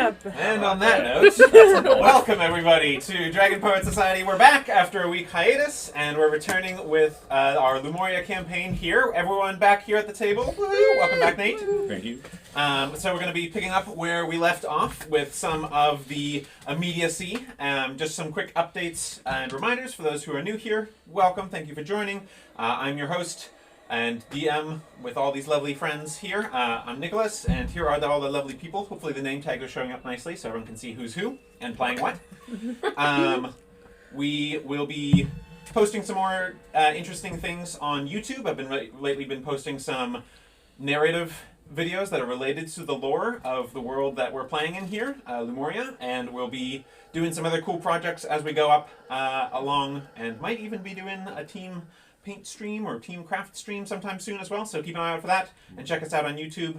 up. And on that note, welcome everybody to Dragonpoetsociety. We're back after a week hiatus, and we're returning with our Lumoria campaign here. Everyone back here at the table. Woo-hoo. Welcome back, Nate. Thank you. So we're going to be picking up where we left off with some of the immediacy. Just some quick updates and reminders for those who are new here. Welcome. Thank you for joining. I'm your host and DM with all these lovely friends here. I'm Nicholas, and here are all the lovely people. Hopefully the name tag is showing up nicely so everyone can see who's who and playing what. We will be posting some more interesting things on YouTube. I've been lately been posting some narrative videos that are related to the lore of the world that we're playing in here, Lumoria, and we'll be doing some other cool projects as we go up along, and might even be doing a team paint stream or team craft stream sometime soon as well, so keep an eye out for that, and check us out on YouTube.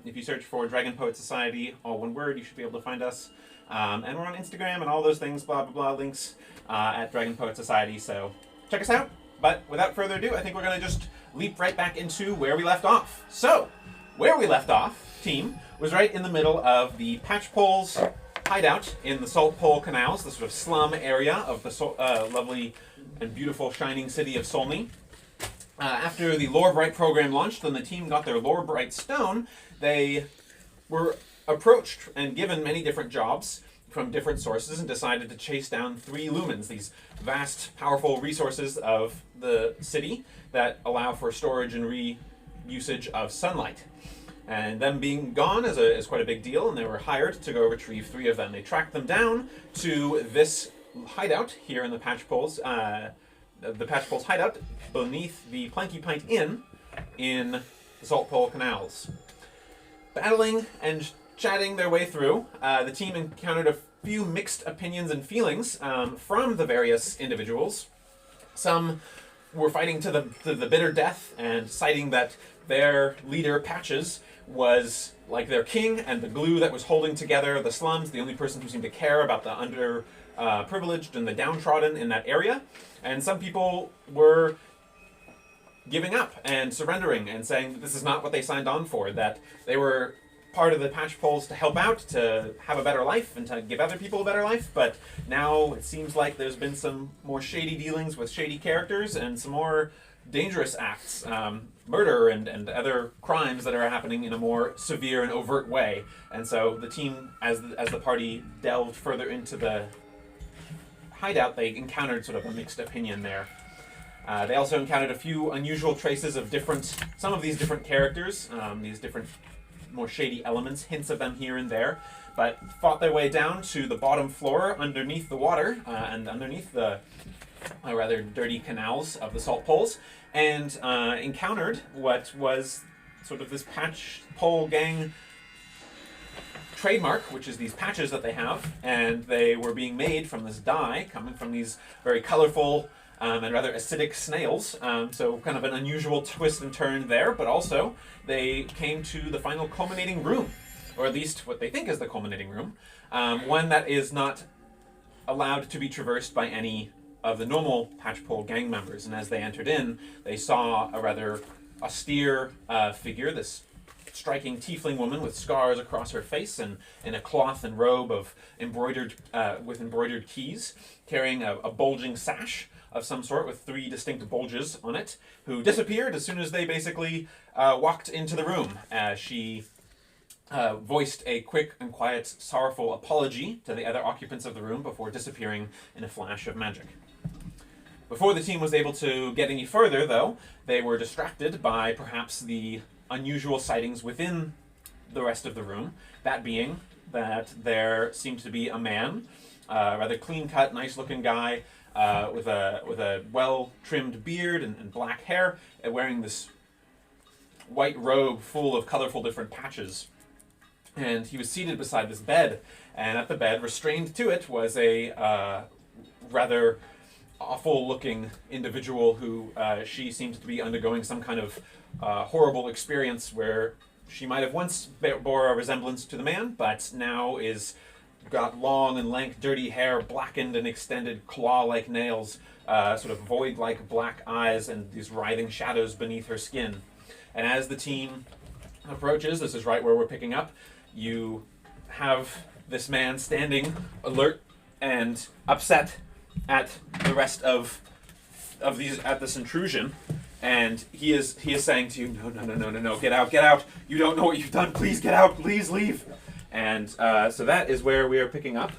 If you search for Dragonpoetsociety, all one word, you should be able to find us. And we're on Instagram and all those things, blah, blah, blah, links at Dragonpoetsociety, so check us out. But without further ado, I think we're going to just leap right back into where we left off. So, where we left off, team, was right in the middle of the Patchpoles hideout in the Salt Pole Canals, the sort of slum area of the lovely and beautiful shining city of Solney. After the Lore Bright program launched, when the team got their Lore Bright stone, they were approached and given many different jobs from different sources and decided to chase down 3 Lumens, these vast, powerful resources of the city that allow for storage and reusage of sunlight. And them being gone is quite a big deal, and they were hired to go retrieve 3 of them. They tracked them down to this hideout here in the Patchpoles, the Patchpoles hideout beneath the Planky Pint Inn in the Salt Pole Canals. Battling and chatting their way through, the team encountered a few mixed opinions and feelings from the various individuals. Some were fighting to the bitter death and citing that their leader, Patches, was like their king and the glue that was holding together the slums, the only person who seemed to care about the underprivileged and the downtrodden in that area. And some people were giving up and surrendering and saying that this is not what they signed on for, that they were part of the Patchpoles to help out, to have a better life and to give other people a better life, but now it seems like there's been some more shady dealings with shady characters and some more dangerous acts, murder and other crimes that are happening in a more severe and overt way. And so the team, as the party delved further into the hideout, they encountered sort of a mixed opinion there. They also encountered a few unusual traces of some of these different characters, these different more shady elements, hints of them here and there, but fought their way down to the bottom floor underneath the water and underneath the rather dirty canals of the Salt Poles, and encountered what was sort of this Patchpole gang trademark, which is these patches that they have, and they were being made from this dye coming from these very colorful and rather acidic snails, so kind of an unusual twist and turn there, but also they came to the final culminating room, or at least what they think is the culminating room, one that is not allowed to be traversed by any of the normal Patchpole gang members. And as they entered in, they saw a rather austere figure, this striking tiefling woman with scars across her face and in a cloth and robe of embroidered keys, carrying a bulging sash of some sort with 3 distinct bulges on it, who disappeared as soon as they basically walked into the room. She voiced a quick and quiet, sorrowful apology to the other occupants of the room before disappearing in a flash of magic. Before the team was able to get any further, though, they were distracted by perhaps the unusual sightings within the rest of the room, that being that there seemed to be a man, a rather clean-cut, nice-looking guy, with a well-trimmed beard and black hair, wearing this white robe full of colorful different patches. And he was seated beside this bed, and at the bed, restrained to it, was a rather awful-looking individual who she seemed to be undergoing some kind of horrible experience where she might have once bore a resemblance to the man, but now got long and lank, dirty hair, blackened and extended claw-like nails, sort of void-like black eyes, and these writhing shadows beneath her skin. And as the team approaches, this is right where we're picking up, you have this man standing alert and upset at the rest of this intrusion, and he is saying to you, no, get out, you don't know what you've done, please get out, please leave. And so that is where we are picking up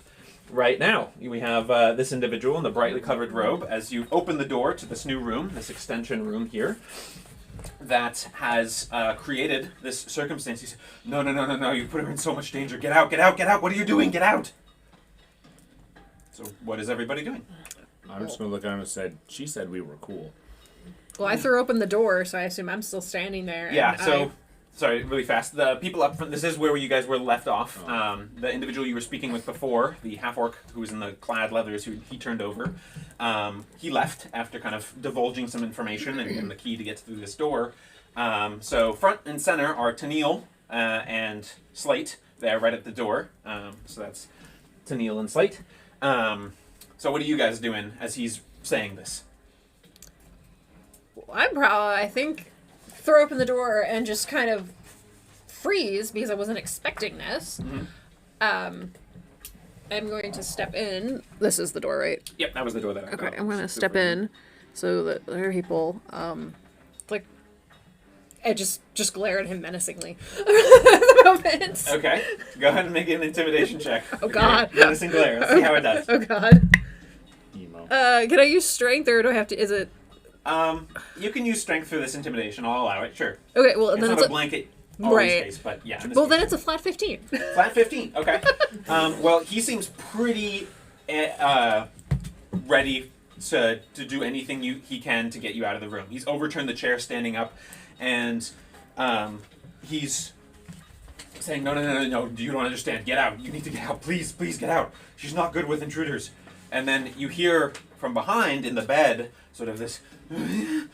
right now. We have this individual in the brightly covered robe as you open the door to this new room, this extension room here, that has created this circumstance. He said, no, you put her in so much danger, get out, what are you doing, get out. So what is everybody doing? I'm just going to look at him and said, she said we were cool. Well, I threw open the door, so I assume I'm still standing there. Yeah, so, sorry, really fast. The people up front, this is where you guys were left off. The individual you were speaking with before, the half-orc who was in the clad leathers, who he turned over, he left after kind of divulging some information and the key to get through this door. So front and center are Tennille and Slate there right at the door. So that's Tennille and Slate. So what are you guys doing as he's saying this? I think, throw open the door and just kind of freeze because I wasn't expecting this. Mm-hmm. I'm going to step in. This is the door, right? Yep, that was the door that I got. Okay, I'm going to step in so that there are people, I just glare at him menacingly at the moment. Okay, go ahead and make an intimidation check. Oh, God. Menacing glare. Let's see how it does. Oh, God. Emo. Can I use strength or do I have to, is it? You can use strength for this intimidation. I'll allow it, sure. Okay, well, It's then not it's a blanket always right. case, but yeah. Well, then it's a flat 15. Flat 15, okay. Well, he seems pretty ready to do anything he can to get you out of the room. He's overturned the chair standing up, and he's saying, no, you don't understand. Get out. You need to get out. Please get out. She's not good with intruders. And then you hear from behind in the bed sort of this, and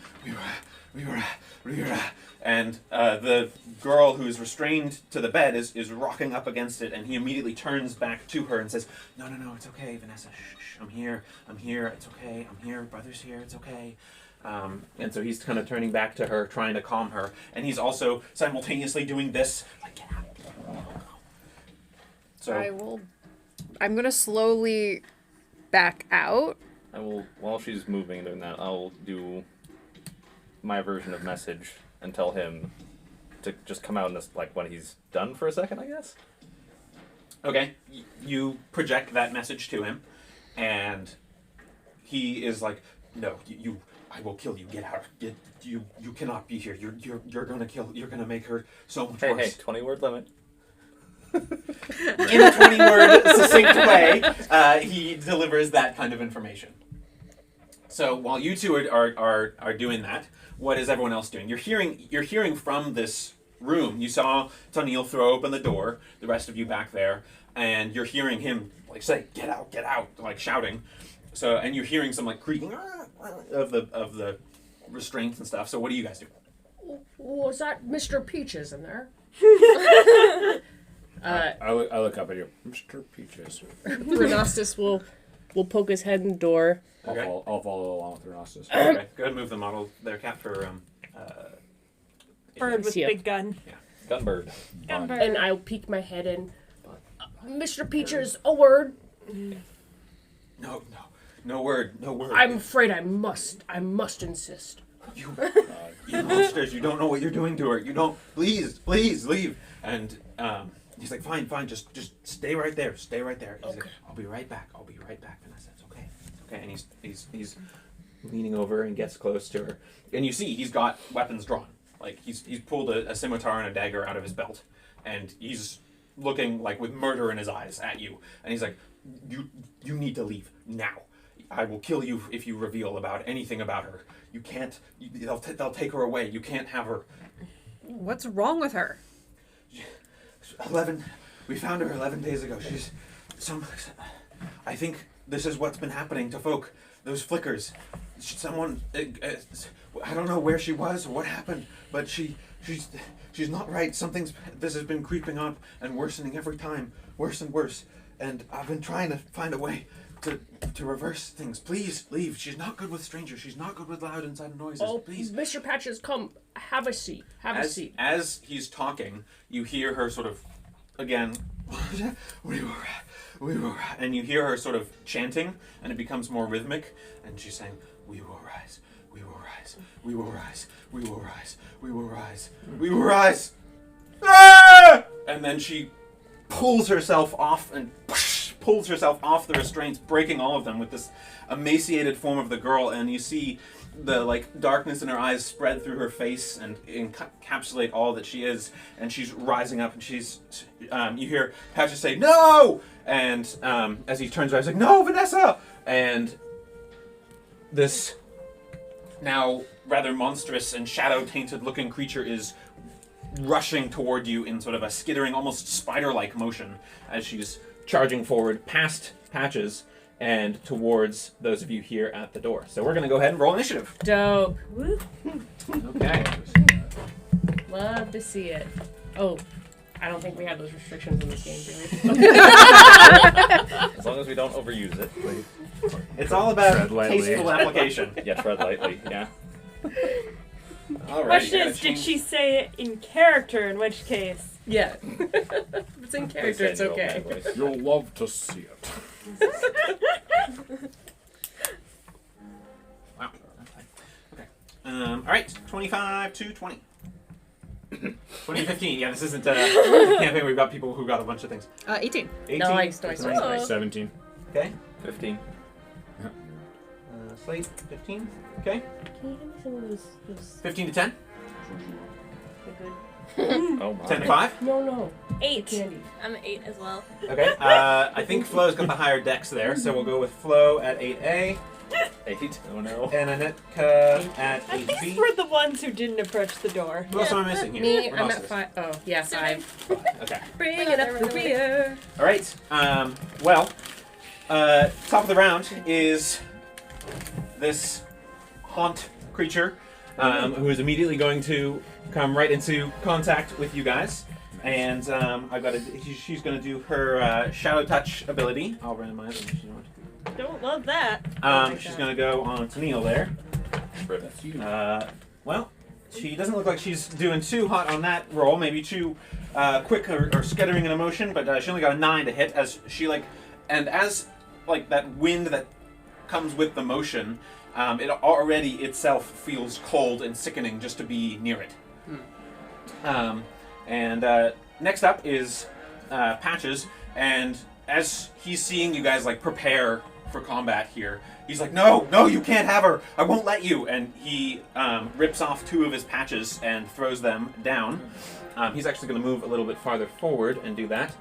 the girl who's restrained to the bed is rocking up against it, and he immediately turns back to her and says, no, it's okay, Vanessa, shh, I'm here, it's okay, I'm here, brother's here, it's okay. And so he's kind of turning back to her, trying to calm her, and he's also simultaneously doing this, like, get out. So I'm going to slowly back out. I will, while she's moving and doing that, I'll do my version of message and tell him to just come out in this, like, when he's done for a second, I guess. Okay, you project that message to him, and he is like, no, I will kill you, get out, you cannot be here, you're gonna make her so much worse. Hey, 20-word limit. In a 20-word succinct way, he delivers that kind of information. So while you two are doing that, what is everyone else doing? You're hearing from this room. You saw Tennille throw open the door, the rest of you back there, and you're hearing him like say, get out, like shouting. So, and you're hearing some like creaking of the restraints and stuff. So what do you guys do? Was that Mr. Peaches in there? I look up at you, Mr. Peaches. Renastus will poke his head in the door. Okay. I'll follow along with Renastus. Okay, go ahead and move the model there, Cap, for Bird with Yeah. big gun. Gunbird. Gunbird. And I'll peek my head in. Mr. Peaches, a word. No word. I'm afraid I must insist. You monsters, you don't know what you're doing to her. You don't, please leave. And he's like, fine, just stay right there. He's Okay. like, I'll be right back, Vanessa, it's okay. Okay, and he's leaning over and gets close to her. And you see, he's got weapons drawn. Like, he's pulled a scimitar and a dagger out of his belt. And he's looking, like, with murder in his eyes at you. And he's like, you need to leave now. I will kill you if you reveal anything about her. You can't, they'll take her away. You can't have her. What's wrong with her? We found her 11 days ago. I think this is what's been happening to folk. Those flickers. Someone, I don't know where she was or what happened, but she's not right. This has been creeping up and worsening every time. Worse and worse. And I've been trying to find a way to reverse things. Please leave. She's not good with strangers. She's not good with loud and sudden noises. Oh, please. Mr. Patches, come. Have a seat. Have a seat. As he's talking, you hear her sort of, again, We will rise. And you hear her sort of chanting, and it becomes more rhythmic, and she's saying, we will rise, we will rise, we will rise, we will rise, we will rise, we will rise. Ah! And then she pulls herself off and pulls herself off the restraints, breaking all of them with this emaciated form of the girl, and you see the darkness in her eyes spread through her face and encapsulate all that she is, and she's rising up, and she's you hear Patches say no, and as he turns around he's like, no, Vanessa, and this now rather monstrous and shadow tainted looking creature is rushing toward you in sort of a skittering, almost spider-like motion as she's charging forward past Patches and towards those of you here at the door. So we're going to go ahead and roll initiative. Dope. Woo. Okay. Love to see it. Oh, I don't think we have those restrictions in this game, do we? As long as we don't overuse it. It's all about Tread lightly. tasteful application. Yeah, tread lightly. Yeah. Alright. Question is, did she say it in character? In which case, Yeah. If it's in character, it's okay. You'll love to see it. Wow. Okay. Alright, 25 to 20. 2015. Yeah, this isn't a campaign where we've got people who got a bunch of things. 18. 18. Nice. Oh. 17. Okay. 15. Slate, 15. Okay. Can you give me some of those 15 to 10. the good? Oh my. 10 to 5. No. 8. Candy. I'm 8 as well. Okay. I think Flo's got the higher dex there, so we'll go with Flo at 8A, 8. Oh no. and Anetka at I think 8B. we're the ones who didn't approach the door. Who else am I missing here? Me, I'm Rhinoceros. at 5. Oh, yeah, 5. Okay. Bring it up the rear. All right. Well, top of the round is this haunt creature, who is immediately going to come right into contact with you guys, and she's going to do her shadow touch ability. I'll randomize them. Don't love that. She's going to go on to Neil there. That's you. Well, she doesn't look like she's doing too hot on that roll. Maybe too quick or skittering in a motion, but she only got a 9 to hit as she as that wind that comes with the motion. It already itself feels cold and sickening just to be near it. Next up is Patches, and as he's seeing you guys prepare for combat here, he's like, no, you can't have her. I won't let you. And he rips off 2 of his patches and throws them down. He's actually going to move a little bit farther forward and do that.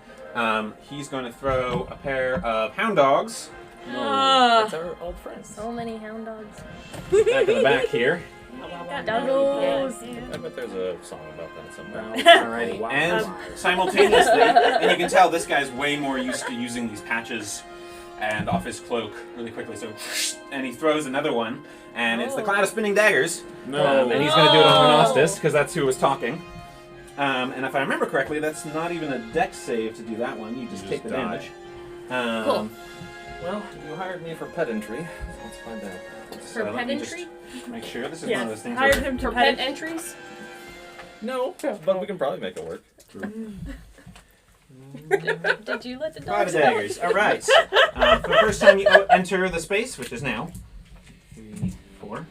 He's going to throw a pair of hound dogs. That's our old friends. So many hound dogs. Back in the back here. Doggos. I bet there's a song about that somewhere. Alrighty. And simultaneously, and you can tell this guy's way more used to using these patches and off his cloak really quickly. So, and he throws another one, and it's the Cloud of Spinning Daggers. No. And he's going to do it on Renostis, because that's who was talking. And if I remember correctly, that's not even a dex save to do that one. You just take the die. damage. Cool. Well, you hired me for pedantry, so let's find out. For let me just pedantry? make sure this is Yeah. one of those things. Hired where- him to For pet pet. entries? No, but we can probably make it work. Did you let the Cloud dogs of Daggers. All right. For the first time you enter the space, which is now 3, 4.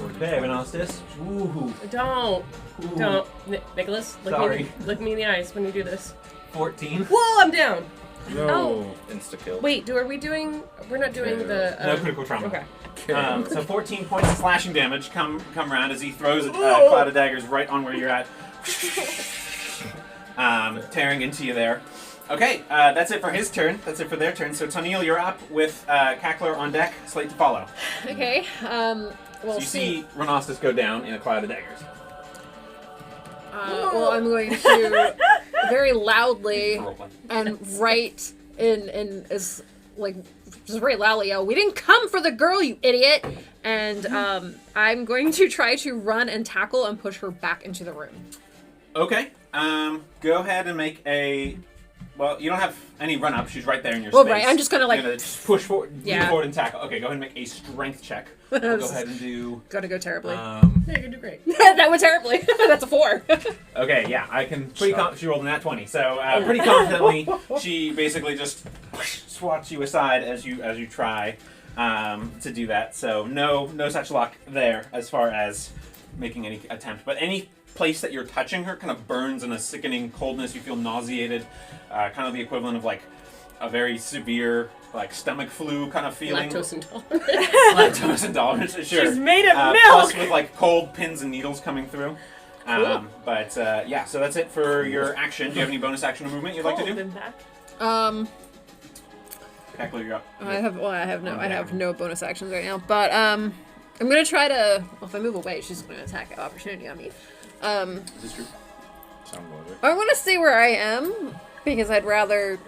Okay, Renostis. Ooh. Don't. Ooh. Don't. Nicholas, Sorry. look me in the eyes when you do this. 14. Whoa, I'm down. No. Insta-kill. Wait, we're not doing the... No critical trauma. Okay. So 14 points of slashing damage come round as he throws a cloud of daggers right on where you're at. Tearing into you there. Okay, that's it for his turn. That's it for their turn. So Toniel, you're up with Cackler on deck. Slate to follow. Okay. So you see Renostis go down in a cloud of daggers. Well, I'm going to very loudly Roleplay. and right in is just very loudly yell, "We didn't come for the girl, you idiot!" And I'm going to try to run and tackle and push her back into the room. Okay. Go ahead and make a Well, you don't have any run up. She's right there in your Well, space. right, I'm just gonna, like, You're just push forward, move Yeah. forward and tackle. Okay, go ahead and make a strength check. We'll go ahead and do. Gonna go terribly. Yeah, you're doing great. That went terribly. That's a 4. Okay, yeah, I can pretty. Shut She rolled a nat 20, so pretty confidently, she basically just swats you aside as you try to do that. So no such luck there as far as making any attempt. But any place that you're touching her kind of burns in a sickening coldness. You feel nauseated, kind of the equivalent of like a very severe like stomach flu kind of feeling. Lactose intolerant. Lactose intolerance, sure. She's made of milk. Plus with like cold pins and needles coming through. But yeah, so that's it for your action. Do you have any bonus action or movement you'd like to Cold do? impact. Heckler, you're up. I have no bonus actions right now, but I'm gonna try to. Well, if I move away, she's gonna attack of opportunity on me. Is this true? Sound like it. I'm gonna stay where I am because I'd rather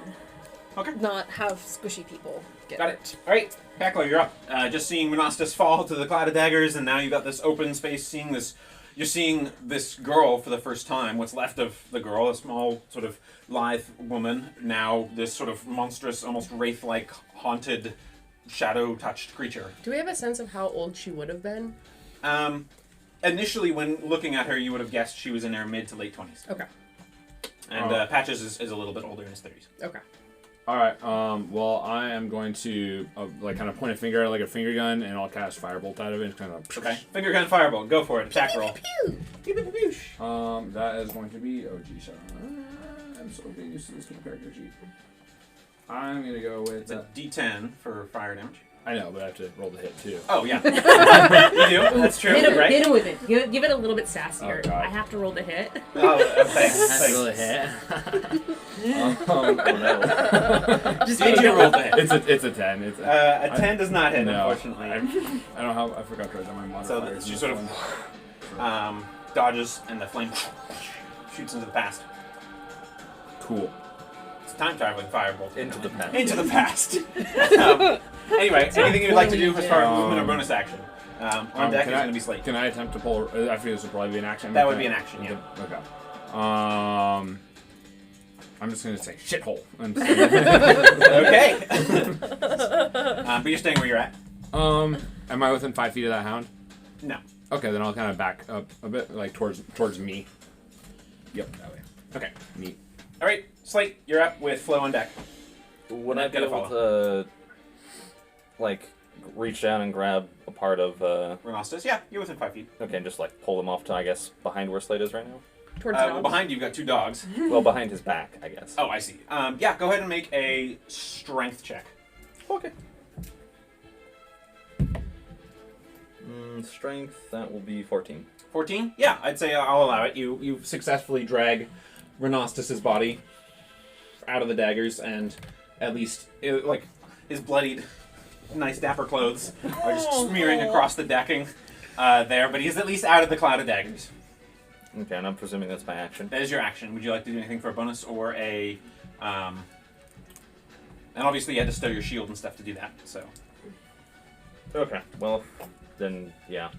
Okay. not have squishy people get Got it. All right, Heckler, you're up. Just seeing Monastus fall to the cloud of daggers, and now you've got this open space. You're seeing this girl for the first time. What's left of the girl, a small sort of lithe woman. Now this sort of monstrous, almost wraith-like, haunted, shadow-touched creature. Do we have a sense of how old she would have been? Initially, when looking at her, you would have guessed she was in her mid to late 20s. Okay. And Oh. Patches is a little bit older in his 30s. Okay. All right. Well, I am going to like kind of point a finger like a finger gun, and I'll cast firebolt out of it. And kind of. Okay. Finger gun firebolt. Go for it. Attack roll. That is going to be. Oh geez, I'm so getting used to this new character sheet. I'm gonna go with. It's a D10 for fire damage. I know, but I have to roll the hit too. Oh, yeah. You do? That's true, Hit him, right? hit him with it. Give it a little bit sassier. Oh, God. I have to roll the hit. Oh, thanks. That's really hit. Oh no. Just Did you roll the hit? It's a 10. It's A 10 does not hit, no, unfortunately. I don't have. I forgot to write down my So modifiers. she sort of dodges, and the flame shoots into the past. Cool. It's a time-traveling firebolt. Into the past. Into the past. Anyway, anything you'd like to do as far as movement or bonus action? On deck is going to be Slate. Can I attempt to pull? I think this would probably be an action. That would be an action, yeah. Okay. I'm just gonna say shithole. Okay. But you're staying where you're at? Am I within 5 feet of that hound? No. Okay, then I'll kind of back up a bit, like towards me. Yep, that way. Okay. Neat. All right, Slate, you're up with Flo on deck. Would Not I be gonna able to, like, reach down and grab a part of, Renastus, yeah, you're within 5 feet. okay, and just, like, pull him off to, I guess, behind where Slade is right now? Towards the Well, dog. behind you, you've got 2 dogs. Well, behind his back, I guess. Oh, I see. Yeah, go ahead and make a strength check. Okay. Strength, that will be 14. 14? Yeah, I'd say I'll allow it. You successfully drag Renastus's body out of the daggers, and at least, like, his bloodied, nice dapper clothes are just smearing across the decking there, but he's at least out of the cloud of daggers. Okay, and I'm presuming that's my action. That is your action. Would you like to do anything for a bonus or a... and obviously you had to stow your shield and stuff to do that, so... Okay, well, then, yeah.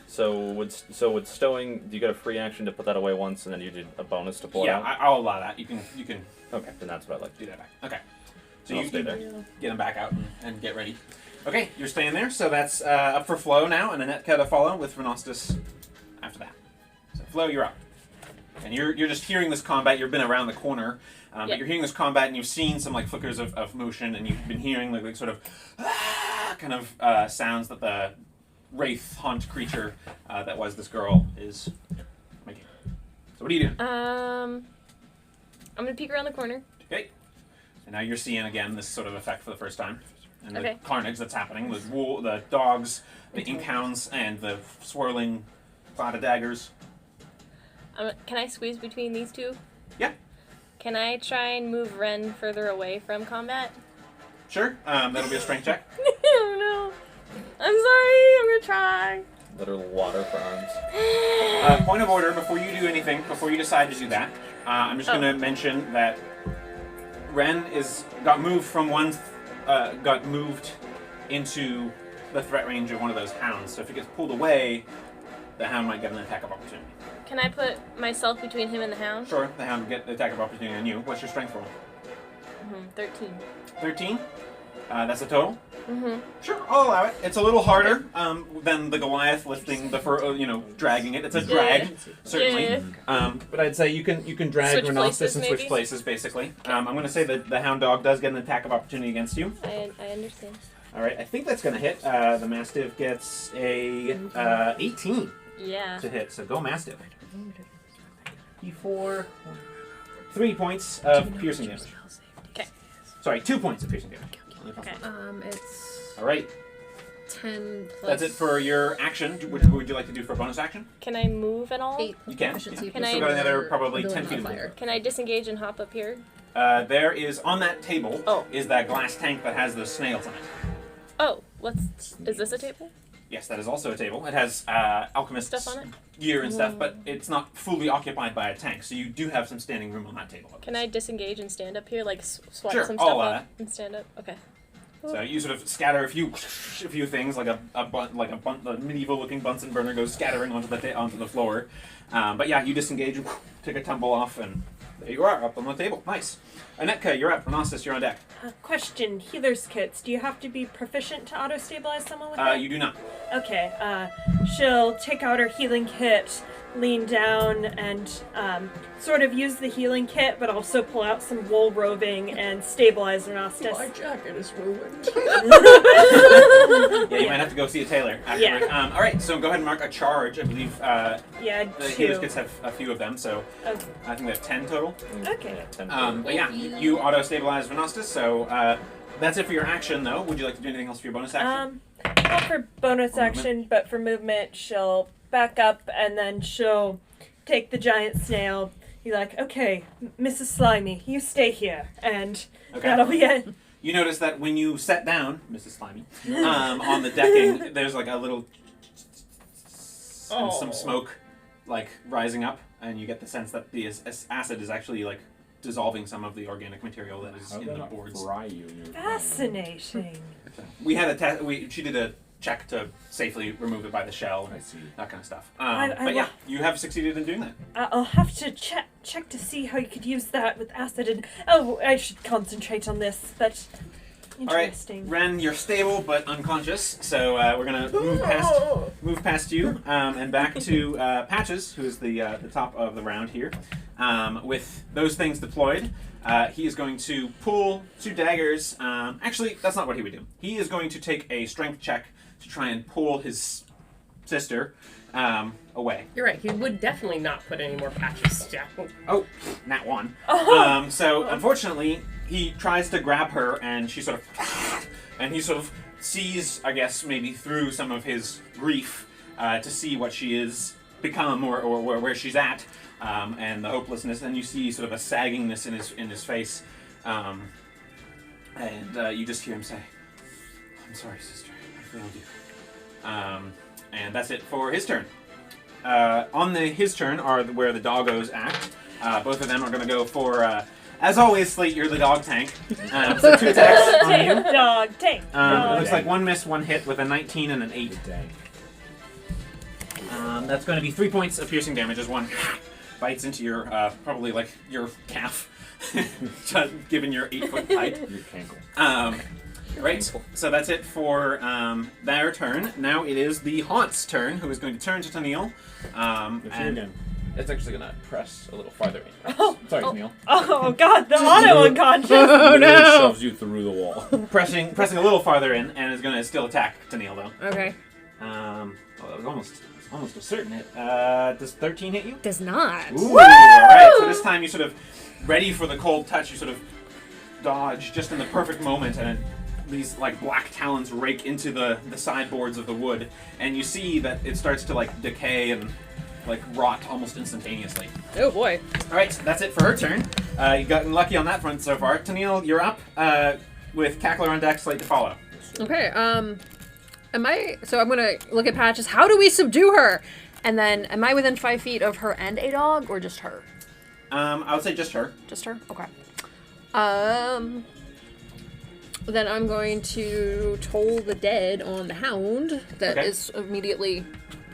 So with stowing, do you get a free action to put that away once, and then you did a bonus to pull it Yeah, out? I'll allow that. You can Okay, then that's what I'd like to do do. that back. Okay. So I'll you stay can there. get him back out and get ready. Okay, you're staying there, so that's up for Flo now, and Annette to follow with Renastus after that. So Flo, you're up. And you're just hearing this combat. You've been around the corner, but Yep. you're hearing this combat, and you've seen some like flickers of motion, and you've been hearing like sort of kind of sounds that the wraith haunt creature that was this girl is making. So what are you doing? I'm gonna peek around the corner. Okay. And now you're seeing again this sort of effect for the first time. And Okay. the carnage that's happening, the dogs, the ink hounds, and the swirling cloud of daggers. Can I squeeze between these two? Yeah, Can I try and move Ren further away from combat? sure. That'll be a strength check. Oh no. I'm sorry, I'm gonna try. Literal water for arms. Point of order, before you do anything, before you decide to do that, I'm just going to mention that Ren got moved into the threat range of one of those hounds. So if it gets pulled away, the hound might get an attack of opportunity. Can I put myself between him and the hound? Sure, the hound will get the attack of opportunity on you. What's your strength roll? 13. 13? That's a total? Mm-hmm. Sure, I'll allow it. It's a little harder than the Goliath lifting the fur, dragging it. It's a drag, certainly. Yeah. But I'd say you can drag Switch Renostis places, and switch maybe? places, basically. I'm going to say that the hound dog does get an attack of opportunity against you. I understand. All right, I think that's going to hit. The Mastiff gets a 18 Yeah. to hit, so go Mastiff. D4. 3 points of piercing damage. Okay. Sorry, 2 points of piercing damage. Okay. It's All right, 10 plus. that's it for your action. What would you like to do for a bonus action? Can I move at all? 8 You can. proficiency. Yeah. Can You've I- still got another probably Ability 10 feet of modifier. movement. Can I disengage and hop up here? There is, on that table, Oh. is that glass tank that has the snails on it. Oh, is this a table? Yes, that is also a table. It has alchemist Stuff on it? gear and stuff, but it's not fully occupied by a tank, so you do have some standing room on that table. Can I disengage and stand up here, like swap Sure, some I'll stuff allow up and stand up? Okay. So you sort of scatter a few things, like a medieval-looking Bunsen burner goes scattering onto the floor. But yeah, you disengage, take a tumble off, and there you are, up on the table. Nice. Anetka, you're up. Renostis, you're on deck. Question: healer's kits. Do you have to be proficient to auto-stabilize someone with that? You do not. Okay. She'll take out her healing kit, lean down, and sort of use the healing kit, but also pull out some wool roving and stabilize Renostis. My jacket is ruined. Yeah, you might have to go see a tailor afterward. Yeah. All right, so go ahead and mark a charge. I believe Yeah, the 2. healers kits have a few of them, so Oh, I think they have 10 total. okay. 10 But yeah, you auto-stabilize Renostis, so that's it for your action, though. Would you like to do anything else for your bonus action? Not for bonus For movement? action, but for movement, she'll back up and then she'll take the giant snail. Be like, okay, Mrs. Slimy, you stay here, and Okay. that'll be it. You notice that when you sat down, Mrs. Slimy, on the decking, there's like a little and some smoke like rising up, and you get the sense that the acid is actually like dissolving some of the organic material that is in the boards. Fry you in your Fascinating. We had a she did a check to safely remove it by the shell, I see. that kind of stuff. I But yeah, will- you have succeeded in doing that. I'll have to check to see how you could use that with acid. And I should concentrate on this. But interesting. All right, Ren, you're stable but unconscious, so we're gonna move past you and back to Patches, who is the top of the round here. With those things deployed, he is going to pull 2 daggers. Actually, that's not what he would do. He is going to take a strength check to try and pull his sister away. You're right. He would definitely not put any more patches down. Oh, nat 1. So unfortunately, he tries to grab her, and she sort of, and he sort of sees, I guess, maybe through some of his grief, to see what she is become or where she's at, and the hopelessness. And you see sort of a saggingness in his face, and you just hear him say, "I'm sorry, sister, I failed you." And that's it for his turn. On his turn are where the doggos act. Both of them are going to go for, as always, Slate, you're the dog tank. So 2 attacks on you. Dog, take. It looks like 1 miss, 1 hit with a 19 and an 8. Dang. That's going to be 3 points of piercing damage as one bites into your, probably like your calf, given your 8-foot height. Your cankle. Right, so that's it for their turn. Now it is the Haunt's turn, who is going to turn to Tennille. It's you again. It's actually gonna press a little farther in. Oh, Sorry, Neil. oh God, the auto unconscious. Oh no! Shoves you through the wall. pressing a little farther in, and is going to still attack Tennille, though. Okay. That was almost a certain hit. Does 13 hit you? Does not. Ooh! Alright, so this time you sort of, ready for the cold touch, you sort of dodge just in the perfect moment, and these like black talons rake into the sideboards of the wood, and you see that it starts to like decay and like rot almost instantaneously. Oh boy. Alright, that's it for her turn. You've gotten lucky on that front so far. Tennille, you're up with Cackler on deck, Slate to follow. Okay. So I'm gonna look at Patches. How do we subdue her? And then, am I within 5 feet of her and a dog, or just her? I would say just her. Just her? Okay. Then I'm going to toll the dead on the hound that Okay. is immediately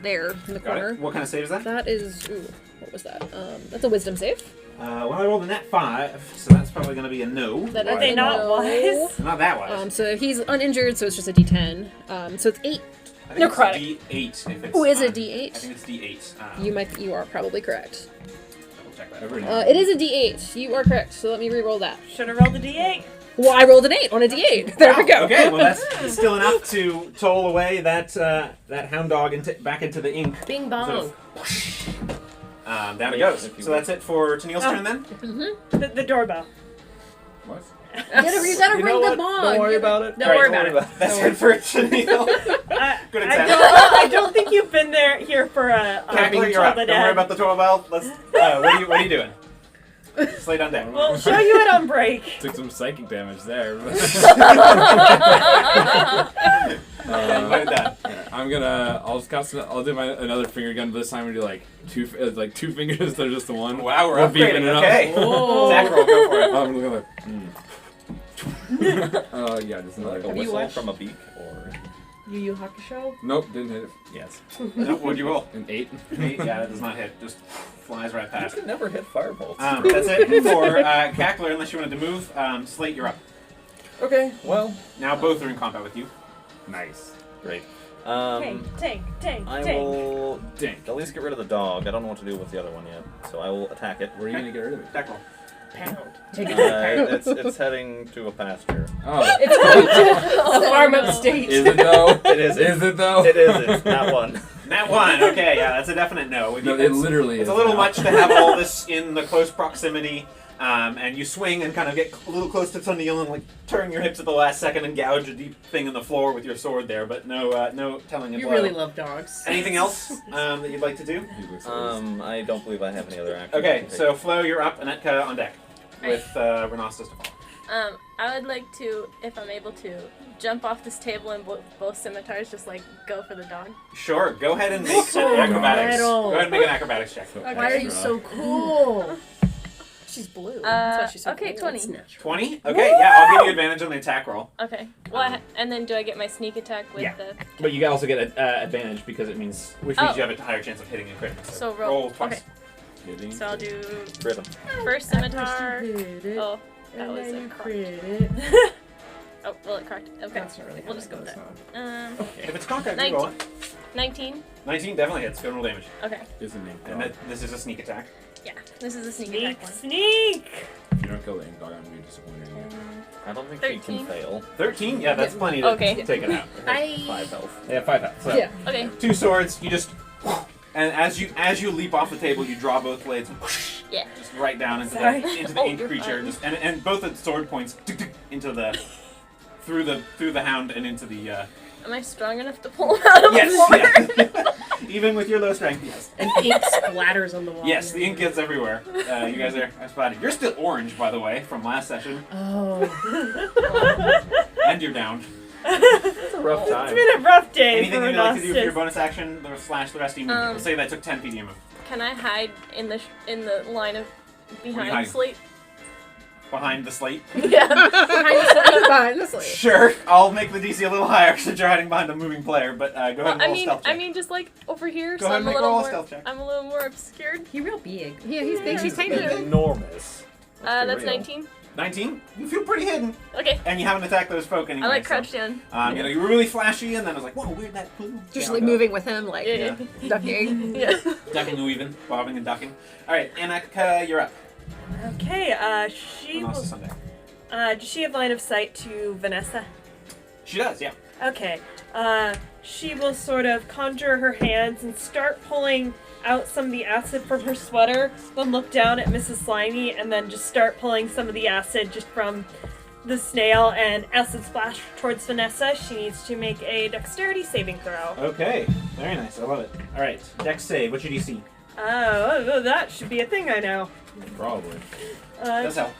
there in the Got corner. it. What kind of save is that? That is, ooh, what was that? That's a wisdom save. Well, I rolled a net 5, so that's probably going to be a no. That Are they not wise? Not that wise. So he's uninjured, so it's just a D10. So it's 8. I think necrotic. it's D8. If it's, Oh, is it I D8? think it's D8. You are probably correct. Double check that. Every now It is a D8. You are correct. So let me re-roll that. Should have rolled a d8. Well, I rolled an 8 on a D8. There we go. Okay, well that's still enough to toll away that hound dog back into the ink. Bing Sort bong. of, down it goes. So that's it for Tennille's turn then? The doorbell. What? You gotta You ring know the what? bong. Don't worry about it. Don't worry about it. That's it for Tennille. Good I example. I don't think you've been here for a Cackler, you're up. Don't worry about the doorbell. Let's. What are you doing? Slate on deck. We'll show you it on break. Took some psychic damage there. Put it down. I'll just cast. I'll do another finger gun, but this time we do like two fingers instead of just the one. Wow, we're We'll be in upgrading. and out. Okay. Whoa. Attack roll, go for it. I'm looking like. Yeah, just another. Like a Have you whistle watched- from a beak, or Yu Yu Hakusho? Nope, didn't hit it. yes. No, what'd you roll? An 8. 8? Yeah, that does not hit. Just flies right You past. can never hit firebolts. That's it for Cackler, unless you wanted to move. Slate, you're up. Okay. Well, Now both are in combat with you. Nice. great. Tank. I will Dang. at least get rid of the dog. I don't know what to do with the other one yet, so I will attack it. Where are you gonna get rid of it? Attack roll. Pound. Take it. It's heading to a pasture. Oh, It's going to a farm upstate. is it though? It is. Is it though? It is. Not one. That one. Okay, yeah, that's a definite no. No, it literally It's is a little now. much to have all this in the close proximity, and you swing and kind of get a little close to Tennille and like turn your hips at the last second and gouge a deep thing in the floor with your sword there, but no telling it. You blow. really love dogs. Anything else that you'd like to do? I don't believe I have any other actions. Okay, so Flo, you're up, Anetka on deck with Renostas to follow. I would like to, if I'm able to, jump off this table and both scimitars just like go for the dog. Sure, go ahead and make an acrobatics. metal. Go ahead and make an acrobatics check. Why are you so cool? She's blue. That's why she's so Okay, cool. 20. It's natural. 20? Okay, yeah, I'll give you advantage on the attack roll. Okay. Well, and then do I get my sneak attack with Yeah. the? But you also get advantage because which means you have a higher chance of hitting a crit. So roll. twice. Okay. Kidding. So I'll do Crit 'em. first scimitar. Hit it, Oh, that and was then a you crit. crit it. Oh, well, it cracked. Okay. That's not really how We'll just go with goes, that. huh? If it's contact, you roll it. 19. 19 definitely hits. Go and roll damage. Okay. Isn't it? And this is a sneak attack. Yeah. This is a sneak Sneak, attack one. sneak. If you don't kill the ink dog, I'm gonna be disappointed in you. I don't think she 13. can fail. 13? Yeah, that's plenty to Okay. take it out. I. 5 health. Yeah, 5 health. So, Yeah. Okay. 2 swords, you just... And as you leap off the table, you draw both blades and Yeah. just right down into Sorry. the ink you're creature. fine. Just and both the sword points into the through the hound and into the Am I strong enough to pull him out of the floor? yes. Even with your low strength, yes. And ink splatters on the wall. Yes, the ink gets everywhere. You guys are spotted. You're still orange, by the way, from last session, Oh. and you're down. It's a rough It's time. been a rough day Anything for you'd like to do for your Renostas. bonus action slash the rest of your movement? Let's say that took 10 feet of your movement. Can I hide in the line of behind hiding? slate? Behind the slate. Yeah. Behind the slate. Sure, I'll make the DC a little higher since you're hiding behind a moving player, but go ahead Well, and roll a stealth check. I mean, just like over here, Go so ahead I'm and a make little roll a more. stealth check. I'm a little more obscured. He real big. Yeah, he's big. She's tiny. Enormous. That's 19. 19? You feel pretty hidden, Okay. and you haven't attacked those folk anyway. I like so, crouch down. You know, you were really flashy, and then I was like, whoa, where'd that Just down like go? moving with him, like Yeah. ducking. Yeah. Ducking and weaving, bobbing and ducking. Alright, Anak, you're up. Okay, she On will. Sunday. Does she have line of sight to Vanessa? She does, yeah. Okay. She will sort of conjure her hands and start pulling out some of the acid from her sweater, then look down at Mrs. Slimy, and then just start pulling some of the acid just from the snail and acid splash towards Vanessa. She needs to make a dexterity saving throw. Okay, very nice. I love it. Alright, dex save. What's your DC? Oh, that should be a thing I know. Probably. Does help.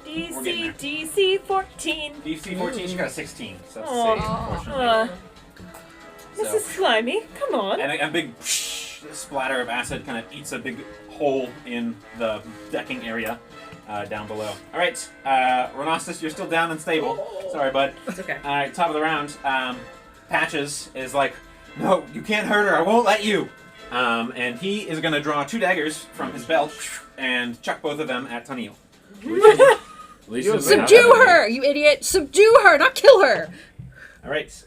We're getting DC 14. DC 14, she got a 16, so that's a Aw. save, unfortunately. Mrs. Slimy, come on. And a big splatter of acid kind of eats a big hole in the decking area down below. Alright, Renostas, you're still down and stable. Sorry, bud. It's okay. Alright, top of the round. Patches is like No, you can't hurt her. I won't let you. And he is going to draw 2 daggers from his belt and chuck both of them at Tennille. At least it's not Subdue happening. her, you idiot! Subdue her, not kill her! All right.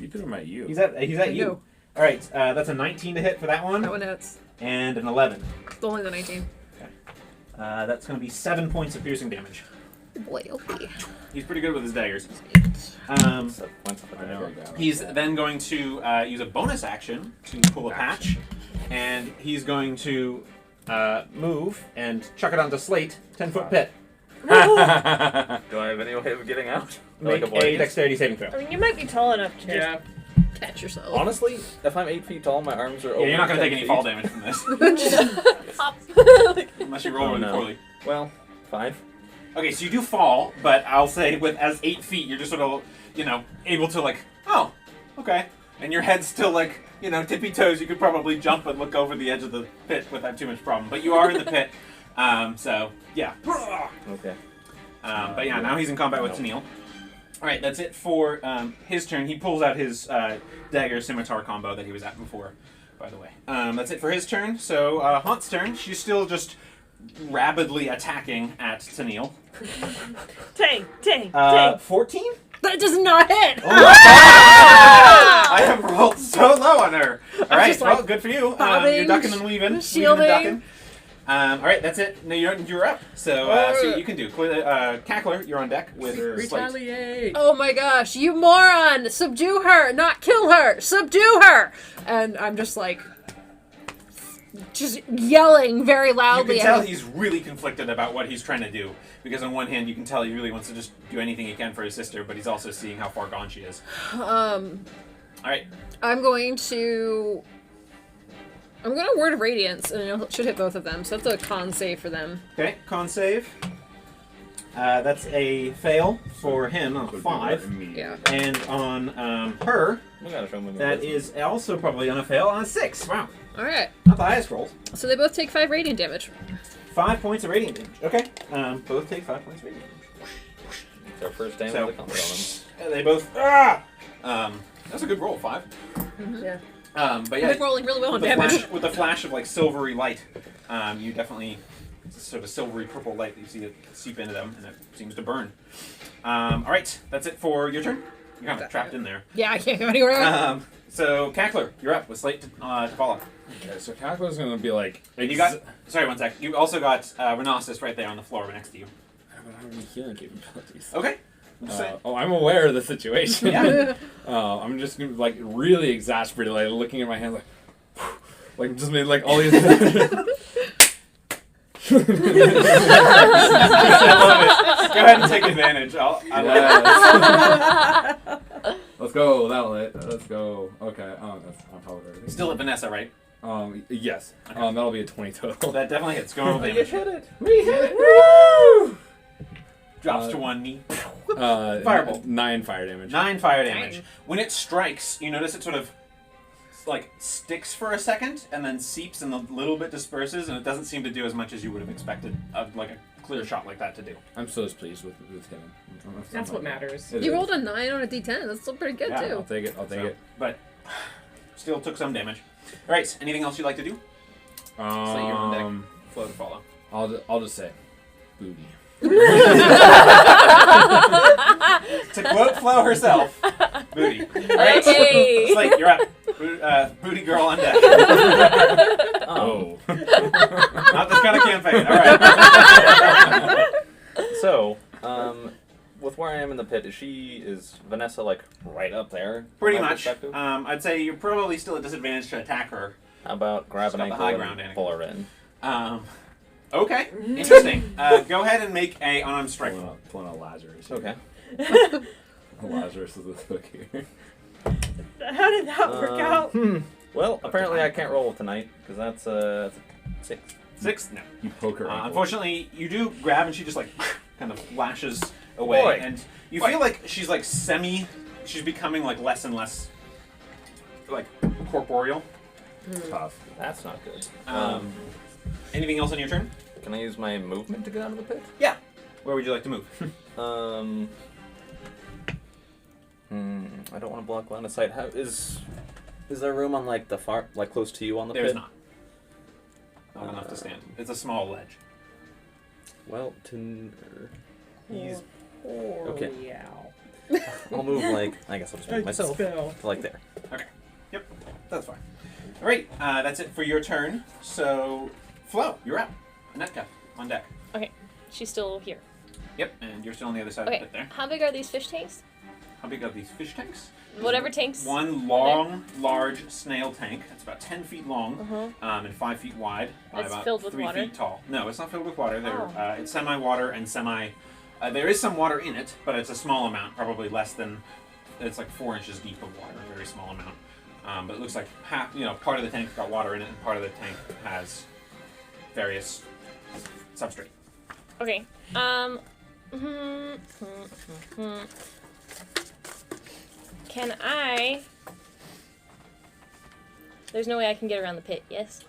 You put him at you. He's at you. know. All right. That's a 19 to hit for that one, That one hits. and an 11. Only the 19. That's going to be 7 points of piercing damage. Boy, okay. He's pretty good with his daggers. So, once up I a know. dagger. I got it. He's then going to use a bonus action to pull a patch, and he's going to move and chuck it onto Slate, 10-foot pit. Do I have any way of getting out? Make Like a blanket? dexterity saving throw. I mean, you might be tall enough to Yeah. Catch yourself. Honestly, if I'm 8 feet tall, my arms are Yeah, over you're not going to 10 take any feet. fall damage from this, unless you roll Oh, really no. poorly. Well, 5. Okay, so you do fall, but I'll say with as 8 feet, you're just sort of, able to oh, okay, and your head's still tippy toes. You could probably jump and look over the edge of the pit without too much problem. But you are in the pit, so yeah. Okay. But yeah, now he's in combat with Tennille. All right, that's it for his turn. He pulls out his dagger scimitar combo that he was at before, by the way. That's it for his turn. So Haunt's turn. She's still just rabidly attacking at Tennille. Tang. 14? That does not hit! I have rolled so low on her. All right, just, well, good for you. You're bobbing, ducking and weaving. shielding. Weaving and ducking. All right, that's it. No, you're up. So see what you can do. Cackler, you're on deck with Slate. Retaliate. Oh my gosh, you moron! Subdue her, not kill her! Subdue her! And I'm just yelling very You loudly can at tell him. he's really conflicted about what he's trying to do. Because on one hand, you can tell he really wants to just do anything he can for his sister, but he's also seeing how far gone she is. All right. I'm going to Word of Radiance, and it should hit both of them, so that's a con save for them. Okay, con save. That's a fail for him on a 5. Yeah. And on her, We gotta show him that is also probably on a fail on a 6. Wow. Alright, Not the highest rolls. so they both take 5 radiant damage. 5 points of radiant damage. Okay. Both take 5 points of radiant damage. It's our first time So- with a combat on him. They both. That's a good roll, 5. Yeah. But They're yeah, rolling really well on with the damage. flash of silvery light, you definitely sort of silvery purple light. You see it seep into them, and it seems to burn. All right, that's it for your turn. You're kind of trapped in there. Yeah, I can't go anywhere. So Cackler, you're up with Slate to follow. Okay, so Cackler's gonna be like. And you got. Sorry, one sec. You also got Rhinoceros right there on the floor next to you. I don't have any healing capabilities. Okay. I'm just saying. I'm aware of the situation. Yeah. I'm just gonna be really exasperated, looking at my hands, just made all these. Go ahead and take advantage. Let's go. That'll hit. Let's go. Okay. That's on top of everything. Still at Vanessa, right? Yes. Okay. That'll be a 20 total. That definitely hits. Go roll You damage. hit it. We hit. Woo! Drops to 1 knee. Fireball. 9 fire damage. 9 fire damage. Dang. When it strikes, you notice it sort of sticks for a second and then seeps and a little bit disperses, and it doesn't seem to do as much as you would have expected a clear shot like that to do. I'm so pleased with hitting. That's what matters. It You is. rolled a 9 on a d10. That's still pretty good, Yeah, I'll too. take it. I'll take it. But still took some damage. All right. Anything else you'd like to do? So you're on deck. Flow to follow. I'll just say, booty. To quote Flo herself, booty. All right. Hey. Slate, you're up. Booty girl on deck. Oh. Not this kind of campaign. All right. So, with where I am in the pit, is Vanessa right up there? from Pretty my much. perspective? I'd say you're probably still at disadvantage to attack her. How about grab She's an got the ankle high and ground angle. pull her in? Okay. Interesting. Go ahead and make a unarmed strike roll. Pulling a Lazarus. Okay. Lazarus is the hook here. How did that work out? Well, apparently I can't roll tonight because that's a 6. 6? No. You poke her. ankle. Unfortunately, you do grab and she just kind of lashes away. Boy. And you feel like she's she's becoming less and less corporeal. Tough. That's not good. Anything else on your turn? Can I use my movement to get out of the pit? Yeah. Where would you like to move? I don't want to block line of sight. How is Is there room on like the far, like close to you on the There's pit? not. Not enough to stand. It's a small ledge. Well, he's Oh, Okay. yeah. I'll move like I guess I'll just move myself to like there. Okay. Yep. That's fine. All right. That's it for your turn. So, Flo, you're up. Netka on deck. Okay, she's still here. Yep. And you're still on the other side Okay, of the pit there. how big are these fish tanks? How big are these fish tanks? Whatever tanks. One long, large snail tank. It's about 10 feet long Uh-huh. and 5 feet wide. By It's about filled with 3 water? feet tall. No, it's not filled with water. Oh. It's semi-water and semi. There is some water in it, but it's a small amount. Probably less than. It's like 4 inches deep of water. A very small amount. But it looks like half. Part of the tank's got water in it, and part of the tank has various substrate. Okay. Can I? There's no way I can get around the pit. Yes.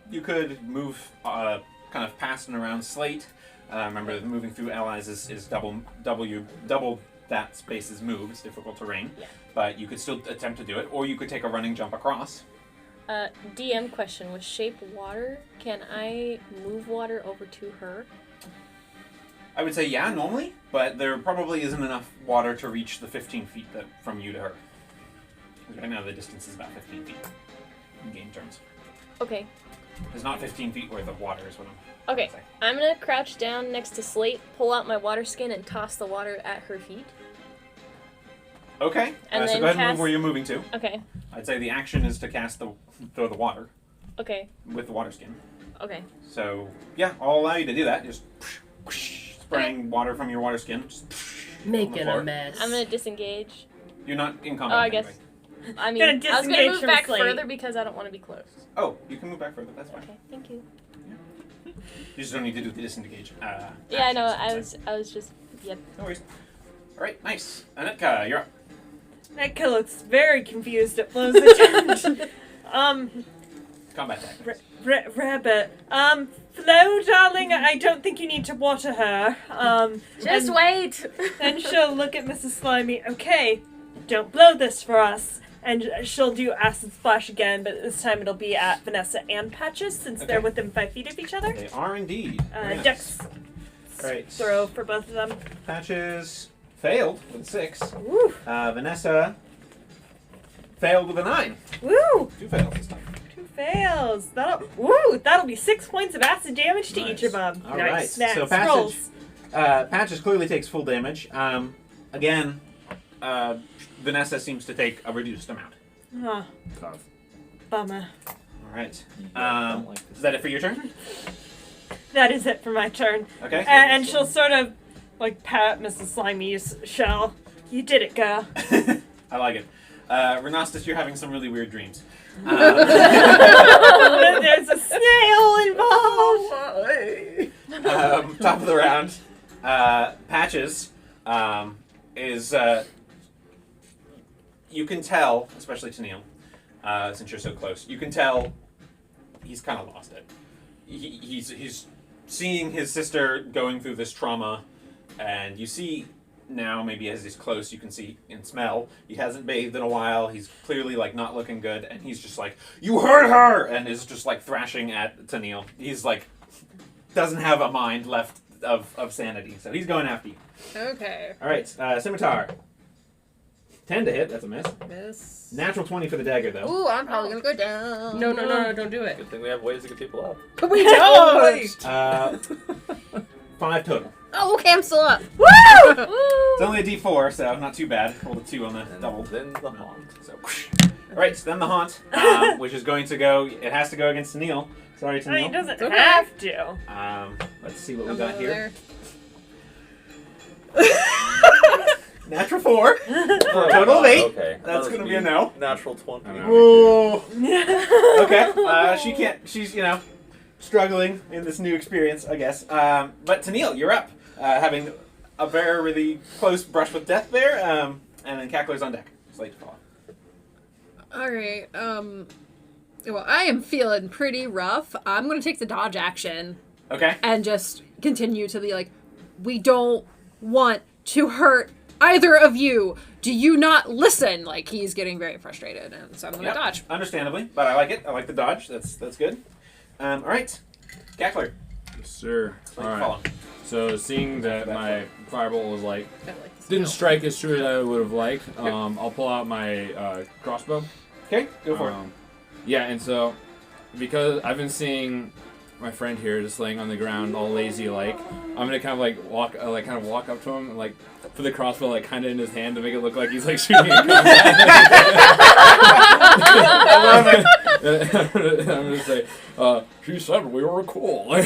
You could move kind of past and around Slate. Remember, moving through allies is double that space's move. It's difficult terrain, Yeah. but you could still attempt to do it, or you could take a running jump across. DM question: with shape water, can I move water over to her? I would say yeah, normally, but there probably isn't enough water to reach the 15 feet from you to her. Right now, the distance is about 15 feet in game terms. Okay. There's not 15 feet worth of water, is what I'm Okay. saying. I'm gonna crouch down next to Slate, pull out my water skin, and toss the water at her feet. Okay, And so then go ahead and move cast- where you're moving to. Okay. I'd say the action is to throw the water Okay. with the water skin. Okay. So, yeah, I'll allow you to do that. Just spraying water from your water skin. Just on the Making floor. a mess. I'm gonna disengage. You're not in Oh, combat. I guess. anyway. I mean, Gonna I was gonna disengage move from back Slate. further because I don't want to be close. Oh, you can move back further. That's fine. Okay. Thank you. You just don't need to do the disengage. Yeah, I know. actions, I was just. Yep. No worries. All right, nice. Anetka, you're up. Netka looks very confused at Flo's attempt. Combat tactics. Rabbit. Flo, darling, I don't think you need to water her. Just and wait. then she'll look at Mrs. Slimy. Okay, don't blow this for us. And she'll do acid splash again, but this time it'll be at Vanessa and Patches since they're Okay. within 5 feet of each other. They are indeed. Very nice. Dex Right. throw for both of them. Patches failed with a 6. Woo! Vanessa failed with a 9. Woo! 2 fails this time. 2 fails. That'll be 6 points of acid damage to each of them. All nice. right. Snacks, So Patches, rolls. Patches clearly takes full damage. Again, Vanessa seems to take a reduced amount. Oh, bummer. All right. don't like this. Is that it for your turn? That is it for my turn. Okay. And she'll sort of pat Mrs. Slimy's shell. You did it, girl. I like it. Renastus, you're having some really weird dreams. There's a snail involved. Top of the round. Patches is. You can tell, especially to Neil, since you're so close, you can tell he's kind of lost it. He's seeing his sister going through this trauma, and you see now, maybe as he's close, you can see and smell, he hasn't bathed in a while, he's clearly not looking good, and he's just like, "You hurt her!" and is just thrashing at Neil. He's doesn't have a mind left of sanity, so he's going after you. Okay. Alright, Scimitar. 10 to hit, that's a miss. Miss. Natural 20 for the dagger, though. Ooh, I'm probably gonna go down. No, don't do it. Good thing we have ways to get people up. But we don't. 5 total. Oh, okay, I'm still up. Woo! It's only a d4, so not too bad. Rolled a 2 on the And double. then the haunt. So, alright, so then the haunt, which is going to go, it has to go against Neil. Sorry, I mean, Neil. it doesn't Okay. have to. Let's see what we I'm got over here. there. Natural 4. For a total of 8. Okay. That's going to be a no. Natural 20. Whoa. Okay, she can't, she's, struggling in this new experience, I guess. But Tennille, you're up. Having a very, really close brush with death there, and then Cackler's on deck. Slate to fall. Alright, well, I am feeling pretty rough. I'm gonna take the dodge action Okay. and just continue to be like, we don't want to hurt either of you, do you not listen? Like, he's getting very frustrated, and so I'm gonna Yep, dodge. Understandably, but I like it. I like the dodge. That's good. All right, Gackler. Yes, sir. Like, All right. follow. So seeing that my firebolt was like I like this didn't deal. strike as true as I would have liked, I'll pull out my crossbow. Okay, go for it. Yeah, and so because I've been seeing my friend here just laying on the ground all lazy like, I'm gonna kind of like walk up to him and like put the crossbow like kind of in his hand to make it look like he's like shooting a gun. I love it. I'm gonna say, she said we were cool. I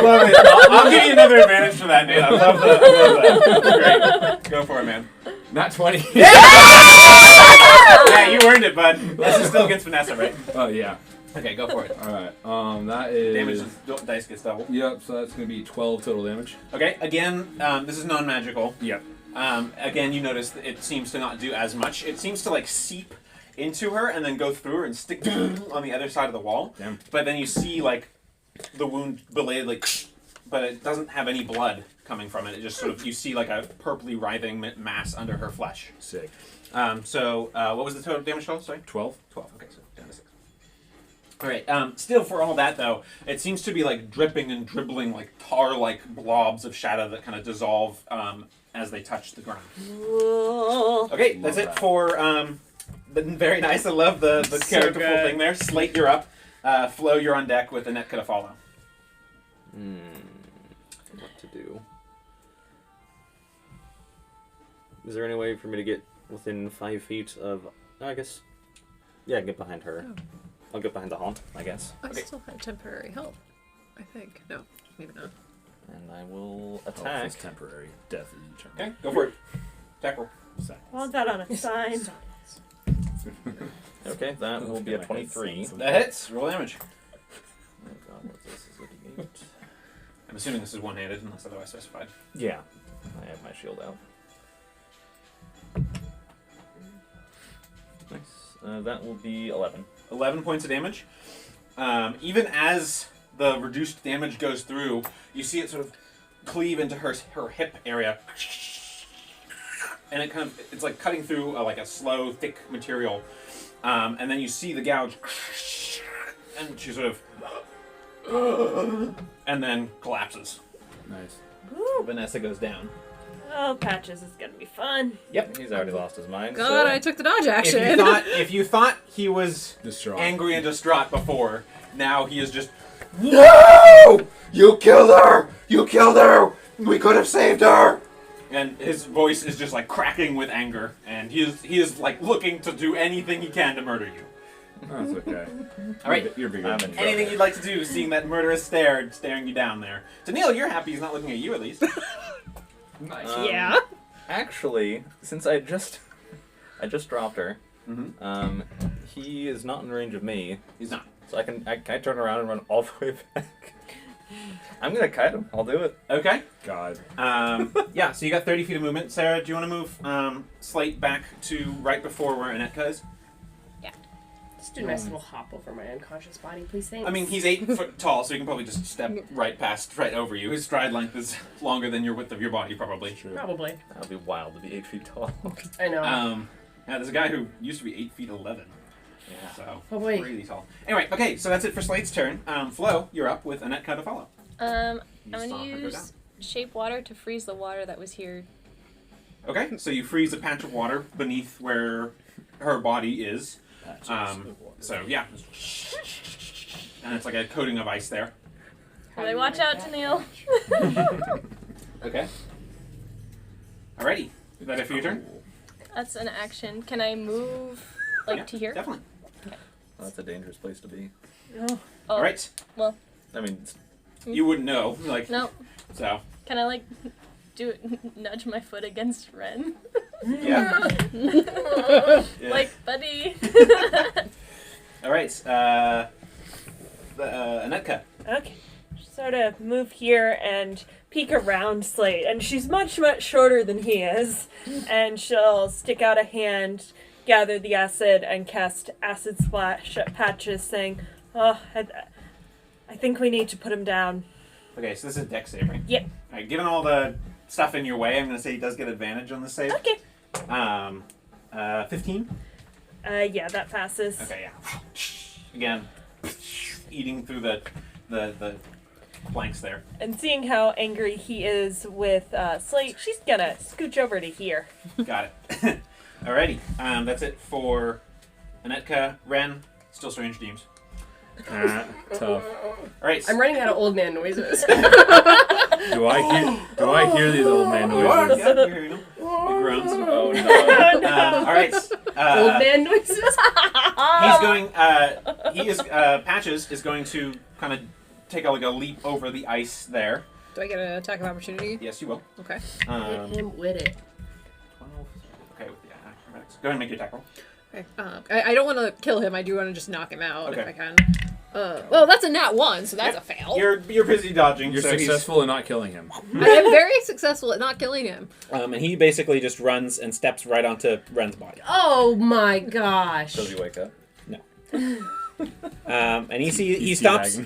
love it. I'll give you another advantage for that, dude. I love that. Great. Go for it, man. Not 20. Yeah, you earned it, bud. This is still against Vanessa, right? Oh yeah. Okay, go for it. All right. That is Damage dice gets doubled. Yep. So that's gonna be 12 total damage. Okay, again, this is non-magical. Yep. Again, you notice that it seems to not do as much. It seems to like seep into her and then go through her and stick on the other side of the wall. Damn. But then you see like the wound belayed, like, but it doesn't have any blood coming from it. It just sort of, you see like a purpley writhing mass under her flesh. Sick. So what was the total damage total? Sorry. 12. 12. Okay, so down to 6. All right. Still, for all that though, it seems to be like dripping and dribbling like tar-like blobs of shadow that kind of dissolve as they touch the ground. Okay, that's it for very nice. I love the So characterful good. thing there. Slate, you're up. Flo, you're on deck with Annette to follow. What to do? Is there any way for me to get within 5 feet of? I guess. Yeah, get behind her. Oh. I'll get behind the haunt, I guess. I Okay. still have temporary help. I think. No, maybe not. And I will Health attack. is temporary. Death is eternal. Okay, go for it. Attack roll. Want that on a sign. Okay, that will be a 23. That hits. Roll damage. Oh god, what's this? Is it 8? I'm assuming this is one-handed unless otherwise specified. Yeah. I have my shield out. Nice. That will be 11. 11 points of damage. Even as the reduced damage goes through, you see it sort of cleave into her hip area. And it's like cutting through like a slow, thick material. And then you see the gouge. And she sort of... and then collapses. Nice. Vanessa goes down. Oh, Patches is gonna be fun. Yep. He's already lost his mind. God, so I took the dodge action. If you thought he was Distraught. angry and distraught before, now he is just, no! You killed her! You killed her! We could have saved her! And his voice is just like cracking with anger, and he is like looking to do anything he can to murder you. That's okay. All right. You're bigger. I'm than in me. Anything you'd like to do, seeing that murderous stare staring you down there. Daniil, you're happy he's not looking at you at least. Nice. Yeah. Actually, since I just dropped her, Mhm. he is not in range of me, He's not. so I can turn around and run all the way back. I'm gonna kite him. I'll do it. Okay. God. Yeah, so you got 30 feet of movement. Sarah, do you want to move Slate back to right before where Annetka is? Just do a nice little hop over my unconscious body, please. Thanks. I mean, he's 8 foot tall, so he can probably just step right over you. His stride length is longer than your width of your body, probably. Sure. Probably. That would be wild to be 8 feet tall. I know. Yeah, there's a guy who used to be 8 feet 11. Yeah. So, Oh, boy. really tall. Anyway, okay, so that's it for Slate's turn. Flo, you're up with Annetka to follow. I'm You gonna saw her go down. use shape water to freeze the water that was here. Okay, so you freeze a patch of water beneath where her body is. So, yeah. And it's like a coating of ice there. Really watch out, Tennille. Okay. Alrighty. Is that it for your turn? That's an action. Can I move like Yeah, to here? Definitely. That's a dangerous place to be. Oh, Alright. well, I mean, it's- You wouldn't know. Like, no. so. Can I like nudge my foot against Ren? Yeah. Like, buddy. Alright. Annetka. Okay. Sort of move here and peek around Slate. And she's much, much shorter than he is. And she'll stick out a hand, gather the acid, and cast acid splash at Patches, saying, oh, I think we need to put him down. Okay, so this is a dex save, right? Yep. Alright, given all the stuff in your way, I'm going to say he does get advantage on the save. Okay. 15? Yeah, that passes. Okay, yeah. Again, eating through the planks there. And seeing how angry he is with Slate, she's gonna scooch over to here. Got it. Alrighty. That's it for Anetka, Ren, still strange dreams. Tough. Alright. I'm running out of old man noises. Do I hear these old man noises? Yeah, you're hearing them. The groans. Oh no. Alright. Old man noises. He's going. Patches is going to kind of take a leap over the ice there. Do I get an attack of opportunity? Yes, you will. Okay. Hit him with it. 12. Okay, with the acrobatics. Go ahead and make your attack roll. Okay. I don't want to kill him. I do want to just knock him out Okay. if I can. Well, that's a nat 1, so that's a fail. You're busy dodging. You're so successful in not killing him. I am very successcul at not killing him. And he basically just runs and steps right onto Ren's body. Oh my gosh. Does he wake up? And he stops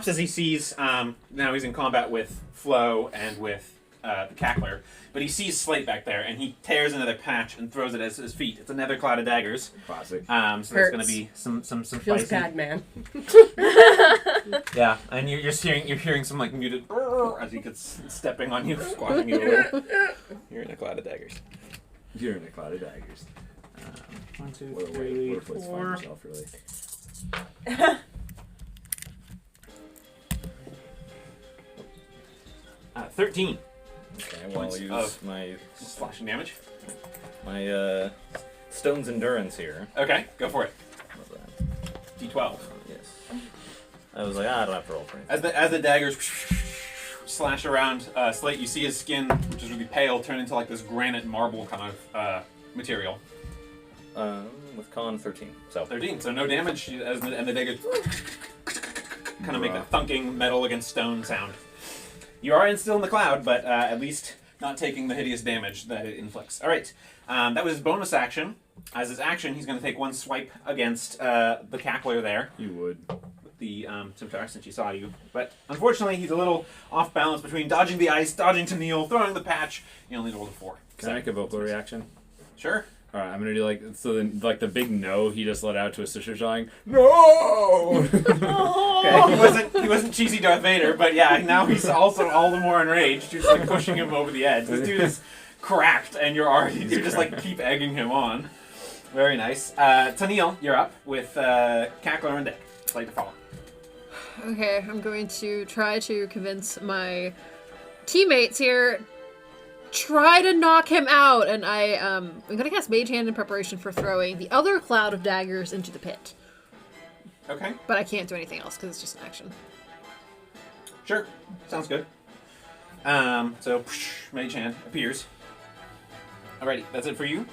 as he sees. Now he's in combat with Flo and with the Cackler, but he sees Slate back there, and he tears another patch and throws it at his feet. It's another cloud of daggers. Classic. So there's going to be some Feels spicy. bad, man. Yeah, and you're hearing some like muted as he gets stepping on you, squashing you a little. You're in a cloud of daggers. You're in a cloud of daggers. 1, 2, What a way 3, to find 4. yourself, really. 13 Okay, well, Points I'll use of- my slashing damage. stone's endurance here. Okay, go for it. What's that? D12. Yes. I was like, I don't have to roll for anything. As the daggers slash around Slate, you see his skin, which is really pale, turn into like this granite marble kind of material. With con 13. So 13, so no damage, and the daggers kind of make that thunking metal against stone sound. You are still in the cloud, but at least not taking the hideous damage that it inflicts. All right, that was his bonus action. As his action, he's going to take one swipe against the Cackler there. You would. The scimitar, since he saw you. But unfortunately, he's a little off balance between dodging the ice, dodging to kneel, throwing the patch. You only rolled a 4. Can I make a vocal reaction? Sure. All right, I'm gonna do like the big no he just let out to his sister, yelling no. Okay, he wasn't cheesy Darth Vader, but yeah, now he's also all the more enraged. You're just like pushing him over the edge. This dude is cracked, and you're just like keep egging him on. Very nice. Tennille, you're up with Cackler and Dick. Slate to follow. Okay, I'm going to try to convince my teammates here. Try to knock him out, and I'm gonna cast Mage Hand in preparation for throwing the other cloud of daggers into the pit. Okay. But I can't do anything else because it's just an action. Sure. Sounds good. So Mage Hand appears. Alrighty, that's it for you.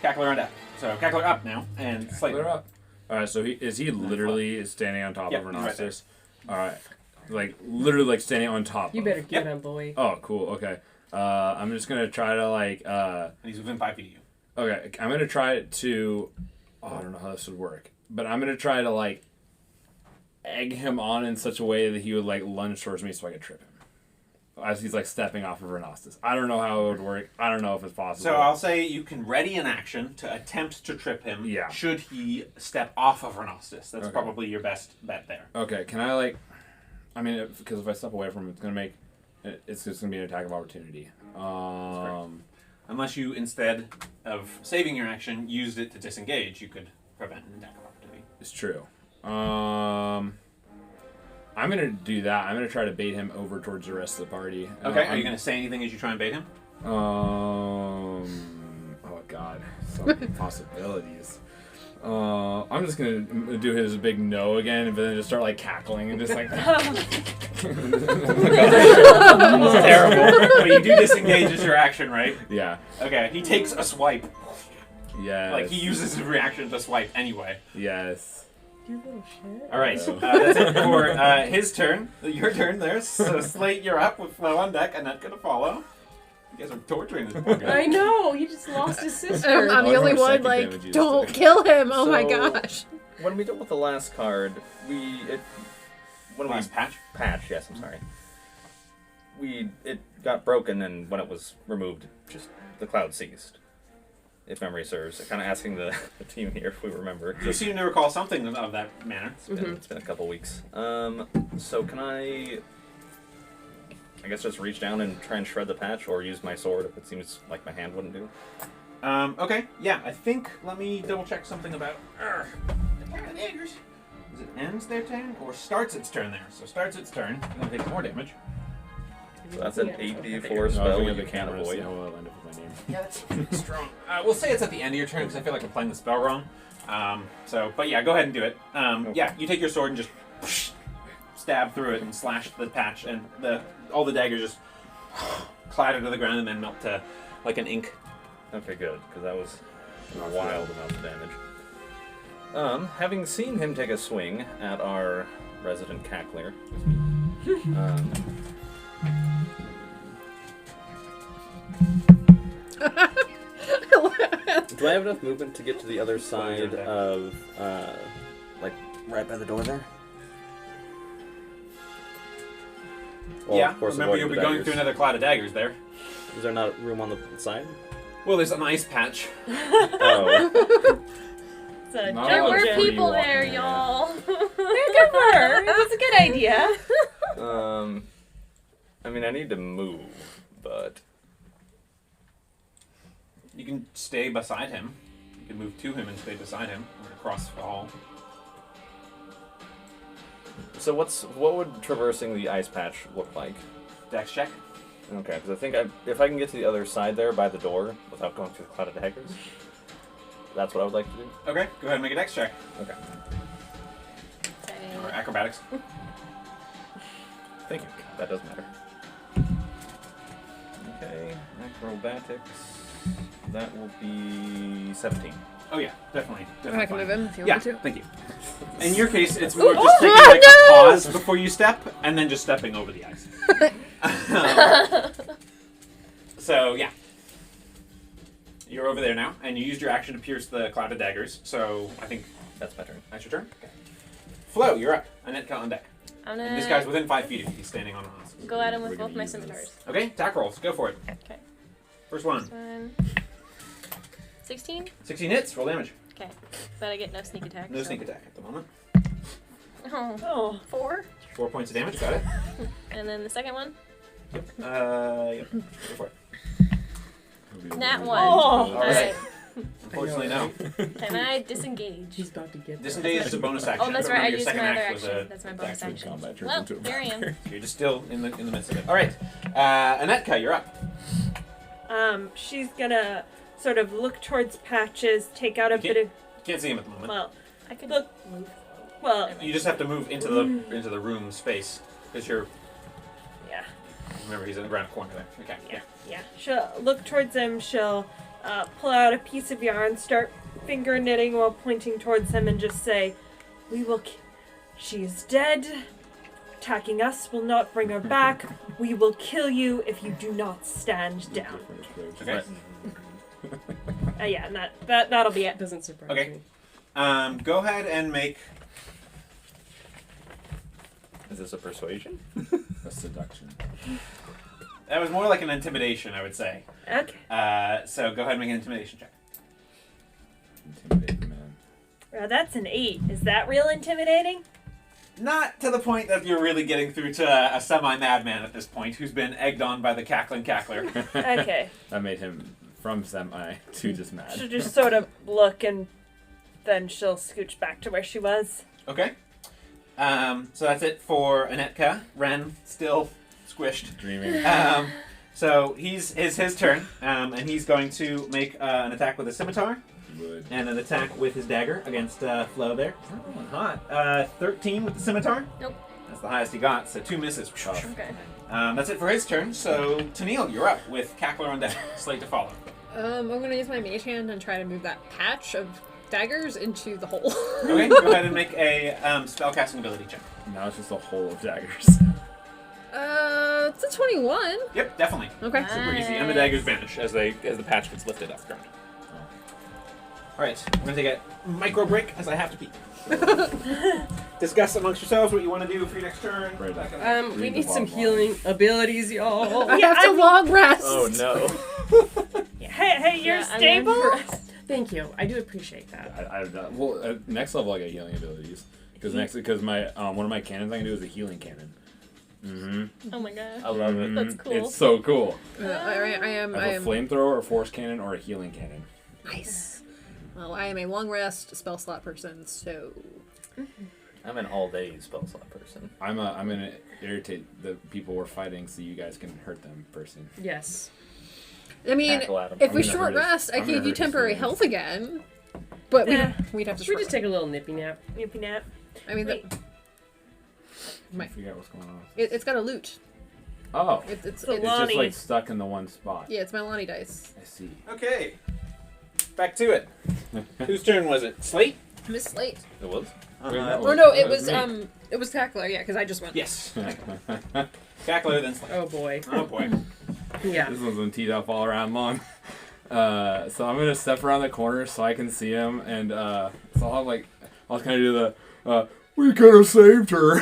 Cackler on deck. So Cackler up now, and Slate. Clear up. All right, so is he literally standing on top Yep, of he's right there. Renostis? All right, like literally like standing on top. You of. better get Yep. him, boy. Oh, cool. Okay. I'm just gonna try to like. And he's within 5 feet of you. Okay, I'm gonna try to. Oh, I don't know how this would work, but I'm gonna try to like egg him on in such a way that he would like lunge towards me so I could trip him as he's like stepping off of Renostis. I don't know how it would work. I don't know if it's possible. So I'll say you can ready an action to attempt to trip him. Yeah. Should he step off of Renostis, that's Okay. probably your best bet there. Okay, can I like? I mean, because if I step away from him, it's just gonna be an attack of opportunity. Unless you, instead of saving your action, used it to disengage, you could prevent an attack of opportunity. It's true. I'm gonna do that. I'm gonna try to bait him over towards the rest of the party. Okay. Are you going to say anything as you try and bait him? Oh God, so many possibilities. I'm just gonna do his big no again, but then just start like cackling and just like. It's terrible. But you do disengage as your action, right? Yeah. Okay. He takes a swipe. Yes. Like he uses his reaction to swipe anyway. Yes. You little shit. All right. That's it for his turn. Your turn there. So Slate, you're up with Flo on deck, and that's gonna follow. You guys are torturing this poor guy. I know. He just lost his sister. I'm the Oh, only no, one, second like, damage you don't just kill him! Oh my So- gosh. When we dealt with the last card, what do we Last patch. patch? Yes, I'm sorry. it got broken, and when it was removed, just the cloud ceased. If memory serves. Kind of asking the team here if we remember. You seem to recall something of that manner. It's been a couple weeks. So can I guess just reach down and try and shred the patch, or use my sword if it seems like my hand wouldn't do? Okay, yeah, I think, let me double check something about the pair of daggers. Is it ends their turn, or starts its turn there? So starts its turn, and then takes more damage. So that's an 8d4 spell you can't avoid. Yeah, that's pretty strong. We'll say it's at the end of your turn, because I feel like I'm playing the spell wrong. But yeah, go ahead and do it. Yeah, you take your sword and just stab through it and slash the patch, and all the daggers just clatter to the ground and then melt to like an ink. Okay, good, because that was a wild amount of damage. Having seen him take a swing at our resident cackler, do I have enough movement to get to the other side of, like, right by the door there? Well, Yeah, of course, remember you'll be avoiding the going daggers. through another cloud of daggers there. Is there not room on the side? Well, there's an ice patch. Oh. It's a Not There a lot were of free people walking there, there. y'all. Good for her. It was a good idea. I mean, I need to move, but You can stay beside him. You can move to him and stay beside him, or across the hall. so what would traversing the ice patch look like? Dex check. Okay, because I think if I can get to the other side there by the door without going through the cloud of daggers, that's what I would like to do. Okay, go ahead and make a dex check. Okay. Or acrobatics. Thank you. That does matter. Okay, acrobatics. That will be 17. Oh yeah, definitely. I can move him if you Yeah, want me to. thank you. In your case, it's more just taking like a pause before you step, and then just stepping over the ice. So yeah, you're over there now, and you used your action to pierce the cloud of daggers. So I think That's my turn. that's your turn. Okay. Flo, you're up. Annette on deck. I'm And this gonna guy's within 5 feet of you. He's standing on us. go at him with both my scimitars. Okay, attack rolls. Go for it. Okay. First one. 16? 16 hits. Roll damage. Okay. But I get no sneak attack. No so. sneak attack at the moment. Oh. Oh. 4. 4 points of damage. Got it. And then the second one? Yep. Go for it. Nat 1. Oh. Alright. Unfortunately, no. Can I disengage? He's about to get Disengage is a bonus action. Oh, that's but right. I remember, your used second my other act was action. a That's my bonus action. action. combat turns Well, into a there I am. You're just still in the midst of it. All right, Anetka, you're up. She's gonna sort of look towards Patches, take out a You bit of. Can't see him at the moment. Well, I could Look. move. well, You just have to move into the room space because you're. yeah. Remember, he's in the ground corner there. Okay. Yeah. She'll look towards him. She'll pull out a piece of yarn, start finger knitting while pointing towards him, and just say, "We will. She is dead. Attacking us will not bring her back. We will kill you if you do not stand down." Okay. Yeah, and that'll be it. Doesn't surprise Okay. me. Go ahead and make. Is this a persuasion? A seduction. That was more like an intimidation, I would say. Okay. So go ahead and make an intimidation check. Intimidate the man. Well, that's an 8. Is that real intimidating? Not to the point that you're really getting through to a semi-madman at this point, who's been egged on by the cackling cackler. Okay. That made him from semi to just mad. She'll just sort of look, and then she'll scooch back to where she was. Okay. So that's it for Anetka. Ren still squished. Dreaming. So it's his turn, and he's going to make an attack with a scimitar Would. and an attack with his dagger against Flo there. It's not going hot. 13 with the scimitar. Nope. That's the highest he got, so 2 misses. Okay. That's it for his turn. So Tennille, you're up with Cackler on deck. Slate to follow. I'm gonna use my mage hand and try to move that patch of daggers into the hole. Okay, go ahead and make a spellcasting ability check. Now it's just a hole of daggers. It's a 21. Yep, definitely. Okay. Super easy, and the daggers vanish as the patch gets lifted off the ground. Alright, we're going to take a micro break as I have to pee. Discuss amongst yourselves what you want to do for your next turn. Right back. We need some healing abilities, y'all. I have to long rest. Oh no. Hey, you're Yeah, I'm stable? gonna rest. Thank you. I do appreciate that. I well, at next level I get healing abilities because my one of my cannons I can do is a healing cannon. Oh my god. I love it. That's cool. It's so cool. I am. I have a flamethrower, a force cannon, or a healing cannon. Nice. Well, I am a long rest spell slot person, so. I'm an all-day spell slot person. I'm gonna irritate the people we're fighting so you guys can hurt them person. Yes. I mean, Tackle at 'em. if I'm we gonna short hurt his- rest, I I'm could gonna give you hurt his temporary feelings. health again. But Yeah. we'd have to Should we short just take a little nippy nap? Nippy nap. I mean, Wait. I forget what's going on. it's got a loot. Oh, It's So it's just Lonnie. like stuck in the one spot. yeah, it's my Lonnie dice. I see. Okay. Back to it. Whose turn was it? Slate? Miss Slate. It was? Or no, it That was me. it was Tackler. Yeah, because I just went. Yes. Cackler, then Slate. Oh boy. Oh boy. Yeah. This one's been teed up all around long. So I'm gonna step around the corner so I can see him, and so I'll kind of do the we could have saved her.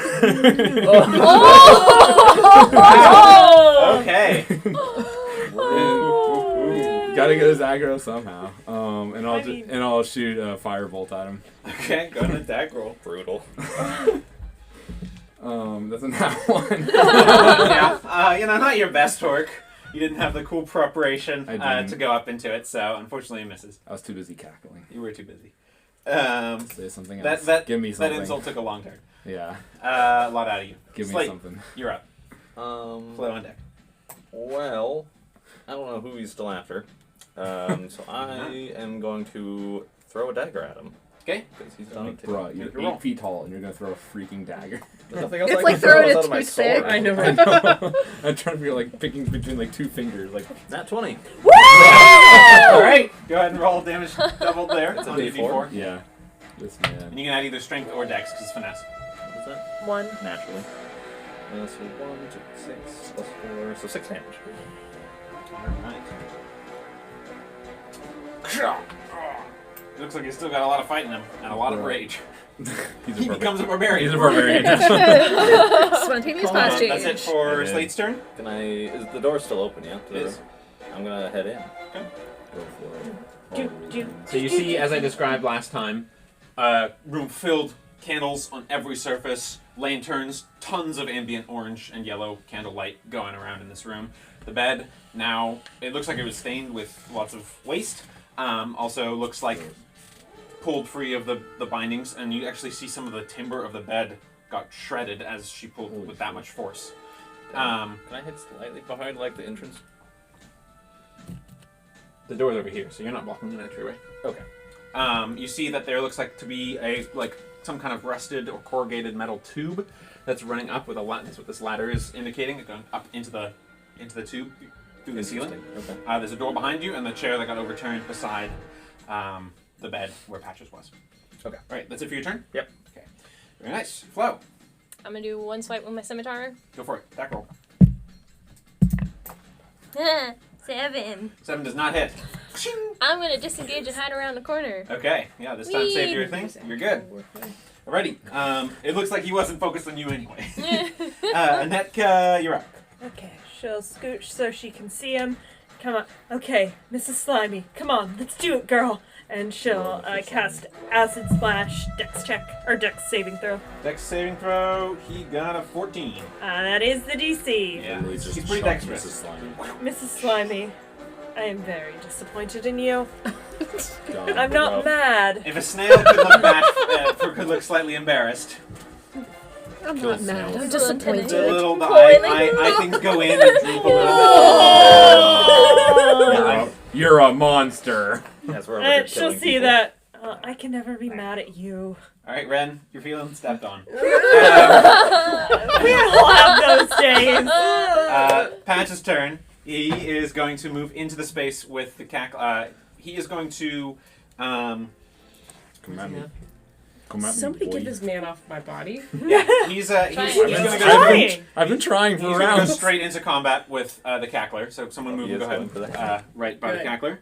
Okay. Gotta get his aggro somehow. And I mean- I'll shoot a firebolt at him. Okay, go ahead and attack roll. Brutal. That's a nat one. Yeah, not your best work. You didn't have the cool preparation I didn't. to go up into it, so unfortunately it misses. I was too busy cackling. You were too busy. Say something else. Give me that something. insult took a long turn. Yeah. A lot out of you. Give me Slate, something. you're up. Flow on deck. Well, I don't know who he's still after. So I am going to throw a dagger at him. Okay. Because he's done it too. Bruh, you're Make your roll. 8 feet tall and you're gonna throw a freaking dagger. There's nothing else It's I like can throw throwing a outside of my toothpick. sword. I know. I know. I'm trying to be picking between 2 fingers. Nat 20. Alright, go ahead and roll damage doubled there. It's a on your D4. D4. Yeah. This man. And you can add either strength or dex, because it's finesse. What is that? 1. Naturally. So 1, 2, 6, plus 4, so 6 damage. Alright. Looks like he's still got a lot of fight in him, and a lot of rage. He's He becomes a barbarian. He's a barbarian. Spontaneous fast change. That's it for Yeah. Slate's turn. Can is the door still open yet? It is. I'm gonna head in. Go for it. So you see, as I described last time, room filled, candles on every surface, lanterns, tons of ambient orange and yellow candlelight going around in this room. The bed, now, it looks like it was stained with lots of waste. Also looks like pulled free of the bindings, and you actually see some of the timber of the bed got shredded as she pulled Holy with that shit. much force. Can I hit slightly behind the entrance? The door's over here, so you're not blocking the entryway. Okay. You see that there looks like to be some kind of rusted or corrugated metal tube that's running up with a ladder. That's what this ladder is indicating. It's going up into the tube through the ceiling. Okay. There's a door behind you and the chair that got overturned beside the bed where Patches was. Okay. All right, that's it for your turn. Yep. Okay. Very nice. Flo, I'm gonna do one swipe with my scimitar. go for it. Attack roll. 7. 7 does not hit. I'm gonna disengage and hide around the corner. Okay. Yeah, this time save your thing. You're good. Alrighty. It looks like he wasn't focused on you anyway. Anetka, you're up. Okay, she'll scooch so she can see him. Come on. Okay, Mrs. Slimy, come on, let's do it, girl. And she'll cast Acid Splash, Dex check, or Dex saving throw. Dex saving throw. He got a 14. That is the DC. Yeah, Literally he's just pretty shot dexterous. Mrs. Slimy. Mrs. Slimy, I am very disappointed in you. God. I'm not mad. If a snail could look could look slightly embarrassed, I'm Kill not mad. snails. I'm Just a little disappointed. the little the Boiling. eye things go in and droop a little. You're a monster. That's where we're And she'll killing see people. that. I can never be mad at you. All right, Ren, you're feeling stepped on. We all have those days. Patch's turn. He is going to move into the space with the he is going to. Come at me. Come at Somebody me, boy. get this man off my body. Yeah, he's going to Trying. I've been trying for He's going to go rounds. straight into combat with the cackler. So someone move He and go is going for ahead. that. Right by the Good. cackler.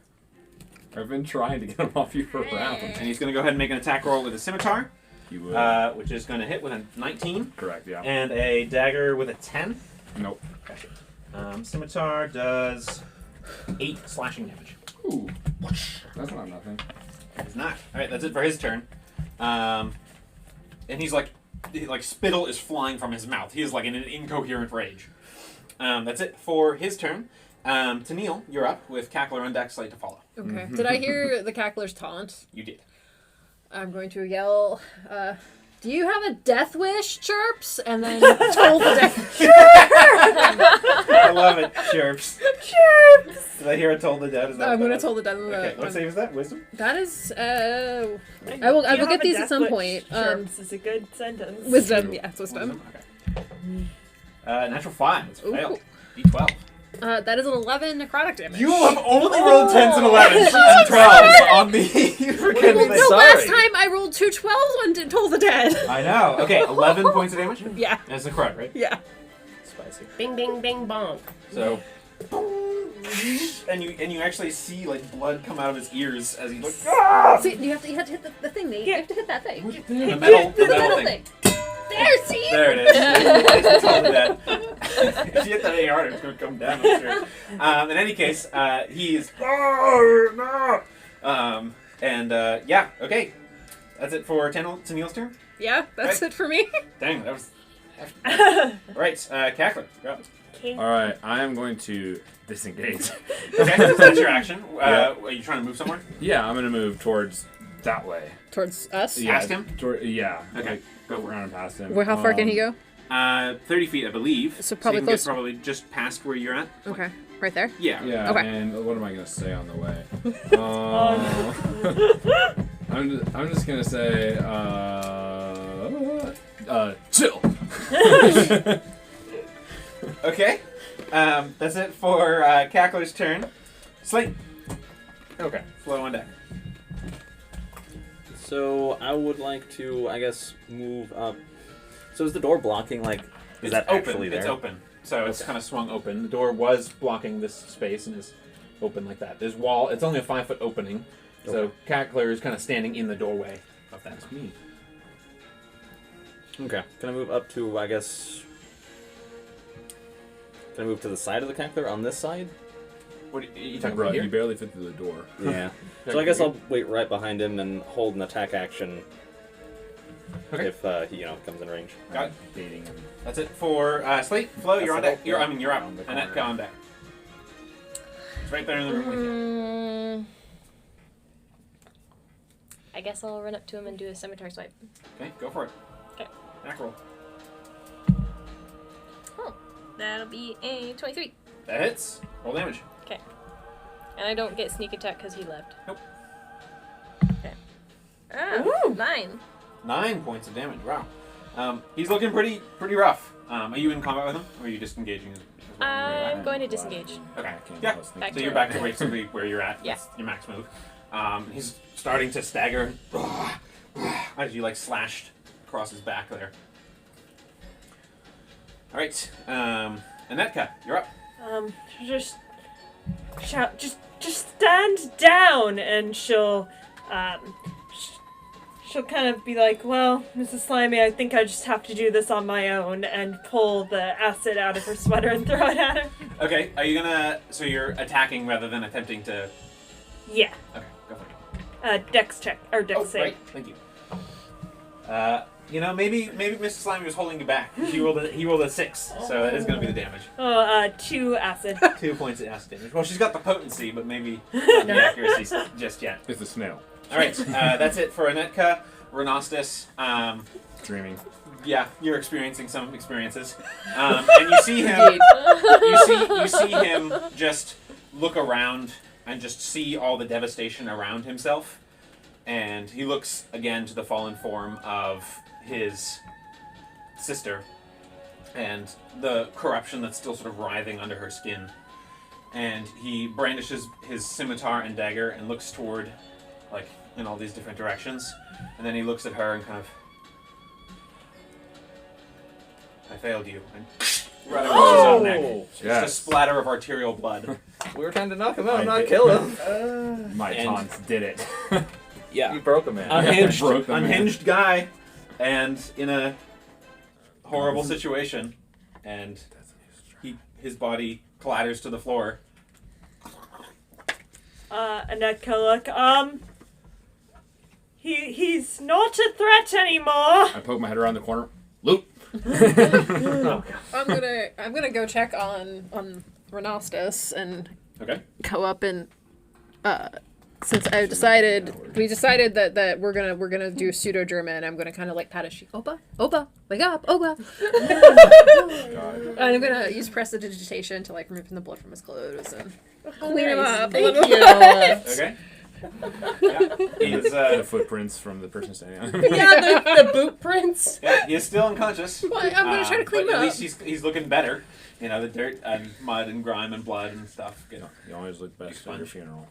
I've been trying to get him off you for rounds. And he's going to go ahead and make an attack roll with a scimitar, You would. which is going to hit with a 19. Correct, yeah. And a dagger with a 10. Nope. Okay. Scimitar does 8 slashing damage. Ooh. That's not nothing. It's not. Alright, that's it for his turn. And he's like spittle is flying from his mouth. He is like in an incoherent rage. That's it for his turn. Tennille, you're up with Cackler on deck, Slate to follow. Okay. Did I hear the cackler's taunt? You did. I'm going to yell, do you have a death wish, Chirps? And then toll the death. I love it. Chirps. Chirps! Did I hear a toll the dead? Is that I'm what going to that toll the death. Okay, what save is that? Wisdom? That is, I Do will you get have these a at some death point. wish? Chirps is a good sentence. Wisdom, yeah, it's wisdom. Okay. Natural 5. It's Ooh. failed. D12. That is an 11 necrotic damage. You have only rolled 10s and 11s and 12s on the freaking Well, thing. no, last time I rolled 2 12s on Toll the Dead. I know. Okay, 11 points of damage? Yeah. That's the correct, right? Yeah. Spicy. Bing, bing, bing, bonk. So, and you actually see like blood come out of his ears as he looks. See, you have to hit the thing, Nate. You have to hit that thing. The metal thing. There, see? There it is. It's totally dead. If you hit that any harder, it's going to come down, I'm sure. In any case, he's... yeah, okay. That's it for Tennille's turn? Yeah, that's it for me. Dang, that was... Alright, Cackler, you're up. Alright, I am going to disengage. Okay, so that's your action. Yeah. Are you trying to move somewhere? Yeah, I'm going to move towards that way. Towards us? Yeah, Past him? Yeah. Okay. Like, go around and past him. Where, how far can he go? 30 feet, I believe. So probably you can close- get probably just past where you're at. Okay, right there? Yeah. Yeah, Okay. and what am I going to say on the way? I'm just going to say, chill. Okay. That's it for Cackler's turn. Slate. Okay. Flow on deck. So I would like to, I guess, move up. So is the door blocking? Like, is that open. actually there? It's open. So it's Okay. kind of swung open. The door was blocking this space and is open like that. There's wall. It's only a 5-foot opening. So Okay. Cackler is kind of standing in the doorway of that. Okay. Can I move up to, I guess... Can I move to the side of the cackler on this side? What are you talking Bro, about you here? barely fit through the door. Yeah. So I guess I'll wait right behind him and hold an attack action Okay. if he, comes in range. Got it. Dating him. That's it for Slate. Flo, you're on That's deck. it. You're up. Around the Annette, corner. go on deck. It's right there in the room with you. I guess I'll run up to him and do a scimitar swipe. Okay, go for it. Okay. Attack roll. Oh, that'll be a 23. That hits. Roll damage. Okay. And I don't get sneak attack because he left. Nope. Okay. Ah, 9. 9 points of damage. Wow. He's looking pretty rough. Are you in combat with him, or are you just engaging? I'm going to disengage. Okay. I can't Yeah. help Back So to you're back to basically where you're at. Yeah. That's your max move. He's starting to stagger as you slashed across his back there. All right. Annetka, you're up. Just shout, just stand down, and she'll kind of be like, well, Mrs. Slimy, I think I just have to do this on my own, and pull the acid out of her sweater and throw it at her. Okay. Are you gonna? So you're attacking rather than attempting to. Yeah. Okay. Go for it. Dex check or dex Oh, save. right. Thank you. Maybe Mr. Slimy was holding you back. He rolled a 6, so that is going to be the damage. 2 acid. 2 points of acid damage. Well, she's got the potency, but maybe not the accuracy just yet. It's a snail. All right, that's it for Annetka. Renostus. Dreaming. Yeah, you're experiencing some experiences, and you see him. You see him just look around and just see all the devastation around himself. And he looks again to the fallen form of his sister and the corruption that's still sort of writhing under her skin. And he brandishes his scimitar and dagger and looks toward, in all these different directions. And then he looks at her and kind of... I failed you. And right across his own neck. Just Yes. a splatter of arterial blood. We were trying to knock him out, I not did. kill him. My And- taunts did it. Yeah. You broke a man. Unhinged, Broke the man. unhinged guy, and in a horrible situation, and his body clatters to the floor. Anetka, he's not a threat anymore. I poke my head around the corner. Loot. I'm gonna go check on Renastus and Okay. go up and since we decided that we're gonna do pseudo German. I'm gonna kind of like pat his cheek. Opa, wake up, Opa. And I'm gonna use prestidigitation to like remove the blood from his clothes and clean him up a little bit. Okay. Yeah. He's The footprints from the person standing on. Yeah, the boot prints. yeah, he's still unconscious. Well, I'm gonna try to clean but him at up. least he's looking better. You know, the dirt and mud and grime and blood and stuff. You know. You always look best at your funeral.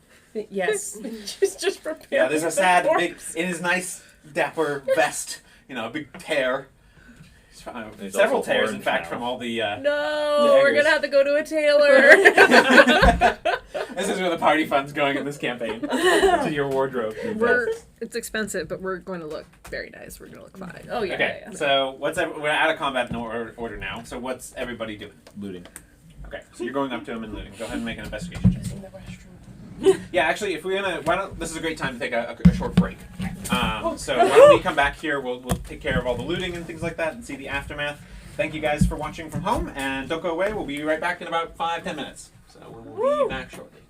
Yes. She's just prepared. Yeah, there's a for the sad big corpse. in his nice dapper vest. You know, a big tear. There's Several also tears, in orange fact, now. from all the. No, we're daggers. gonna have to go to a tailor. This is where the party fund's going in this campaign. To your wardrobe. It's expensive, but we're going to look very nice. We're going to look fine. Oh yeah. Okay, yeah, yeah. so we're out of combat in order now. So what's everybody doing? Looting. Okay, so you're going up to him and looting. Go ahead and make an investigation check. In the restroom. Yeah, actually, if we're gonna, this is a great time to take a short break. So why don't we come back here? We'll take care of all the looting and things like that and see the aftermath. Thank you guys for watching from home, and don't go away. We'll be right back in about 5-10 minutes. So we'll be back shortly.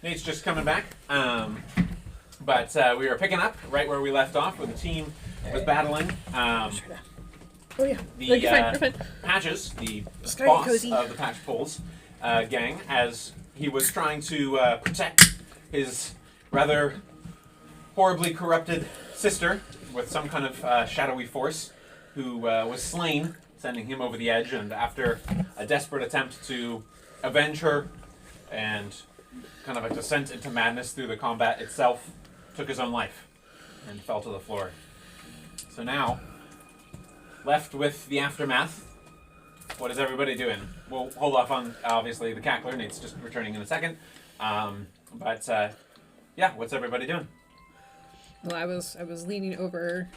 Nate's just coming back. But we were picking up right where we left off, where the team was battling. Oh yeah. The You're fine. Patches, the Just gotta get boss cozy. of the Patchpoles gang, as he was trying to protect his rather horribly corrupted sister with some kind of shadowy force, who was slain, sending him over the edge. And after a desperate attempt to avenge her and kind of a descent into madness through the combat itself, took his own life and fell to the floor. So now, left with the aftermath, what is everybody doing? We'll hold off on, obviously, the cackler. Nate's just returning in a second. Yeah, what's everybody doing? Well, I was leaning over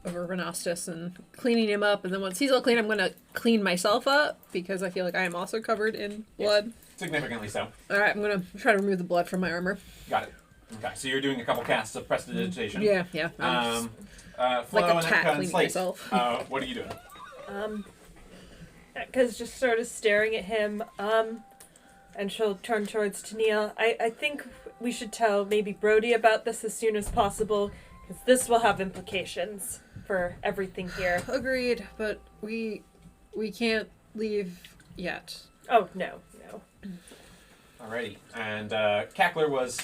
Renastus and cleaning him up, and then once he's all clean, I'm gonna clean myself up because I feel like I am also covered in blood. Significantly so. All right, I'm gonna try to remove the blood from my armor. Got it. Okay, so you're doing a couple casts of prestidigitation. Yeah. Flo Like a and cat Eka and cleaning Slate, myself. what are you doing? Eka's just sort of staring at him, and she'll turn towards Tennille. I think we should tell maybe Brody about this as soon as possible, because this will have implications for everything here. Agreed, but we can't leave yet. Oh, no. Alrighty. And Cackler was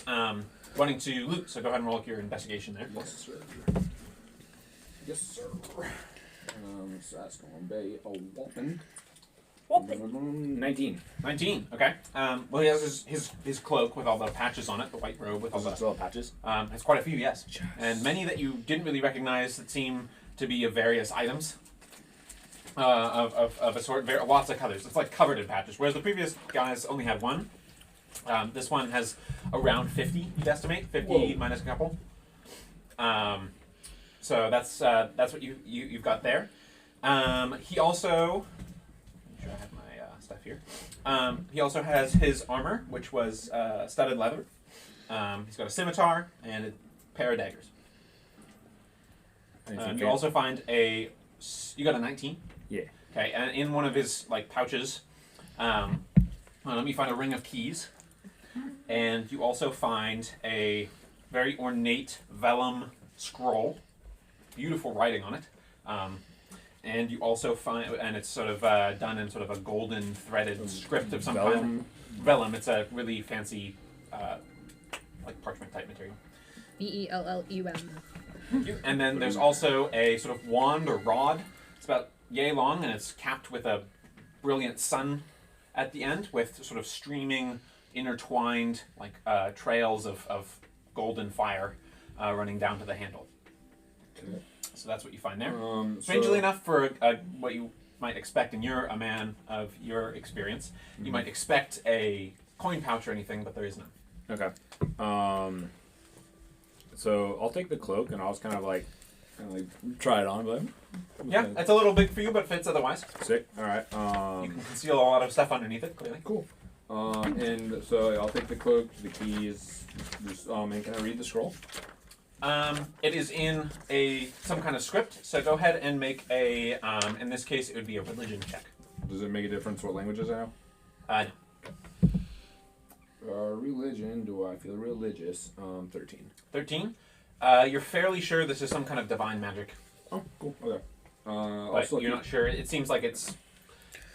wanting to loot, so go ahead and roll your investigation there. Yes, sir. Yes, sir. So that's going to be a whopping. 19. 19. Okay. Well, he has his cloak with all the patches on it, the white robe with all the Still patches? has quite a few, yes. And many that you didn't really recognize that seem to be of various items. Of a sort, lots of colors. It's like covered in patches, whereas the previous guys only had one. This one has around 50, you'd estimate. 50 Whoa. minus a couple. So that's what you've got there. He also... Make sure I have my stuff here. He also has his armor, which was studded leather. He's got a scimitar and a pair of daggers. You also find a... You got a 19? Yeah. Okay, and in one of his pouches, you find a ring of keys, and you also find a very ornate vellum scroll, beautiful writing on it, and you also find, and it's sort of done in sort of a golden threaded script of some kind. Vellum. It's a really fancy, parchment type material. Bellum. And then there's also a sort of wand or rod. It's about yay long, and it's capped with a brilliant sun at the end, with sort of streaming, intertwined trails of golden fire running down to the handle. Okay. So that's what you find there. Strangely enough, for what you might expect, and you're a man of your experience, you might expect a coin pouch or anything, but there is none. Okay. So I'll take the cloak and I'll just kind of try it on, but Yeah, it's a little big for you, but fits otherwise. sick. All right. You can conceal a lot of stuff underneath it, clearly. Cool. And so I'll take the cloak, the keys. And can I read the scroll? It is in some kind of script, so go ahead and make a, in this case, it would be a religion check. Does it make a difference what languages I know? No. Religion. Do I feel religious? 13. 13. You're fairly sure this is some kind of divine magic, Oh, cool. Okay. but you're not sure. It seems like it's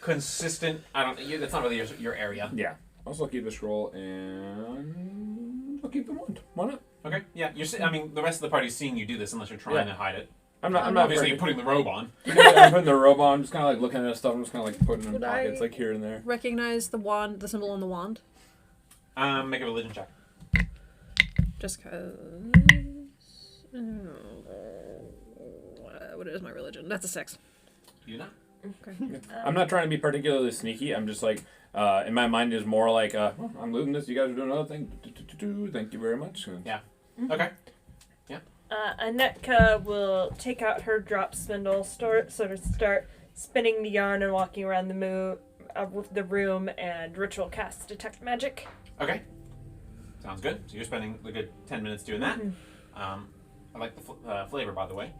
consistent. That's not really your area. Yeah. I'll still keep the scroll and I'll keep the wand. Why not? Okay. Yeah. The rest of the party's seeing you do this, unless you're trying to hide it. I'm not Obviously, you're putting the robe on. I'm putting the robe on. Just kind of looking at stuff. I'm just kind of putting it in Would pockets, I- here and there. Recognize the wand, the symbol on the wand. Make a religion check. Just cause. What is my religion? That's a 6. You know. Okay. I'm not trying to be particularly sneaky. I'm just in my mind is more I'm looting this. You guys are doing another thing. Thank you very much. Yeah. Okay. Anetka will take out her drop spindle, start spinning the yarn and walking around the room and ritual cast detect magic. Okay. Sounds good. So you're spending a good 10 minutes doing that. I like the flavor, by the way.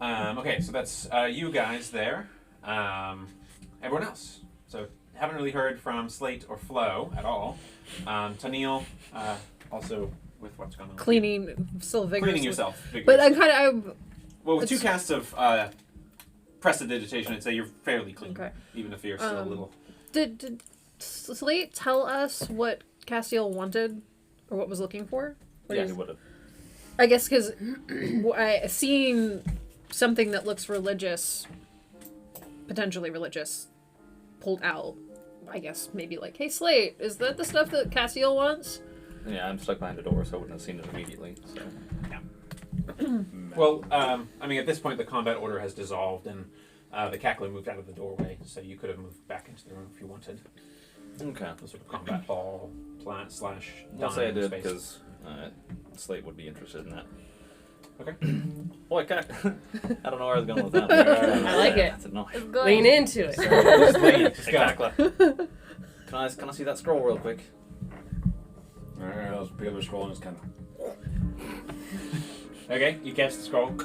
Okay, so that's you guys there. Everyone else. So haven't really heard from Slate or Flo at all. Tanil, also with what's going on. Cleaning still vigorously. Cleaning yourself. But I'm vigorously. kind of. Well, with 2 it's- casts of prestidigitation, I'd say you're fairly clean. Okay. Even if you're still a little. Did Slate tell us what Castiel wanted, or what was looking for? What Yeah, is- he would have. I guess because seeing something that looks religious, potentially religious, pulled out. I guess maybe like, hey Slate, is that the stuff that Castiel wants? Yeah, I'm stuck behind the door, so I wouldn't have seen it immediately. So. Well, I mean, at this point, the combat order has dissolved, and the cackler moved out of the doorway, so you could have moved back into the room if you wanted. Okay. The sort of combat hall plant slash I'll say I dining did space. because Slate would be interested in that. Okay. Well, I don't know where I was going with that. I like it. That's annoying. It's good. Lean into it. Just leave, just go. Exactly. Can I see that scroll real quick? Alright, let's pick up the scroll and just kind of. Okay, you cast the scroll.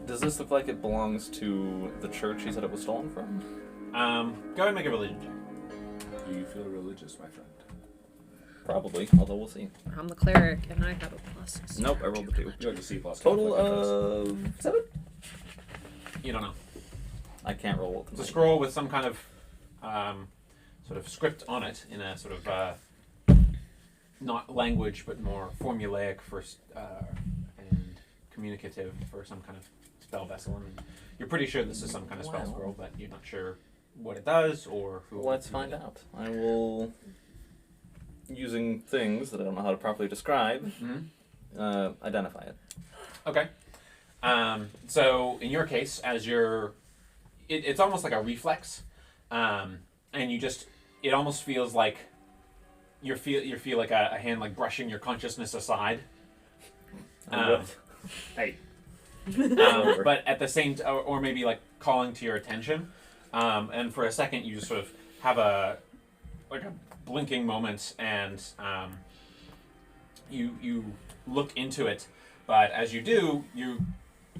Does this look like it belongs to the church he said it was stolen from? Go ahead and make a religion check. Do you feel religious, my friend? Probably, although we'll see. I'm the cleric, and I have a +6. Nope, I rolled a 2. You like the C plus. Total of 7? You don't know. I can't roll. It's a scroll with some kind of sort of script on it in a sort of not language, but more formulaic for and communicative for some kind of spell vessel. And you're pretty sure this is some kind of spell Wow. scroll, but you're not sure what it does or who. Let's find out. I will, using things that I don't know how to properly describe, Mm-hmm. identify it. Okay. So in your case, as you're, it's almost like a reflex, and you just, it almost feels like you feel like a hand like brushing your consciousness aside. Hey. But at the same or maybe like calling to your attention, and for a second you just sort of have a blinking moment, and you look into it, but as you do,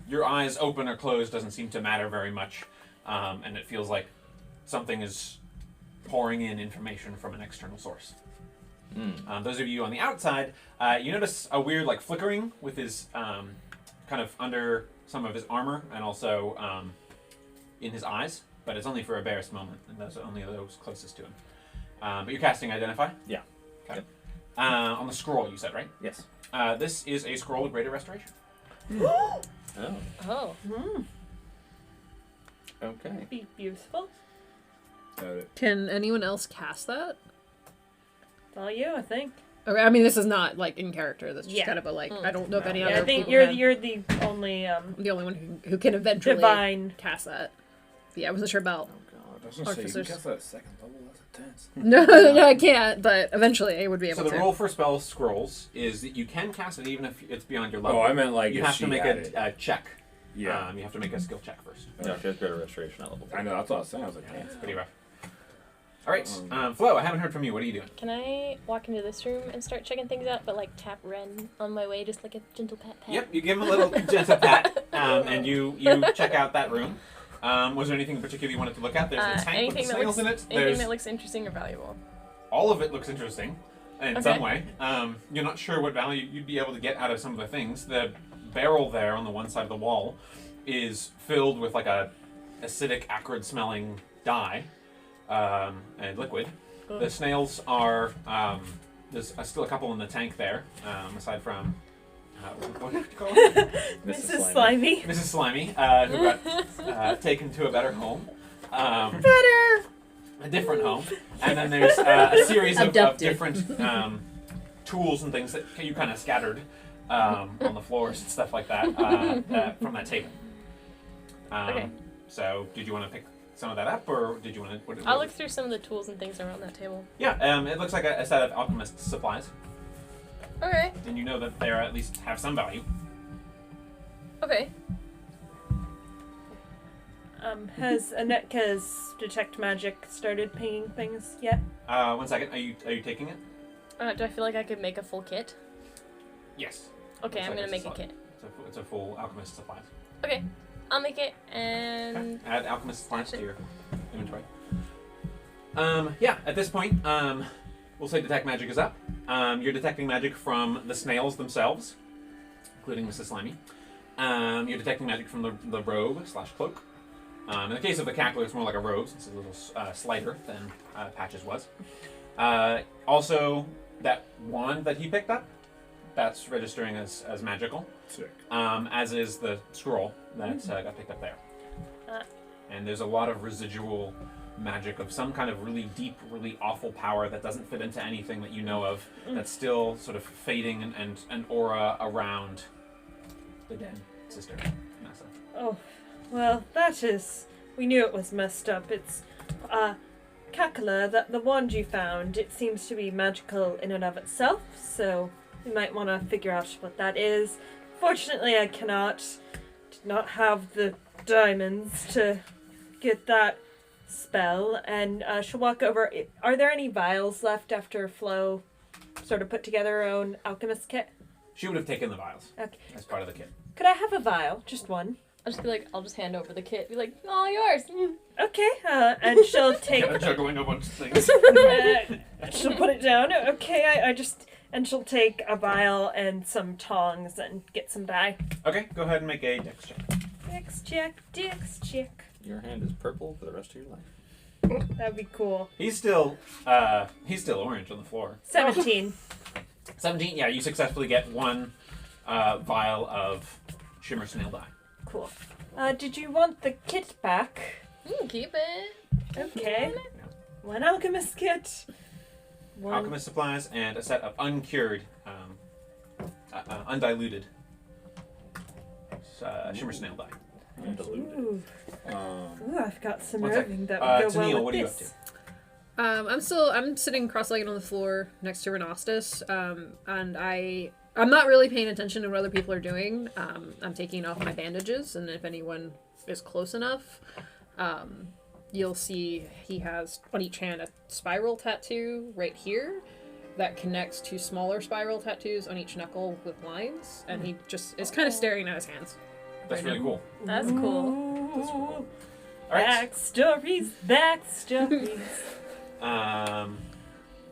your eyes open or close doesn't seem to matter very much, and it feels like something is pouring in information from an external source. Those of you on the outside, you notice a weird like flickering with his kind of under some of his armor, and also in his eyes, but it's only for a barest moment, and those are only those closest to him. But you're casting Identify? Yeah. Okay. Yep. On the scroll, you said, right? Yes. This is a scroll of greater restoration. Oh. Oh. Okay. Be beautiful. Can anyone else cast that? It's all you, I think. Okay, I mean, this is not like in character. This is just Yeah. kind of a like. I don't know if any Yeah, other. I think people you're can. you're the only I'm the only one who can eventually divine. cast that. Yeah, I wasn't sure about. I was gonna say, you can Officers. cast that at second level, that's intense. No, I can't. But eventually, I would be able So the to. rule for spell scrolls is that you can cast it even if it's beyond your level. Oh, I meant like you if have she to make had it. a check. Yeah. You have to make a skill check first. Yeah, she has greater restoration at level 3. I know, that's what I was saying. I was like, Yeah, damn. it's pretty rough. All right, Flo, I haven't heard from you. What are you doing? Can I walk into this room and start checking things out, but like tap Ren on my way, just like a gentle pat? Yep, you give him a little gentle pat, and you check out that room. Was there anything in particular you wanted to look at? There's a tank with anything the that snails looks, in it. anything There's that looks interesting or valuable. all of it looks interesting in Okay. some way. You're not sure what value you'd be able to get out of some of the things. The barrel there on the one side of the wall is filled with like a acidic, acrid-smelling dye and liquid. The snails are there's still a couple in the tank there, aside from what do you call it? Mrs. Slimy. Mrs. Slimy, who got taken to a better home. Better. A different home. And then there's a series of Abducted. different tools and things that you kind of scattered on the floors and stuff like that from that table. Okay. So, did you want to pick some of that up, or did you want to? I'll look through some of the tools and things around that table. Yeah, it looks like a set of alchemist supplies, Okay. and you know that they are at least have some value. Okay. Has Anetka's detect magic started pinging things yet? 1 second. Are you taking it? Do I feel like I could make a full kit? Yes. Okay, Looks I'm like gonna it's make a kit. It's a full alchemist supplies. Okay, I'll make it Okay. and Add alchemist supplies to Station. your inventory. Yeah, at this point, we'll say detect magic is up. You're detecting magic from the snails themselves, including Mrs. Slimy. You're detecting magic from the robe / cloak. In the case of the cackler, it's more like a robe, since it's a little slighter than Patches was. Also, that wand that he picked up, that's registering as magical. Sick. As is the scroll that got picked up there. And there's a lot of residual magic of some kind of really deep, really awful power that doesn't fit into anything that you know of, that's still sort of fading and an aura around the dead sister, Nessa. Oh, well, that is... We knew it was messed up. It's, Kakala, the wand you found, it seems to be magical in and of itself, so we might want to figure out what that is. Fortunately, I did not have the diamonds to get that spell, and she'll walk over. Are there any vials left after Flo sort of put together her own alchemist kit? She would have taken the vials Okay. as part of the kit. Could I have a vial? Just one. I'll just be like, I'll just hand over the kit. Be like, all yours. Okay, and she'll take... Juggling a bunch of things. She'll put it down. Okay, I just... And she'll take a vial and some tongs and get some dye. Okay, go ahead and make a dex check. Dex check. Your hand is purple for the rest of your life. That'd be cool. He's still orange on the floor. 17. 17, yeah, you successfully get one vial of shimmer snail dye. Cool. Did you want the kit back? You can keep it. Okay. One alchemist kit. One. Alchemist supplies and a set of uncured, undiluted shimmer snail dye. Ooh. Ooh, I've got some One sec. roving that would go well Tennille, with what are you this. up I'm sitting cross-legged on the floor next to Renostus, and I'm not really paying attention to what other people are doing. I'm taking off my bandages, and if anyone is close enough, you'll see he has on each hand a spiral tattoo right here that connects to smaller spiral tattoos on each knuckle with lines, and he just is kind of staring at his hands. That's really cool. That's cool. That's cool. All right. Backstories.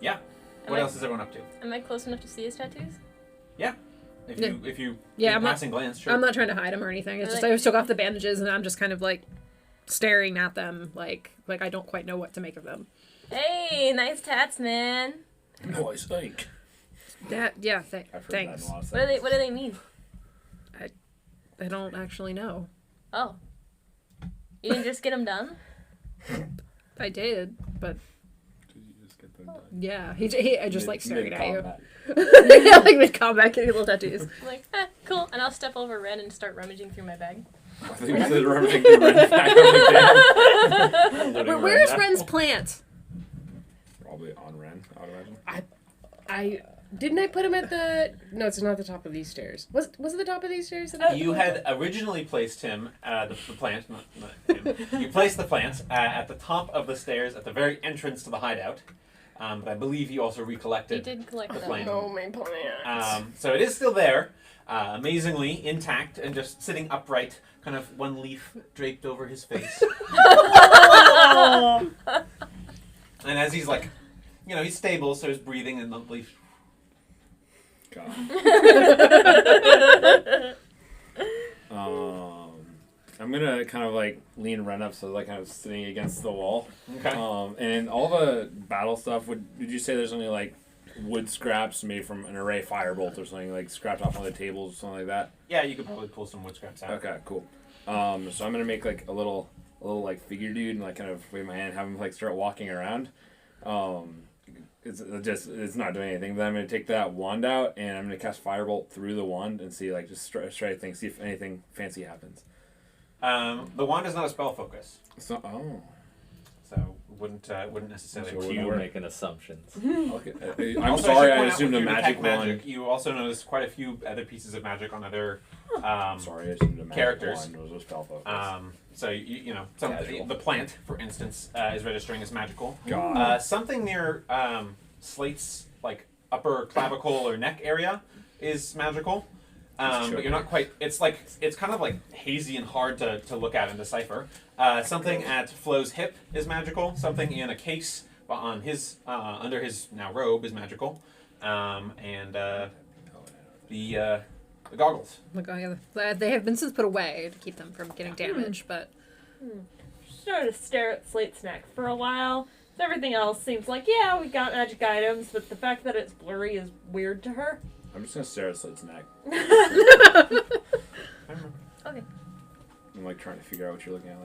Yeah. What else is everyone up to? Am I close enough to see his tattoos? If you Yeah, I'm not- passing glance, sure. I'm not trying to hide them or anything. It's just I took off the bandages, and I'm just kind of like staring at them, like I don't quite know what to make of them. Hey, nice tats, man. Nice, thank. Yeah, I've heard that in thanks. a lot of What do things. they mean? I don't actually know. Oh. You didn't just get them done? I did, but Did you just get them done? yeah, I just like staring at you. Mid-combat. Yeah, like with combat, getting little tattoos. I'm like, cool. And I'll step over Ren and start rummaging through my bag. I think we said rummaging through Ren's back. I'm like, damn. Where's Ren's plant? Probably on Ren, I would imagine. I didn't I put him at the... No, it's not the top of these stairs. Was it the top of these stairs? You had originally placed him, the plant, not him. You placed the plant at the top of the stairs at the very entrance to the hideout. But I believe you also recollected You did collect the them. plant. Oh, my plant. So it is still there, amazingly intact and just sitting upright, kind of one leaf draped over his face. And as he's like, he's stable, so he's breathing and the leaf. God. I'm gonna kind of like lean Ren up so like kind of sitting against the wall. Okay. And all the battle stuff, would you say there's only like wood scraps made from an array firebolt or something, like scrapped off one of the tables or something like that? Yeah, you could probably pull some wood scraps out. Okay, cool. So I'm gonna make like a little like figure dude and like kind of wave my hand, have him like start walking around. It's not doing anything. But I'm gonna take that wand out and I'm gonna cast firebolt through the wand and see like just try to think, see if anything fancy happens. The wand is not a spell focus, It's not. Oh. so wouldn't necessarily. So work. You work. making assumptions. Okay. I'm Also, sorry. should I point out assumed when a you magic detect wand. You also notice quite a few other pieces of magic on other. Sorry, I assumed a magic characters. wand was a spell focus. So the plant, for instance, is registering as magical. God. Something near Slate's like upper clavicle or neck area is magical. but you're not quite. It's kind of like hazy and hard to look at and decipher. Something at Flo's hip is magical. Something in a case on his under his now robe is magical, and the goggles. They have been since put away to keep them from getting damaged, but Sort of stare at Slate's neck for a while. Everything else seems like, yeah, we got magic items, but the fact that it's blurry is weird to her. I'm just gonna stare at Slate's neck. Okay. I'm like trying to figure out what you're looking at.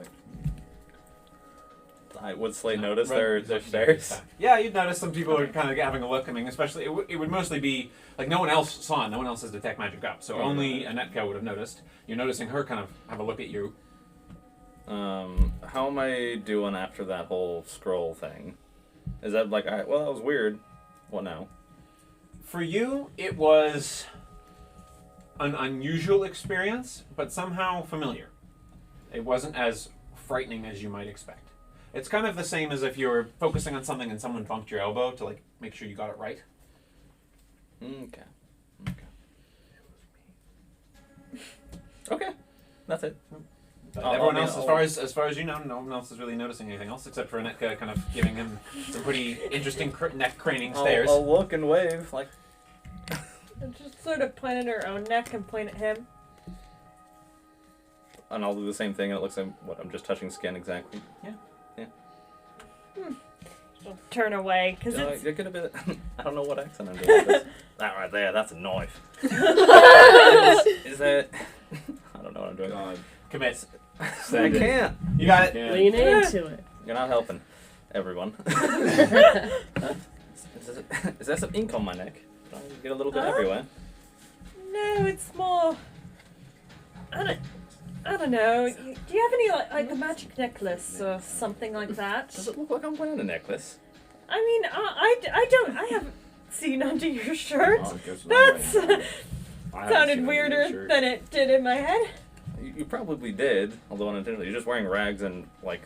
Like, Would Slate notice Right, their stairs? Yeah, you'd notice some people are kind of having a look. I mean, especially it would mostly be like no one else saw it. No one else has detect magic up, so only Anetka would have noticed. You're noticing her kind of have a look at you. How am I doing after that whole scroll thing? Is that like, well, that was weird. What now? For you, it was an unusual experience, but somehow familiar. It wasn't as frightening as you might expect. It's kind of the same as if you're focusing on something and someone bumped your elbow to like make sure you got it right. Okay. That's it. But I'll- everyone I'll- else, as far as you know, no one else is really noticing anything else except for Anetka kind of giving him some pretty interesting neck craning stares. I'll look and wave like. And just sort of point at her own neck and point at him. And I'll do the same thing, and it looks like what I'm just touching skin exactly. She'll turn away because it's. You're gonna be. I don't know what accent I'm doing. That right there, that's a knife. Is that? I don't know what I'm doing. God. Commit. I can't. You got it. Yeah. Lean into it. You're not helping, everyone. Is there some ink on my neck? I get a little bit everywhere. No, it's more. I don't know. Do you have any like a magic necklace or something like that? Does it look like I'm wearing a necklace? I mean, I don't. I haven't seen under your shirt. Oh, it goes to That's the right. I haven't sounded seen weirder any shirt. than it did in my head. You probably did, although unintentionally. You're just wearing rags and, like,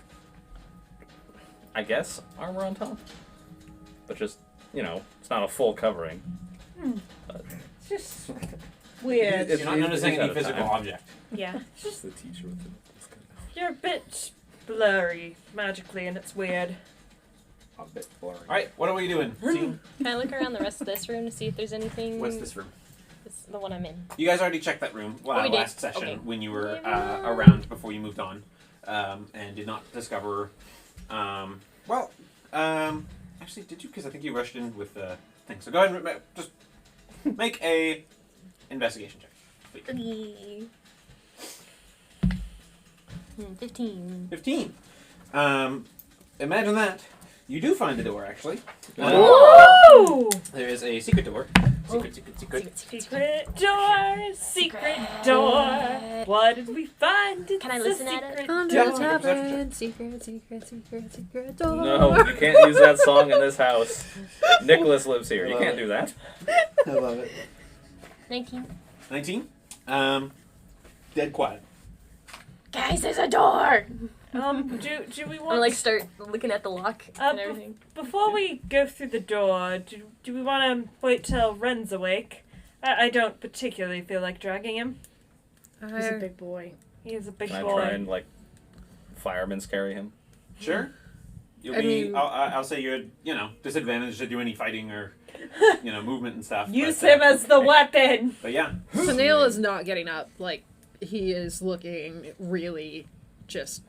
I guess, armor on top. But just, it's not a full covering. But It's just weird. You're not noticing it's any out of physical time. object. Yeah. It's the teacher with the. You're a bit blurry magically, and it's weird. A bit blurry. All right, what are we doing? Team? Can I look around the rest of this room to see if there's anything? What's this room? It's the one I'm in. You guys already checked that room Oh, we did. last session Okay. when you were around before you moved on, and did not discover. Actually, did you? Because I think you rushed in with the thing. So go ahead and just make a investigation check, please. 15. 15. Imagine that. You do find a door, actually. Ooh! There is a secret door. Secret. Secret door. What did we find? It's Can I a listen at it? secret under Yeah. the tavern, secret door. No, you can't use that song in this house. Nicholas lives here. You can't do that. I love it. 19. 19. Dead quiet. Guys, there's a door! Do we want I'm like start looking at the lock and everything. before we go through the door? Do we want to wait till Ren's awake? I don't particularly feel like dragging him. He's a big boy. He is a big Can I boy. try and, like, firemen carry him? Sure. You'll I be. mean- I'll say you're disadvantaged to do any fighting or movement and stuff. Use but, him as the weapon. But yeah. Sunil is not getting up. Like, he is looking really just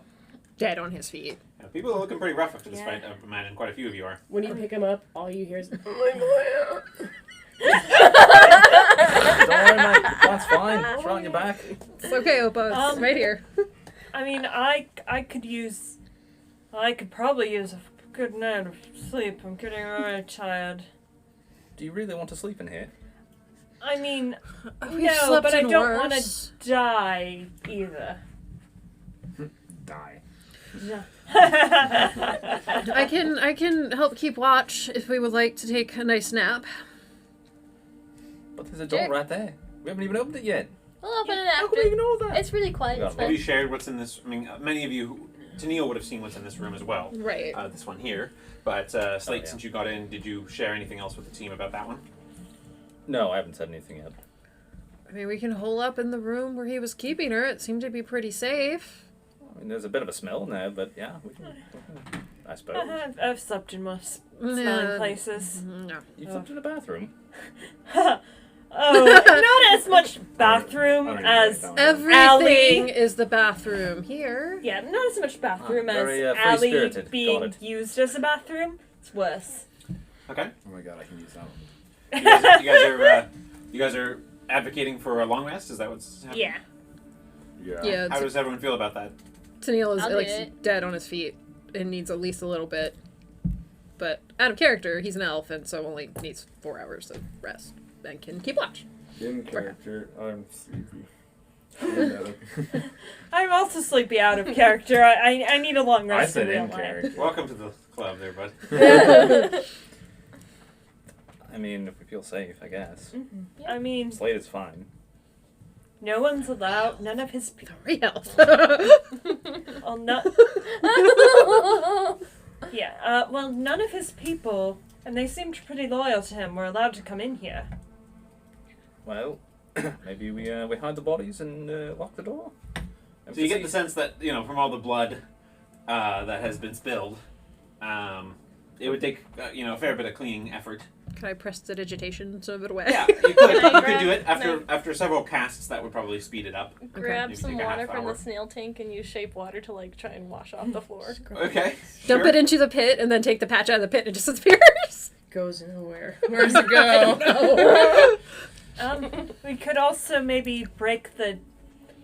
dead on his feet. Yeah, people are looking pretty rough after this Yeah. fight. I imagine quite a few of you are. When you pick him up, all you hear is, Don't worry, mate. That's fine. It's right on your back. It's okay, Opa. It's right here. I mean, I could probably use a good night of sleep. I'm getting very tired. Do you really want to sleep in here? I mean, We've no, slept but I in don't want worse. to die either. Die. I can help keep watch if we would like to take a nice nap. But there's a door right there. We haven't even opened it yet. We'll open it How after. could we ignore that? It's really quiet. It's Have you fine. shared what's in this? I mean, many of you, Tennille would have seen what's in this room as well. Right. This one here. But Slate, yeah. since you got in, did you share anything else with the team about that one? No, I haven't said anything yet. I mean, we can hole up in the room where he was keeping her. It seemed to be pretty safe. I mean, there's a bit of a smell in there, but yeah, we can I suppose. I've slept in worse smelling places. No. You slept in a bathroom. Oh, not as much bathroom I don't even as write that one. Everything Alley. is the bathroom here. yeah, not as much bathroom very, as alley free-spirited. Got being it. used as a bathroom. It's worse. Okay. Oh my god, I can use that one. You guys are advocating for a long rest. Is that what's happening? Yeah. Yeah, How does everyone feel about that? Tennille is I'll do like it. dead on his feet and needs at least a little bit. But out of character, he's an elf, and so only needs 4 hours of rest and can keep watch. In character, I'm sleepy. I'm also sleepy out of character. I need a long I rest said in real in life. character. Welcome to the club, there, bud. I mean, if we feel safe, I guess. I mean, Slade is fine. no one's allowed. None of his. Sorry, elf. Well, not. Yeah. Well, none of his people, and they seemed pretty loyal to him, were allowed to come in here. Well, maybe we hide the bodies and lock the door. So you get the sense that, from all the blood that has been spilled, it would take, a fair bit of cleaning effort. Can I prestidigitation some of it away? Yeah, you could do it. Can After several casts, that would probably speed it up. Grab Maybe some take a half water from hour. the snail tank and use shape water to try and wash off the floor. Okay. Dump sure. it into the pit and then take the patch out of the pit and it just disappears. Goes nowhere. Where's it go? We could also maybe break the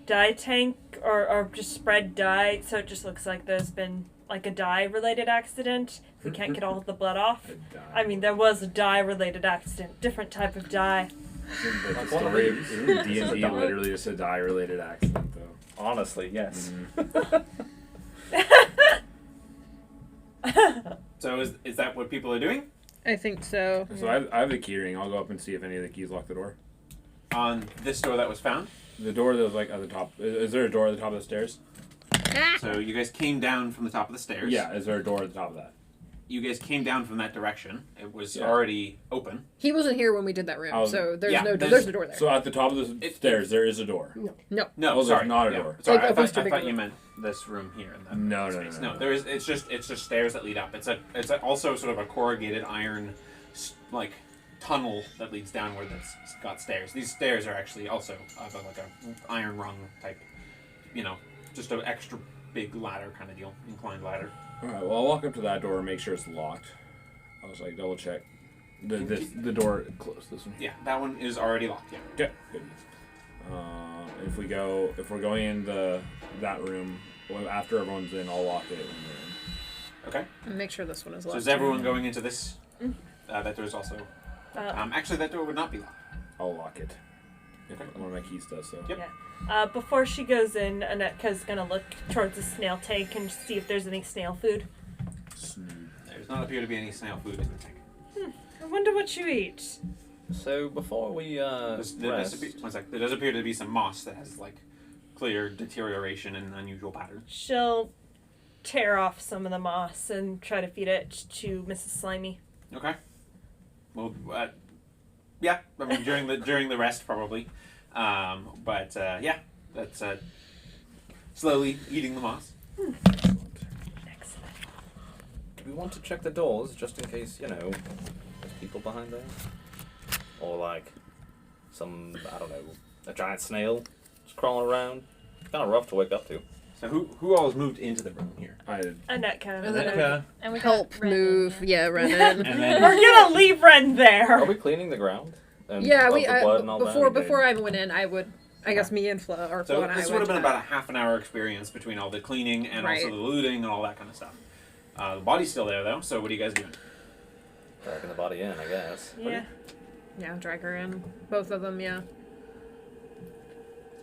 dye tank or just spread dye so it just looks like there's been like a dye-related accident. If we can't get all of the blood off. I mean, there was a dye-related accident. Different type of dye. Isn't the story of D&D literally just a die-related accident, though? Honestly, yes. So is that what people are doing? I think so. So I have the key ring. I'll go up and see if any of the keys lock the door. On this door that was found? The door that was like at the top. Is there a door at the top of the stairs? So you guys came down from the top of the stairs. Yeah. Is there a door at the top of that? You guys came down from that direction. It was Yeah. already open. He wasn't here when we did that room, Oh, so there's yeah, no there's- there's no door there. So at the top of the stairs, there is a door. No. No, Oh, there's sorry. not a Yeah. door. Sorry, It I opens to a thought big you room. meant this room here. In that No, space. no. There is. It's just stairs that lead up. It's also sort of a corrugated iron, like tunnel that leads downward. That's got stairs. These stairs are actually also like a iron rung type. Just an extra big ladder kind of deal, inclined ladder. All right. Well, I'll walk up to that door and make sure it's locked. I'll just like double check. The door closed. This one. Yeah, that one is already locked. Yeah. Okay. Good. If we're going in that room, after everyone's in, I'll lock it when we're in. Okay. And make sure this one is So locked. is everyone going into this? That door is also. Uh, Actually, that door would not be locked. I'll lock it. Okay. One of my keys does so. Yep. Before she goes in, Anetka's gonna look towards the snail tank and see if there's any snail food. There does not appear to be any snail food in the tank. I wonder what you eat. So before we One sec. There does appear to be some moss that has like clear deterioration and unusual patterns. She'll tear off some of the moss and try to feed it to Mrs. Slimy. Okay. Well, yeah. I mean, during the rest probably, but yeah, that's slowly eating the moss. Excellent. do we want to check the doors just in case there's people behind there, or like some a giant snail just crawling around. It's kind of rough to wake up to. So who all has moved into the room here? Anetka. Anetka. And we Help got Ren move. in. Yeah, run in. And then We're gonna leave Ren there. Are we cleaning the ground? And Yeah, of we the blood and all before that? I went in, I would. I guess me and Flo or Flo so and I this would have been would, about a half an hour experience between all the cleaning and Right. also the looting and all that kind of stuff. The body's still there though. So what are you guys doing? Dragging the body in, I guess. Yeah. Yeah, drag her in. Both of them, yeah.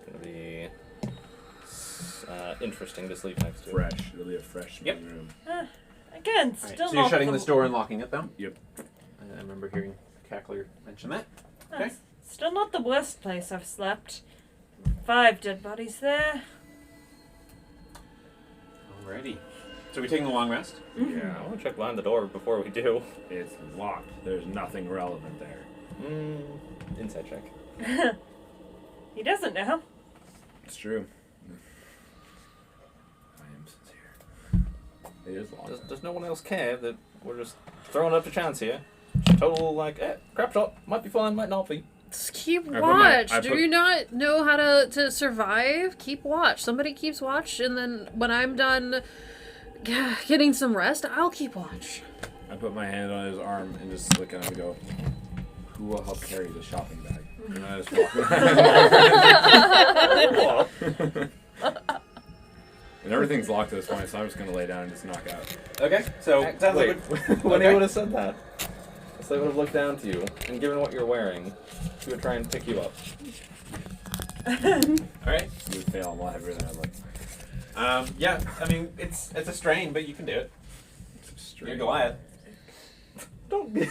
It's gonna be interesting to sleep next to. Fresh. It'll be a fresh Yep. room. Again, Alright, still so you're not shutting the this door and locking it though? Yep. I remember hearing Cackler mention that. Okay. Still not the worst place I've slept. 5 dead bodies there. Alrighty. So we taking a long rest? Yeah. I want to check behind the door before we do. It's locked. There's nothing relevant there. Insight check. He doesn't now. It's true. I am sincere. It is locked. Does no one else care that we're just throwing up to chance here? Total, like, crap shot. Might be fine, might not be. Just keep I watch. put Do you not know how to survive? Keep watch. Somebody keeps watch, and then when I'm done getting some rest, I'll keep watch. I put my hand on his arm and just look at him and go, who will help carry the shopping bag? And I just walk. And everything's locked at this point, so I'm just going to lay down and just knock out. Okay, so sounds Wait, like when okay. he would have said that, Slate would have looked down to you, and given what you're wearing, he would try and pick you up. Alright. You would fail a lot heavier than I look. Yeah, I mean, it's a strain, but you can do it. You're Goliath. Don't be.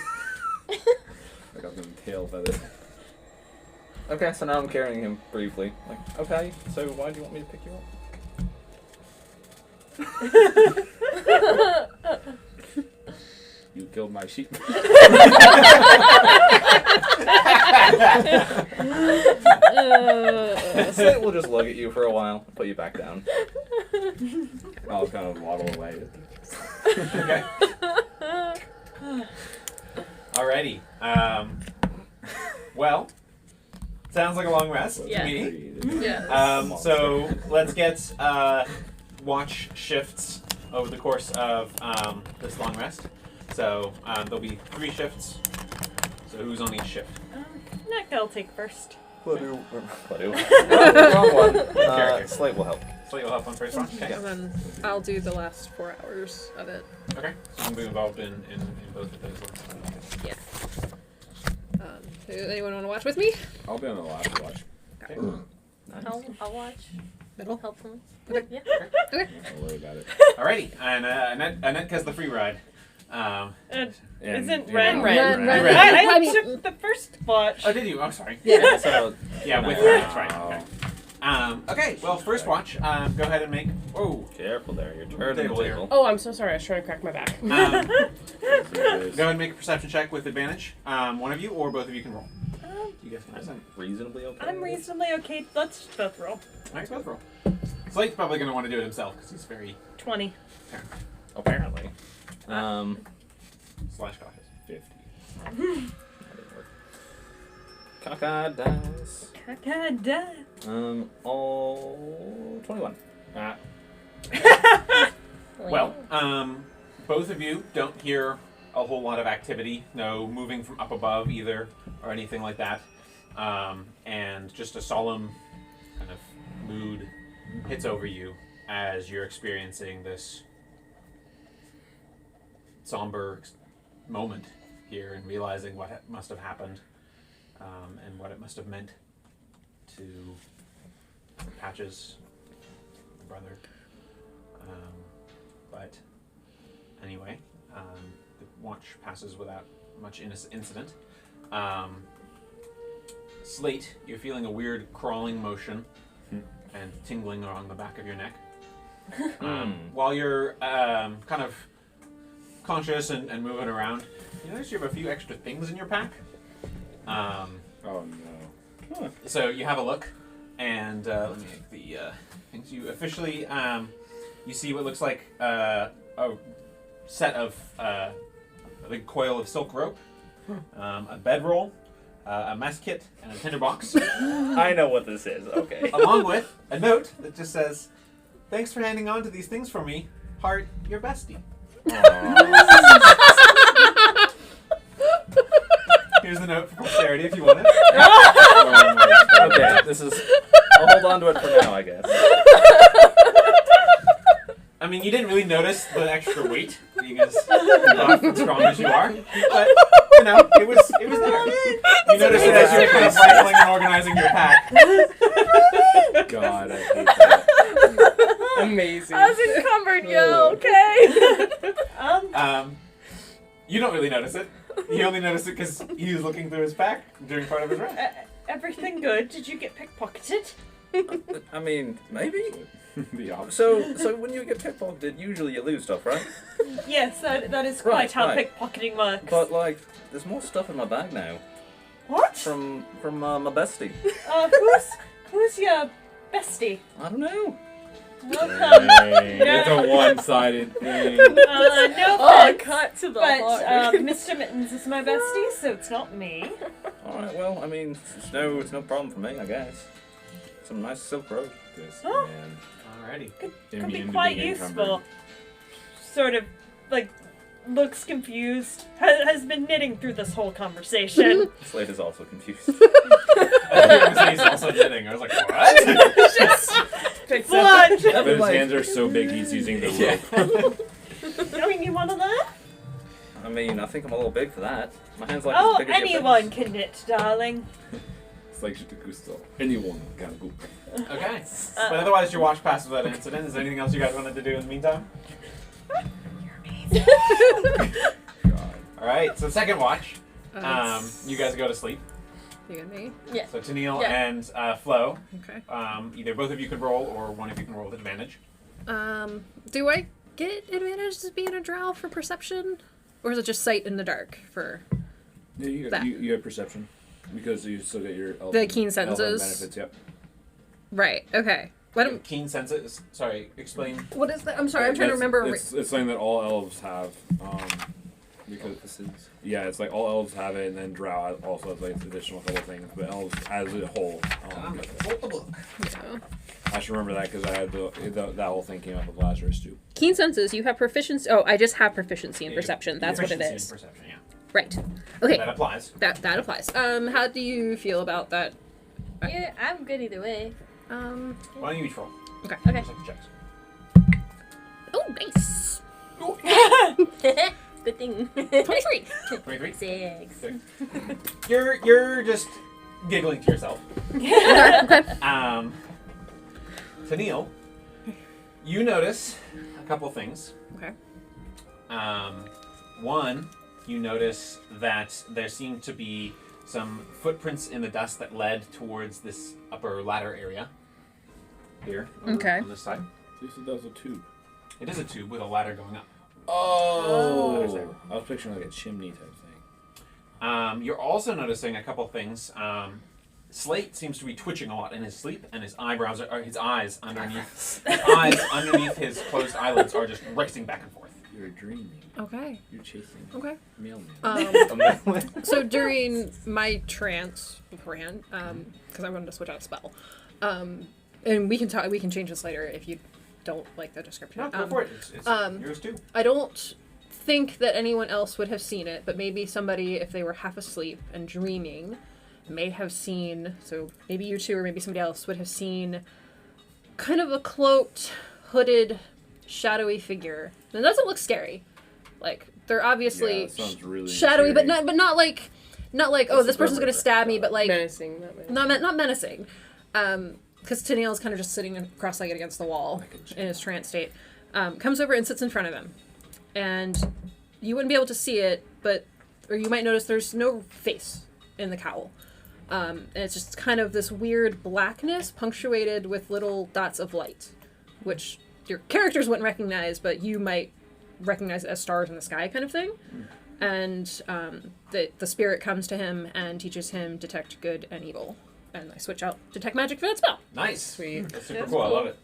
I got them tail feathers. Okay, so now I'm carrying him briefly. Like, okay, so why do you want me to pick you up? You killed my sheep. Slate will just look at you for a while, put you back down. I'll kind of waddle away. Okay. Alrighty. Well, sounds like a long rest Yeah. to me. Yeah. So let's get watch shifts over the course of this long rest. So there'll be 3 shifts. So who's on each shift? Nick, I'll take first. Wrong one. Character. Slate will help. Slate will help on first one. Okay. And then I'll do the last 4 hours of it. Okay. So you'll be involved in both of those ones. Yeah. Anyone want to watch with me? I'll be on the last watch. Okay. I'll watch. Middle. Hopefully. Okay. Yeah. Don't worry about it. Alrighty. And Annette has the free ride. And- Isn't and- Ren? Ren. I I mean- took the first watch. Oh, did you? Oh, sorry. Yeah. So, Yeah, with her. That's right. Okay. Okay. Well, first watch. Go ahead and make. Whoa. careful there, you're turning the Table here. table. Oh, I'm so sorry. I was trying to crack my back. Go ahead and make a perception check with advantage. One of you or both of you can roll. You guys can decide. Reasonably okay. I'm reasonably okay. Let's both roll. Alright, both roll. Slate's probably going to want to do it himself because he's very 20. Apparently. slash cautious. 50. That didn't work. Cockeyed dice. Caca-da. All 21. Ah. Well, both of you don't hear a whole lot of activity. No moving from up above either or anything like that. And just a solemn kind of mood hits over you as you're experiencing this somber moment here and realizing what must have happened and what it must have meant to Patches, the brother. But anyway, the watch passes without much incident. Slate, you're feeling a weird crawling motion and tingling along the back of your neck. While you're kind of conscious and moving around, you notice you have a few extra things in your pack. Oh no. So you have a look, and let me make the things. You officially you see what looks like a set of a big coil of silk rope, a bedroll, a mess kit, and a tinderbox, I know what this is, okay. along with a note that just says, "Thanks for handing on to these things for me. Heart, your bestie." Here's the note for posterity if you want it. Okay, this is... I'll hold on to it for now, I guess. I mean, you didn't really notice the extra weight, being as buff and strong as you are, but you know, it was there. You noticed it as you were kind of rifling and organizing your pack. God, I hate that. Amazing. I was encumbered, yo. Okay. You don't really notice it. You only notice it because he was looking through his pack during part of his run. Everything good? Did you get pickpocketed? I mean, maybe? The opposite. So when you get pickpocketed, usually you lose stuff, right? Yes, that is quite Right, how right. pickpocketing works. But, like, there's more stuff in my bag now. What? From my bestie. Who's your bestie? I don't know. Welcome. It's a one-sided thing. No Oh, offense, cut to the but heart. Mr. Mittens is my bestie, so it's not me. Alright, well, I mean, it's no problem for me, I guess. Some nice silk robe. This Oh. man. Alrighty. Could Immune be to quite being useful. encumbered. Sort of, like, looks confused. Has been knitting through this whole conversation. Slade is also confused. He's also knitting. I was like, what? Blood! But his hands are so big he's using the rope. I mean, you want to learn? I mean, I think I'm a little big for that. My hand's like Oh, as big as your anyone face. can knit, darling. It's like Gusto. Anyone can go. Okay. But otherwise, your watch passes without incident. Is there anything else you guys wanted to do in the meantime? God. Alright, so second watch. You guys go to sleep. You and me. Yeah. So Tennille Yeah. and Flo, Okay. either both of you could roll or one of you can roll with advantage. Do I get advantage to being a drow for perception, or is it just sight in the dark for Yeah, you, That. you have perception because you still get your the keen elven senses? benefits. Yep. Right. Okay. Why don't? Keen senses. Sorry, explain. What is that? I'm sorry. I'm trying to remember. It's something that all elves have. Because it's like all elves have it, and then drow also has like additional couple things. But elves as a whole. Yeah. I should remember that because I had that whole thing came up with Lazarus too. Keen senses. You have proficiency. Oh, I just have proficiency in perception. That's what it Proficiency is. in Perception, yeah. Right. Okay. That applies. That applies. How do you feel about that? Yeah, I'm good either way. Why don't you each roll? Okay. Okay. Just like the checks. Oh, nice. Good thing. 23. 23. 6. You're just giggling to yourself. Okay. Tennille, you notice a couple things. Okay. One, you notice that there seem to be some footprints in the dust that led towards this upper ladder area. Here. Okay. On this side. You said that was a tube. It is a tube with a ladder going up. Oh. I was picturing like a chimney type thing. You're also noticing a couple things. Slate seems to be twitching a lot in his sleep, and his eyebrows are his eyes underneath his closed eyelids are just racing back and forth. You're dreaming. Okay. You're chasing. Okay. Mailman. So during my trance beforehand, because I wanted to switch out a spell, and we can change this later if you don't like the description. No, go for it. It's yours too. I don't think that anyone else would have seen it, but maybe somebody, if they were half asleep and dreaming, may have seen, so maybe you two or maybe somebody else would have seen kind of a cloaked, hooded, shadowy figure. And it doesn't look scary. Like, they're obviously sounds really shadowy, scary. but not like oh, this person's gonna stab me, but like Menacing, not menacing. not menacing. Because Tennille's kind of just sitting cross-legged against the wall in his trance state. Comes over and sits in front of him. And you wouldn't be able to see it, or you might notice there's no face in the cowl. And it's just kind of this weird blackness punctuated with little dots of light, which your characters wouldn't recognize, but you might recognize it as stars in the sky kind of thing. And the spirit comes to him and teaches him detect good and evil. And I switch out detect magic for that spell. Nice. Sweet. That's super cool. I love it.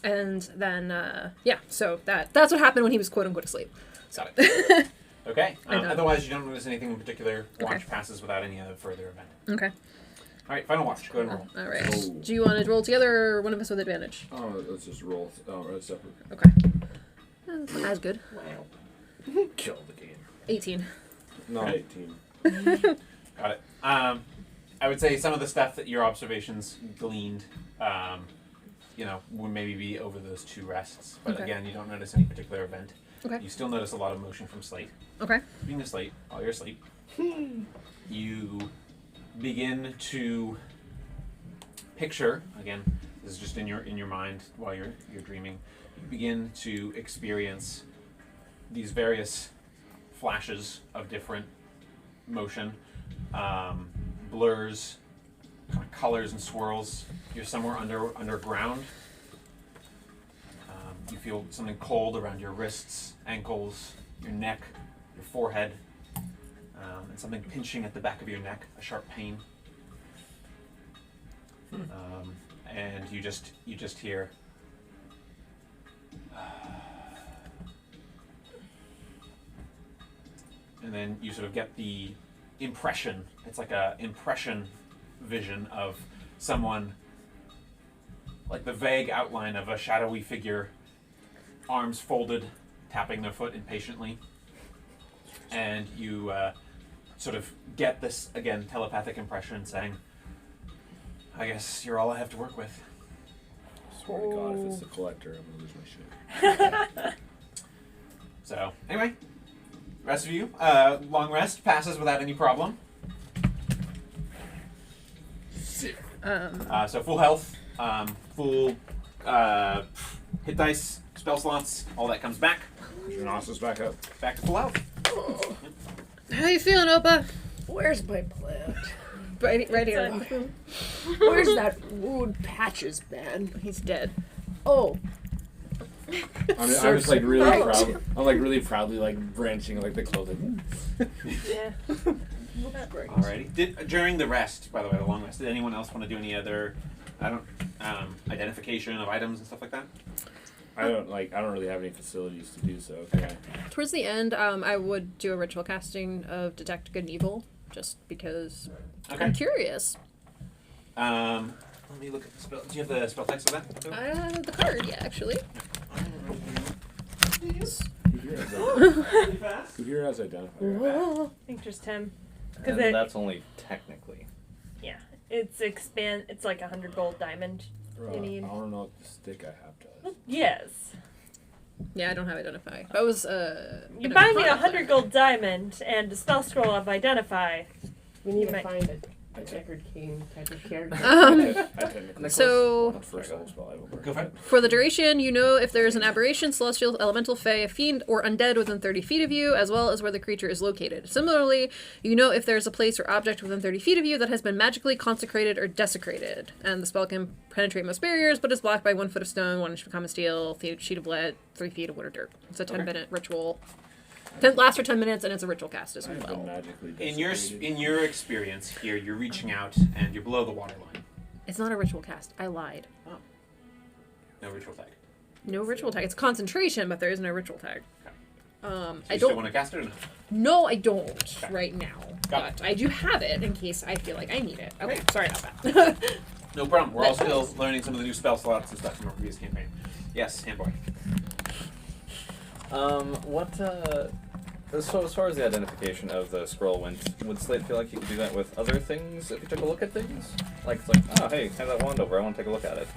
And then, so that's what happened when he was quote-unquote asleep. Got it. Okay. And, Otherwise, you don't notice anything in particular. Watch Okay. passes without any other further event. Okay. All right, final watch. Go ahead and roll. All right. Oh. Do you want to roll together or one of us with advantage? Oh, let's just roll. Oh, it's separate. Okay. That's not as good. Wow. Kill the game. 18. No, Right. 18. Got it. I would say some of the stuff that your observations gleaned, would maybe be over those two rests. But Okay. again, you don't notice any particular event. Okay. You still notice a lot of motion from Slate. Okay. Being asleep, while you're asleep, you begin to picture, again, this is just in your mind while you're dreaming, you begin to experience these various flashes of different motion, blurs, kind of colors and swirls. You're somewhere underground. You feel something cold around your wrists, ankles, your neck, your forehead, and something pinching at the back of your neck, a sharp pain. And you just hear. And then you sort of get the impression. It's like a impression vision of someone, like the vague outline of a shadowy figure, arms folded, tapping their foot impatiently. And you sort of get this, again, telepathic impression saying, I guess you're all I have to work with. I swear to God, if it's the collector, I'm gonna lose my shit. So, anyway, rest of you, long rest passes without any problem. So full health, full hit dice, spell slots, all that comes back. Your nostrils back up. Back to full health. How you feeling, Opa? Where's my plant? Right here. Where's that wound Patches man? He's dead. Oh. I'm just like really proud. I'm like really proudly like branching like the clothing. Yeah. Great. Alrighty. During the rest, by the way, the long rest, did anyone else want to do any other, identification of items and stuff like that? I don't really have any facilities to do so. Okay. Towards the end, I would do a ritual casting of Detect Good and Evil, just because I'm curious. Let me look at the spell. Do you have the spell text of that? I don't have the card yet, actually. Who here has identifier? Whoa. I think just him. And that's only technically. Yeah. It's It's like 100 gold diamond. You need. I don't know what the stick I have does. Yes. Yeah, I don't have Identify. That was, You buy me 100 gold diamond and a spell scroll of Identify. We need to might- find a checkered king type of character. I technically So, not first level spell I will work. Go for it. for the duration, you know if there is an aberration, celestial, elemental, fey, a fiend, or undead within 30 feet of you, as well as where the creature is located. Similarly, you know if there is a place or object within 30 feet of you that has been magically consecrated or desecrated. And the spell can penetrate most barriers, but is blocked by 1 foot of stone, 1 inch of common steel, sheet of lead, 3 feet of wood or dirt. It's a 10-minute ritual. Lasts for 10 minutes, and it's a ritual cast as I've well. been magically In your experience here, you're reaching out and you're below the waterline. It's not a ritual cast. I lied. No ritual tag. No ritual tag. It's concentration, but there is no ritual tag. Okay. I You don't. still want to cast it or no? No, I don't Okay. right now. Got But I do have it in case I feel like I need it. Okay, sorry about that. No problem. We're all still learning some of the new spell slots and stuff from our previous campaign. Yes, Handboy. So as far as the identification of the scroll went, would Slate feel like he could do that with other things if he took a look at things? Like, it's like, oh, hey, hand that wand over, I want to take a look at it.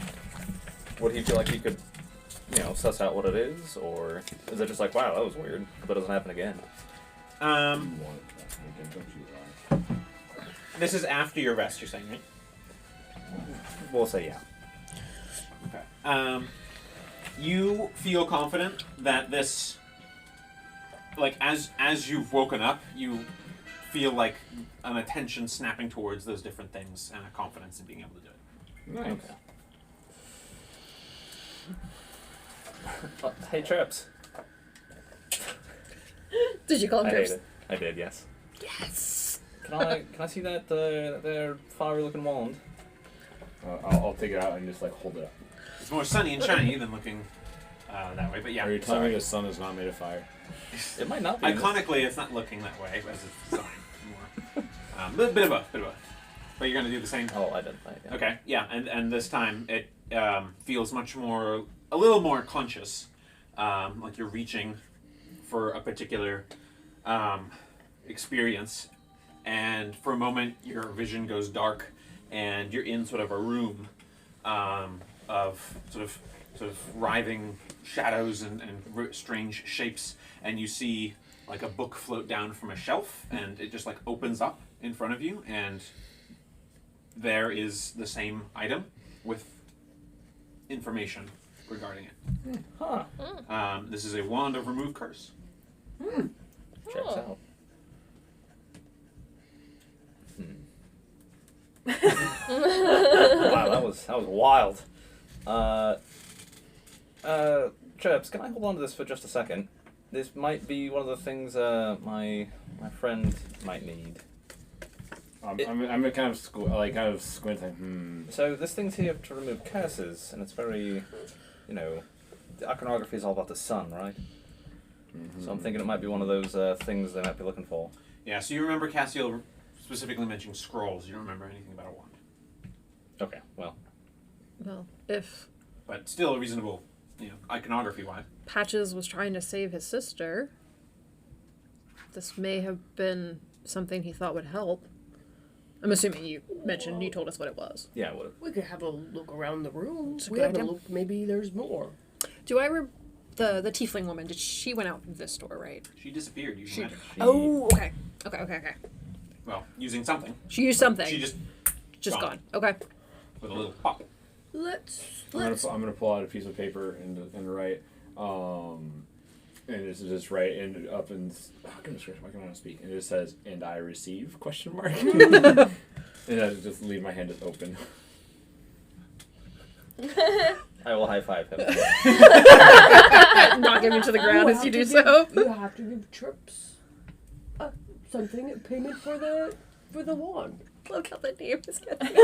Would he feel like he could, suss out what it is? Or is it just like, wow, that was weird, but it doesn't happen again? This is after your rest, you're saying, right? We'll say yeah. Okay. You feel confident that this, like, as you've woken up, you feel like an attention snapping towards those different things and a confidence in being able to do it. Nice. Okay. Hey, Trips. Did you call him I Trips? hate it. I did, yes. Yes. Can I see that their flowery looking wand? I'll take it out and just like hold it up. It's more sunny and shiny than looking that way, but yeah. Are you telling me the sun is not made of fire? It might not be. Iconically, it's not looking that way as it's designed. More. Bit of both. But you're going to do the same. Oh, I didn't. Yeah. Okay, yeah, and this time it feels a little more conscious, like you're reaching for a particular experience, and for a moment your vision goes dark, and you're in sort of a room of sort of writhing shadows and strange shapes, and you see like a book float down from a shelf, and it just like opens up in front of you, and there is the same item with information regarding it. Huh. This is a wand of remove curse. Checks out. Wow, that was wild. Trips, can I hold on to this for just a second? This might be one of the things my friend might need. I'm kind of squinting. So this thing's here to remove curses, and it's very, the iconography is all about the sun, right? Mm-hmm. So I'm thinking it might be one of those things they might be looking for. Yeah, so you remember Cassiel specifically mentioning scrolls. You don't remember anything about a wand. Okay, well. Well, if But still reasonable, iconography-wise. Patches was trying to save his sister, this may have been something he thought would help. I'm assuming you told us what it was. Yeah, it would. We could have a look around the room. It's a We good have a idea. look. Maybe there's more. Do I the tiefling woman, she went out this door, right? She disappeared. You met her. Oh, okay. Okay. Well, using something. She used something. She just gone. Okay. with a little pop. Let's. I'm gonna pull out a piece of paper and write, and it's just write and up and goodness gracious, why can I not speak? And it just says, "And I receive?" ? And I just leave my hand just open. I will high five him. Knock him into the ground as you do so. You have to give Trips something, payment for the wand. Look how the name is getting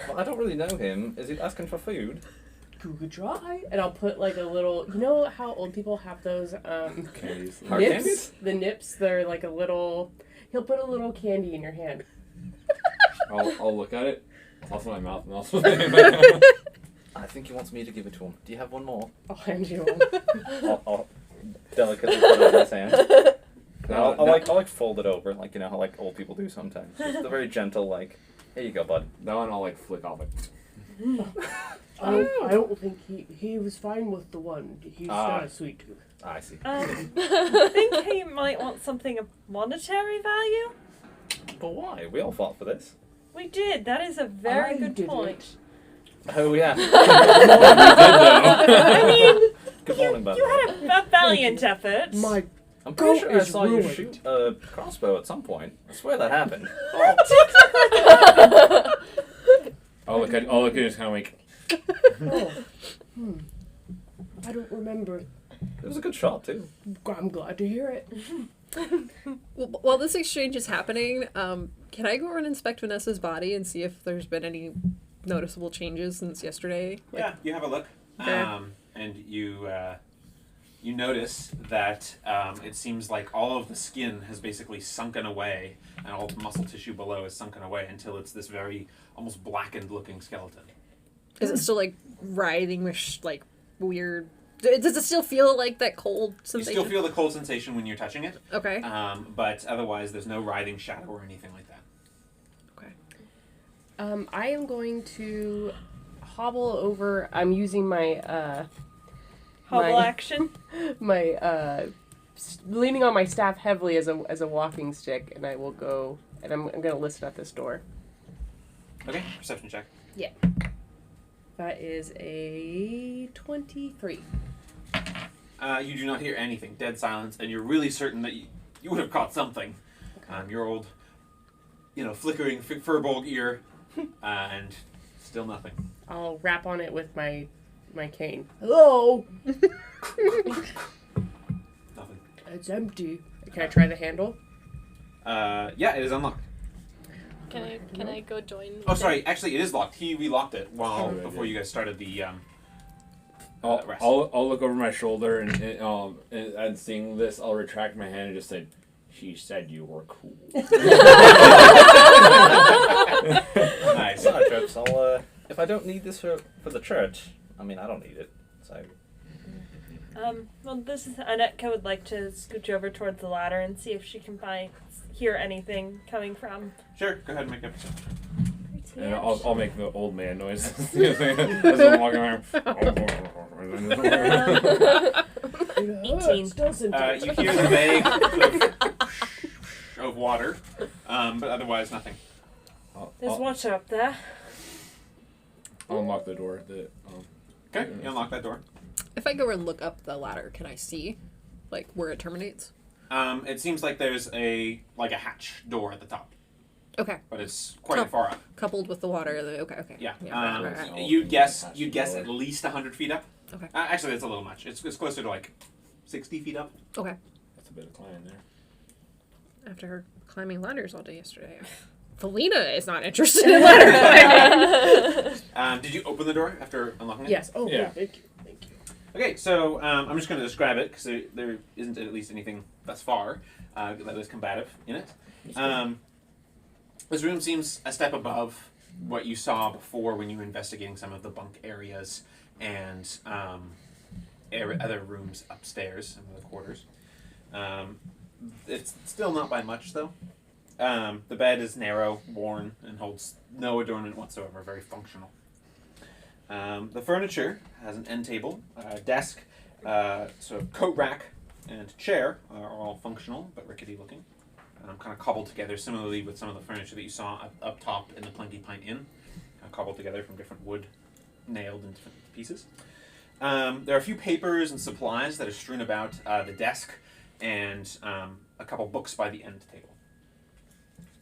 Well, I don't really know him. Is he asking for food? You could try. And I'll put like a little. You know how old people have those Candies. Hard nips? candies? The nips. They're like a little. He'll put a little candy in your hand. I'll look at it. Toss it in my mouth and also. I think he wants me to give it to him. Do you have one more? I'll hand you one. I'll delicately put it in his hand. I'll fold it over, how old people do sometimes. Just a very gentle, here you go, bud. That one I'll flick off it. I don't think he was fine with the one. He's not a sweet tooth. I see. I think he might want something of monetary value. But why? We all fought for this. We did. That is a very I good didn't. point. Oh, yeah. I mean, Good morning, bud. you had a valiant effort. My I'm pretty goat sure I is saw you ruined. shoot a crossbow at some point. I swear that happened. I'll look at it just kind of like. Oh. I don't remember. It was a good shot, too. I'm glad to hear it. Well, while this exchange is happening, can I go and inspect Vanessa's body and see if there's been any noticeable changes since yesterday? Yeah, you have a look, Okay. and you notice that it seems like all of the skin has basically sunken away, and all the muscle tissue below is sunken away until it's this very almost blackened-looking skeleton. Is it still writhing with weird? Does it still feel like that cold You sensation? still feel the cold sensation when you're touching it, Okay. but otherwise there's no writhing shadow or anything like that. Okay. I am going to hobble over. I'm using my Hobble my- action. leaning on my staff heavily as a walking stick, and I will go. And I'm going to listen at this door. Okay, perception check. That is a 23. You do not hear anything, dead silence, and you're really certain that you would have caught something. Your old, flickering furbolg ear, and still nothing. I'll rap on it with my cane. Hello. Nothing. It's empty. Can I try the handle? Yeah, it is unlocked. Can I go join? Oh, sorry. Actually, it is locked. He relocked it Oh, before you guys started the rest. I'll look over my shoulder and seeing this, I'll retract my hand and just say, "She said you were cool." Nice. Sorry, Trips. If I don't need this for the church, I don't need it. So. Well, Anetka would like to scooch over towards the ladder and see if she can hear anything coming from. Sure. Go ahead and make a perception. And I'll make the old man noise as I'm walking around. 18. Doesn't it? You hear the vague of water, but otherwise nothing. There's water up there. I'll unlock the door. Okay, you unlock that door. If I go and look up the ladder, can I see, where it terminates? It seems like there's a hatch door at the top, Okay. but it's quite far up. Coupled with the water. Okay. Yeah. Right. You'd guess at least 100 feet up. Okay. Actually, that's a little much. It's closer to 60 feet up. Okay. That's a bit of climb there. After her climbing ladders all day yesterday. Felina is not interested in ladder climbing. Did you open the door after unlocking it? Yes. Oh, Yeah. thank you. Thank you. Okay, so I'm just going to describe it because there isn't at least anything thus far that is combative in it. This room seems a step above what you saw before when you were investigating some of the bunk areas and other rooms upstairs, some of the quarters. It's still not by much, though. The bed is narrow, worn, and holds no adornment whatsoever, very functional. The furniture has an end table, desk, sort of coat rack, and chair are all functional but rickety looking. Kind of cobbled together similarly with some of the furniture that you saw up top in the Plenty Pint Inn. Cobbled together from different wood, nailed in different pieces. There are a few papers and supplies that are strewn about the desk and a couple books by the end table.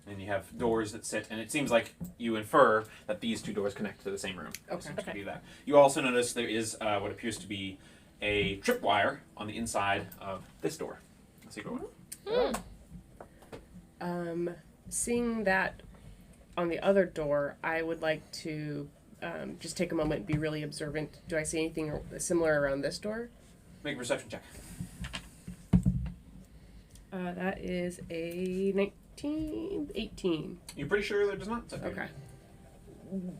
And you have doors that sit, and it seems like you infer that these two doors connect to the same room. Okay. Seems to be that. You also notice there is what appears to be a tripwire on the inside of this door. Let's see, go on. Seeing that on the other door, I would like to just take a moment and be really observant. Do I see anything similar around this door? Make a perception check. That is a 18. You're pretty sure there does not? Okay.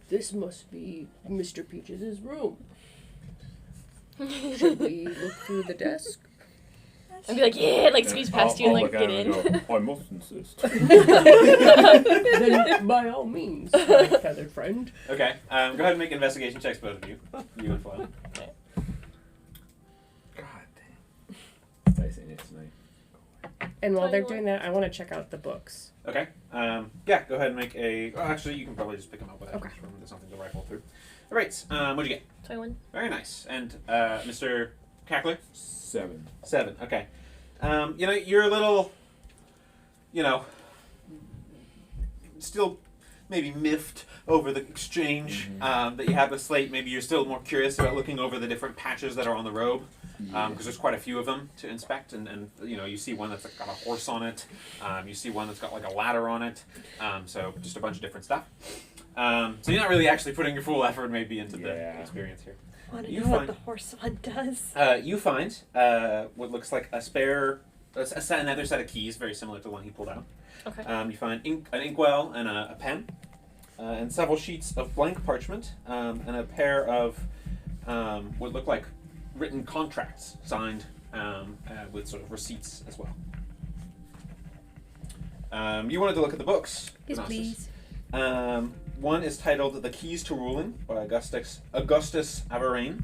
This must be Mr. Peaches' room. Should we look through the desk? I'd be like, yeah, like squeeze past you and like get in. I must insist. Then by all means, my feathered friend. Okay. Go ahead and make investigation checks, both of you. You and Flo. God damn. Dice ain't it tonight. And while Tell they're you doing that, I want to check out the books. Okay. Yeah, go ahead and make a... Oh, actually, you can probably just pick them up with that. Okay. There's something to rifle through. All right. What'd you get? 21. Very nice. And Mr. Cackler? 7. 7. Okay. You're a little, still maybe miffed over the exchange that you had with Slate. Maybe you're still more curious about looking over the different patches that are on the robe, because there's quite a few of them to inspect. And you see one that's got a horse on it. You see one that's got like a ladder on it. So just a bunch of different stuff. So you're not really actually putting your full effort maybe into the experience here. I want to You know what find- the horse one does. You find what looks like a spare, another set of keys, very similar to the one he pulled out. Okay. You find an inkwell and a pen, and several sheets of blank parchment, and a pair of what look like written contracts signed with sort of receipts as well. You wanted to look at the books. Yes, Gnosis. please. One is titled "The Keys to Ruling" by Augustus Avarain.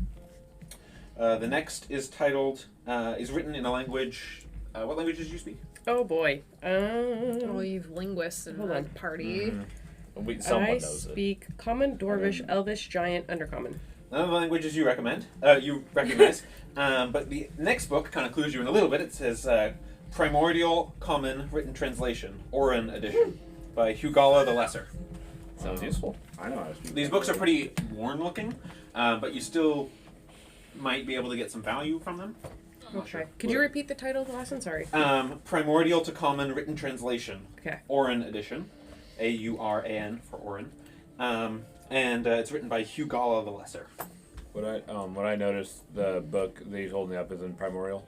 The next is titled, is written in a language. What language did you speak? Oh boy. All you linguists in Hold the on. party. Someone I knows it. speak Common, Dwarvish, Elvish, Giant, Undercommon. None of the languages you recognize. But the next book kind of clues you in a little bit. It says Primordial Common Written Translation, Oran edition, by Hugala the Lesser. Sounds useful. I know how to speak. These books are pretty worn looking, but you still might be able to get some value from them. I'm not Okay. sure. Could you repeat the title of the last one? Sorry. Primordial to Common Written Translation, Okay. Oran edition, Auran for Oran, and it's written by Hugala the Lesser. What I noticed, the book that he's holding up is in Primordial.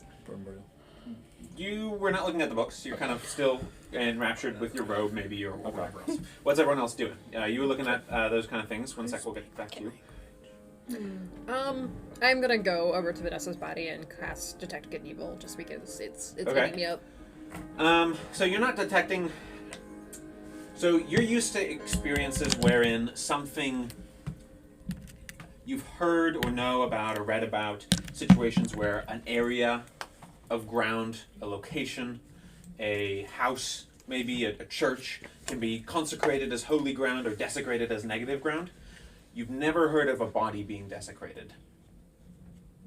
You were not looking at the books. You're kind of still enraptured with your robe, maybe, or whatever else. What's everyone else doing? You were looking at those kind of things. One sec, we'll get back to you. I'm gonna go over to Vanessa's body and cast Detect Good and Evil just because it's Okay. eating me up. So you're not detecting... So you're used to experiences wherein something you've heard or know about or read about, situations where an area of ground, a location, a house, maybe a church, can be consecrated as holy ground or desecrated as negative ground. You've never heard of a body being desecrated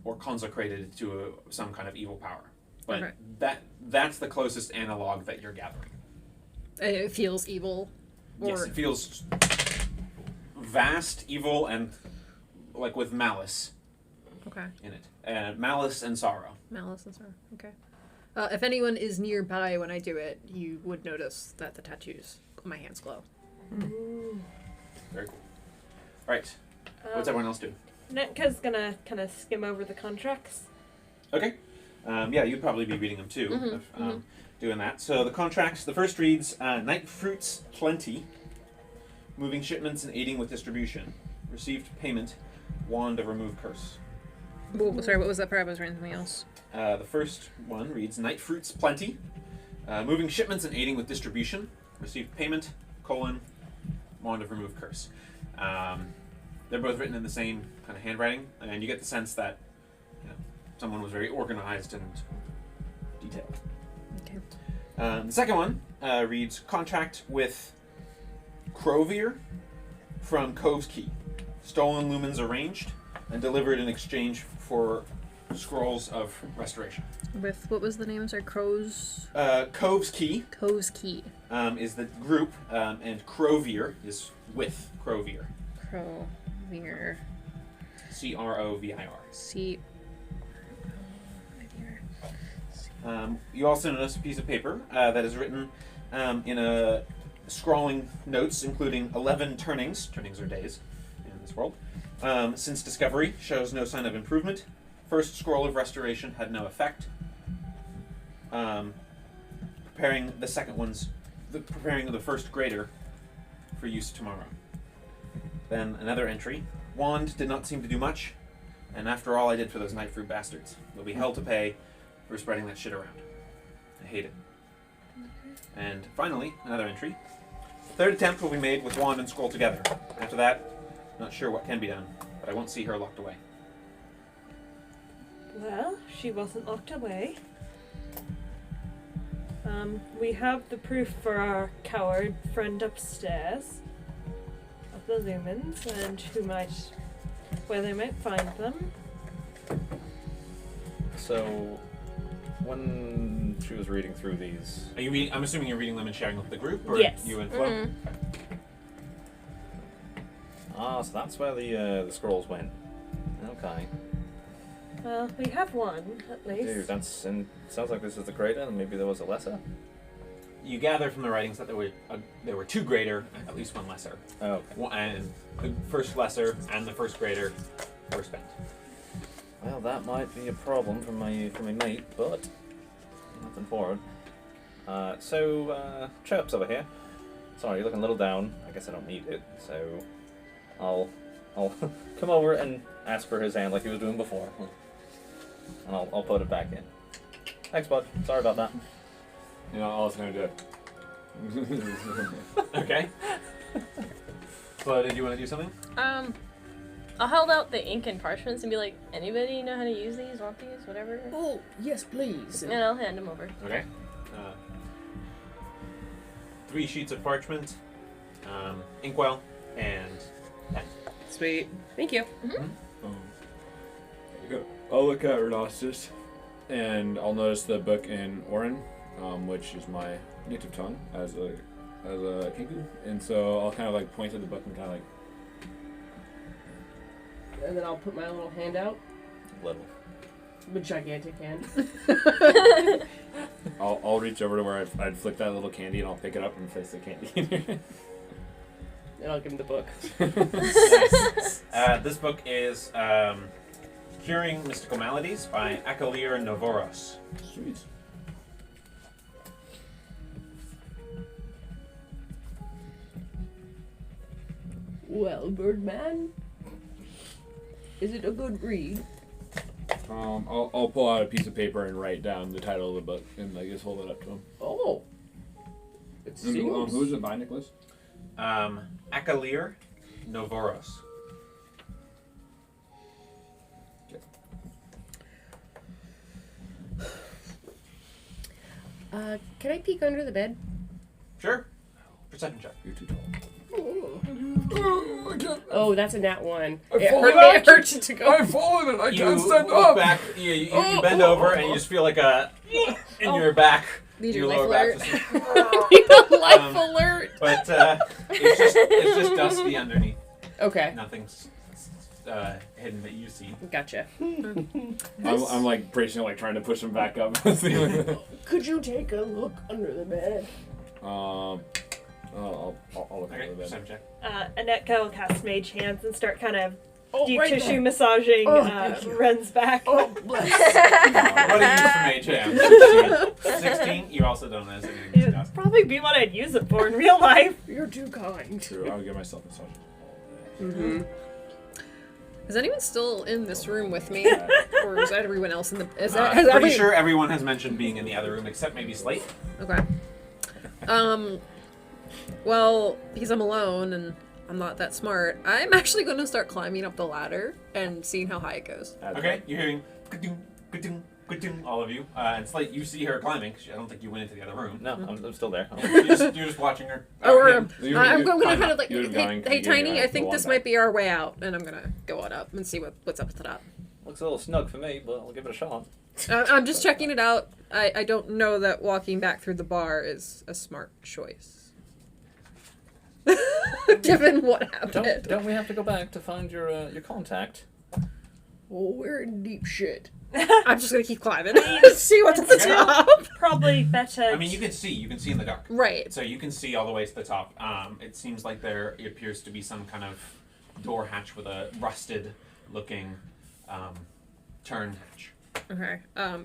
or consecrated to some kind of evil power. But Okay. that's the closest analog that you're gathering. It feels evil. Yes, it feels vast, evil, and like with malice Okay. in it. Malice and sorrow. Malice and sorrow. Okay. If anyone is nearby when I do it, you would notice that the tattoos on my hands glow. Very cool. Right. What's everyone else do? Netka's gonna kind of skim over the contracts. Okay. Yeah, you'd probably be reading them too. Doing that. So the contracts, the first reads, Night Fruits Plenty, moving shipments and aiding with distribution. Received payment, Wand of Remove Curse. Whoa, sorry, what was that part? I was reading something else. The first one reads, Night Fruits Plenty, moving shipments and aiding with distribution. Received payment, Wand of Remove Curse. They're both written in the same kind of handwriting, and you get the sense that someone was very organized and detailed. Okay. The second one reads, Contract with Crovier from Cove's Key. Stolen lumens arranged and delivered in exchange for scrolls of restoration. With, what was the name? Sorry, Cove's Key Key. is the group, and Crovier is with Crovier. Crovier. Crovir. C. You also notice a piece of paper that is written in a scrawling notes, including 11 turnings. Turnings are days in this world. Since discovery, shows no sign of improvement. First scroll of restoration had no effect. Preparing the second one's, preparing the first greater for use tomorrow. Then another entry. Wand did not seem to do much, and after all I did for those night fruit bastards, will be hell to pay for spreading that shit around. I hate it. And finally, another entry. Third attempt will be made with wand and scroll together. After that, not sure what can be done, but I won't see her locked away. Well, she wasn't locked away. We have the proof for our coward friend upstairs of the lumens, and where they might find them. So, when she was reading through these, Are you I'm assuming you're reading them and sharing with the group, or Yes. you and Flo? so that's where the scrolls went. Okay. Well, we have one, at least. Dude, sounds like this is the greater, and maybe there was a lesser. You gather from the writings that there were two greater, at least one lesser. Oh, okay. And the first lesser and the first greater were spent. Well, that might be a problem for my mate, but nothing for it. So Chirp's over here. Sorry, you're looking a little down. I guess I don't need it, so I'll come over and ask for his hand like he was doing before, and I'll put it back in. Thanks, bud. Sorry about that. You know, all it's gonna do. Okay. So, did you want to do something? I'll hold out the ink and parchments and be like, anybody know how to use these, want these, whatever? Oh, yes, please. And I'll hand them over. Okay. 3 sheets of parchment, inkwell, and pen. Sweet. Thank you. There you go. I'll look at Rhinoceros, and I'll notice the book in Orin, which is my native tongue as a Kingu, and so I'll kind of like point to the book and kind of like. And then I'll put my little hand out. Little. A gigantic hand. I'll reach over to where I'd flick that little candy and I'll pick it up and place the candy in here. And I'll give him the book. Nice. This book is Curing Mystical Maladies by Akalir Novoros. Sweet. Well, Birdman, is it a good read? I'll pull out a piece of paper and write down the title of the book and I guess hold it up to him. Oh. It seems. Who's it by, Nicholas? Akalir Novoros. Can I peek under the bed? Sure. Perception check. You're too tall. Oh, that's a nat 1. I've It fallen hurt you to go. I've fallen and I You can't stand look up. back. You bend over and you just feel like a in your back. These are your life lower back. alert. Life alert. But it's just dusty underneath. Okay. Nothing's hidden that you see. Gotcha. I'm like bracing, like trying to push him back up. Could you take a look under the bed? I'll look Okay, at just that. have a check. Anetka will cast Mage Hands and start kind of deep right tissue there. massaging Thank you. Ren's back. Oh, bless. What do you use for Mage Hand? 16? You also don't know anything to It'd discuss. probably be what I'd use it for in real life. You're too kind. True, I'll give myself a massage. Mm-hmm. Is anyone still in this room with me, or is everyone else in the? Is Pretty sure everyone has mentioned being in the other room except maybe Slate. Okay. Well, because I'm alone and I'm not that smart, I'm actually going to start climbing up the ladder and seeing how high it goes. Okay, you're hearing ka-ding, ka-ding, ka-ding, all of you. And Slate, you see her climbing. I don't think you went into the other room. No, I'm still there. You're just watching her. I'm You- going to climb kind up. of like, You're going, hey, you're Tiny, going I think to this walk might be our way out, and I'm going to go on up and see what's up at the top. Looks a little snug for me, but I'll give it a shot. I'm just checking it out. I don't know that walking back through the bar is a smart choice. Given what happened. Don't we have to go back to find your contact? Oh, we're in deep shit. I'm just going to keep climbing. See what's at the Okay. top. Probably better. I mean, you can see in the dark. Right. So you can see all the way to the top. It seems like there appears to be some kind of door hatch with a rusted-looking turn hatch. Okay. I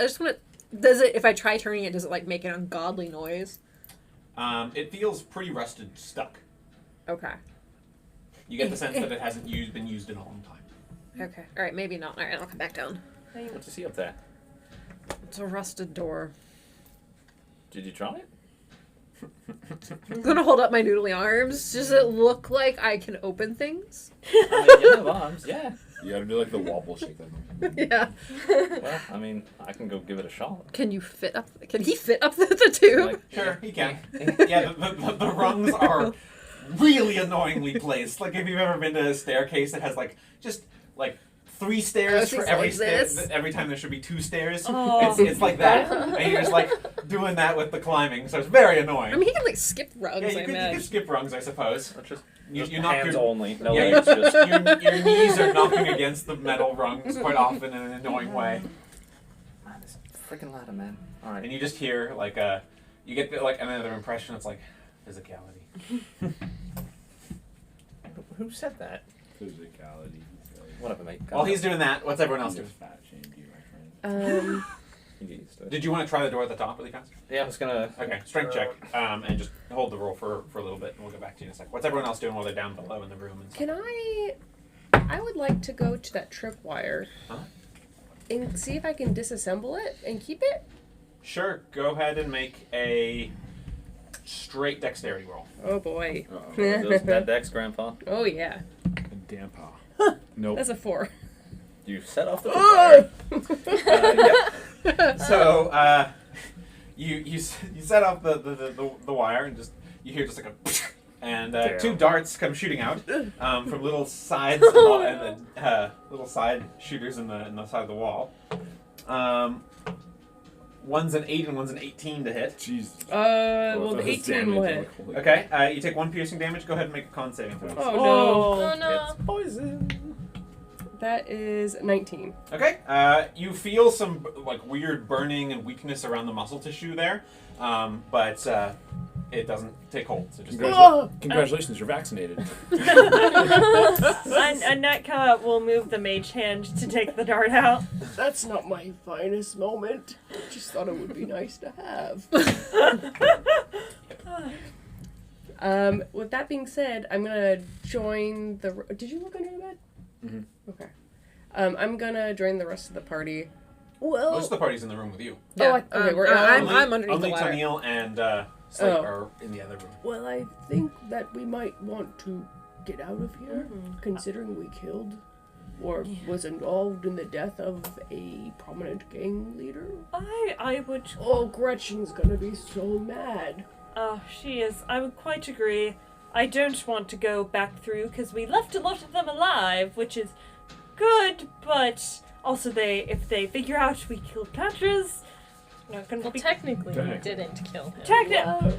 just want to... Does it... If I try turning it, does it, like, make an ungodly noise? It feels pretty rusted, stuck. Okay. You get the sense that it hasn't been used in a long time. Okay. Alright, maybe not. Alright, I'll come back down. What you see up there? It's a rusted door. Did you try it? I'm gonna hold up my noodly arms. Does it look like I can open things? I mean, you have arms, yeah. You gotta do like the wobble shake thing. Yeah. Well, I mean, I can go give it a shot. Can you fit up... Can he fit up the tube? Like, Sure, he can. Yeah, the rungs are really annoyingly placed. Like, if you've ever been to a staircase that has, just 3 stairs for it's every like stair. this. Every time there should be 2 stairs. Oh. It's like that. And you're just, doing that with the climbing, so it's very annoying. I mean, he can, like, skip rungs, yeah, I you imagine. could skip rungs, I suppose. That's just You knock hands your, only. No yeah, legs, just... your knees are knocking against the metal rungs quite often in an annoying way. Man, this freaking ladder, man. Alright. And you just hear, you get, another impression. It's like, physicality. Who said that? Physicality. Whatever, mate. While he's doing that, what's everyone else I'm doing? just fat shamed you, my friend. You get used to it. Did you want to try the door at the top really fast? Yeah, I was gonna... Okay, strength check, and just hold the roll for a little bit, and we'll get back to you in a sec. What's everyone else doing while they're down below in the room? And stuff? Can I would like to go to that tripwire Huh? and see if I can disassemble it and keep it. Sure, go ahead and make a straight dexterity roll. Oh boy. Those dead decks, Grandpa. Oh yeah. Damn paw. Nope. That's a 4. You set off the Oh! yeah. So, you set up the wire, and you hear just like a and Damn. 2 darts come shooting out from little sides and the little side shooters in the side of the wall. One's an 8 and one's an 18 to hit. Jesus. Well, the That's 18 will damage. hit. Okay, you take 1 piercing damage. Go ahead and make a con saving throw. Oh no. Oh no. It's poison. That is 19. Okay, you feel some weird burning and weakness around the muscle tissue there, but it doesn't take hold. So just Congratulations, you're vaccinated. Anetka will move the mage hand to take the dart out. That's not my finest moment. Just thought it would be nice to have. With that being said, I'm gonna join the. Did you look under the bed? Mhm. Okay. I'm gonna join the rest of the party. Well. most of the party's in the room with you. Yeah. Okay, we're I'm Only- underneath the only ladder. Tennille and Slate Oh. are in the other room. Well, I think that we might want to get out of here, considering we killed or was involved in the death of a prominent gang leader. I would. Oh, Gretchen's gonna be so mad. She is. I would quite agree. I don't want to go back through because we left a lot of them alive, which is good, but also if they figure out we killed Patras, not gonna Well, be. technically, you Technically. didn't kill him. Well,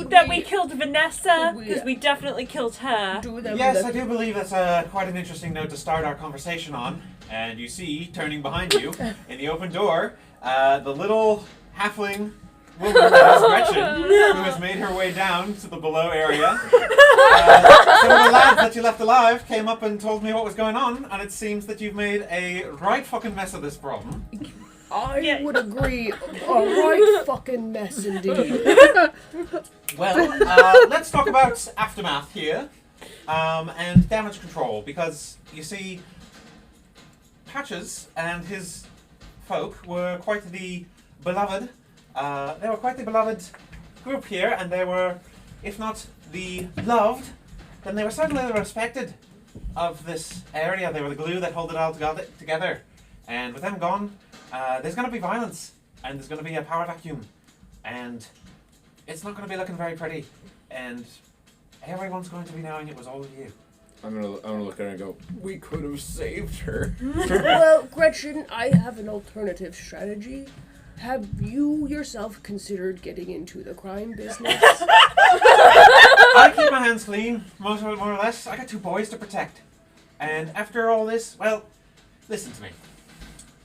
that we killed Vanessa, Could we, because we definitely killed her. do them Yes, that- I do believe that's quite an interesting note to start our conversation on. And you see, turning behind you, in the open door, the little halfling woman that is Gretchen, who has made her way down to the below area. Some of the lads that you left alive came up and told me what was going on, and it seems that you've made a right fucking mess of this problem. I would agree. A right fucking mess indeed. Well, let's talk about aftermath here, and damage control, because you see, Patches and his folk were quite the beloved. They were quite the beloved group here, and they were, if not the loved, then they were certainly the respected of this area. They were the glue that held it all together. And with them gone, there's going to be violence, and there's going to be a power vacuum, and it's not going to be looking very pretty, and everyone's going to be knowing it was all of you. I'm gonna look at her and go, we could have saved her. Well, Gretchen, I have an alternative strategy. Have you yourself considered getting into the crime business? I keep my hands clean, more or less. I got 2 boys to protect. And after all this, well, listen to me.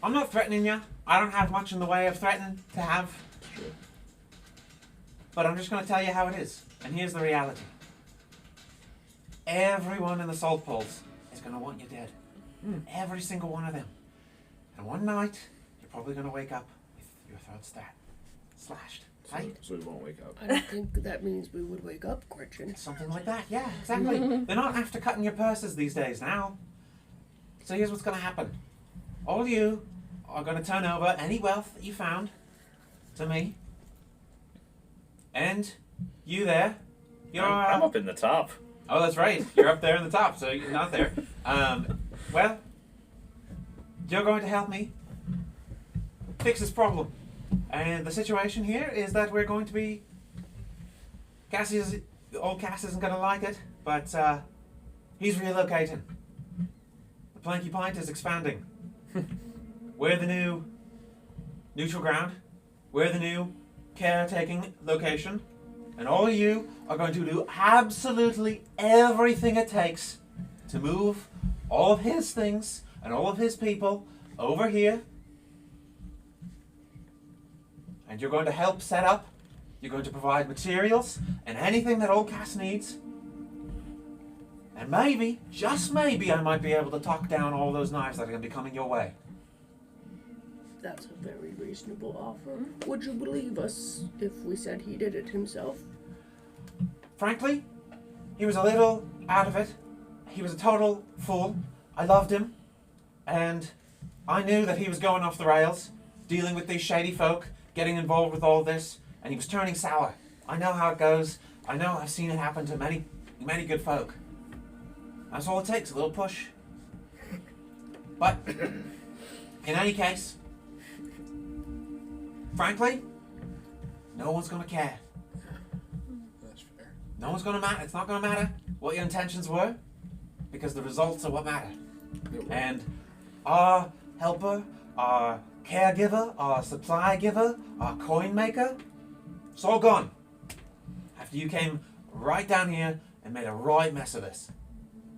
I'm not threatening you. I don't have much in the way of threatening to have. Sure. But I'm just going to tell you how it is. And here's the reality. Everyone in the salt poles is going to want you dead. Every single one of them. And one night, you're probably going to wake up with your throat slashed. Right? So we won't wake up. I don't think that means we would wake up, Gretchen. Something like that, yeah, exactly. They're not after cutting your purses these days now. So here's what's going to happen. All of you are going to turn over any wealth that you found to me. And you there, you're... I'm up in the top. Oh, that's right. You're up there in the top, so you're not there. Well, you're going to help me fix this problem. And the situation here is that we're going to be... Old Cass isn't going to like it, but he's relocating. The Planky Pint is expanding. We're the new neutral ground. We're the new caretaking location. And all of you are going to do absolutely everything it takes to move all of his things and all of his people over here. And you're going to help set up. You're going to provide materials and anything that old Cass needs. And maybe, just maybe, I might be able to talk down all those knives that are going to be coming your way. That's a very reasonable offer. Would you believe us if we said he did it himself? Frankly, he was a little out of it. He was a total fool. I loved him. And I knew that he was going off the rails, dealing with these shady folk, getting involved with all this, and he was turning sour. I know how it goes. I know I've seen it happen to many, many good folk. That's all it takes, a little push. But, in any case, frankly, no one's going to care. That's fair. No one's going to matter. It's not going to matter what your intentions were, because the results are what matter. And our helper, our caregiver, our supply giver, our coin maker, it's all gone. After you came right down here and made a right mess of this.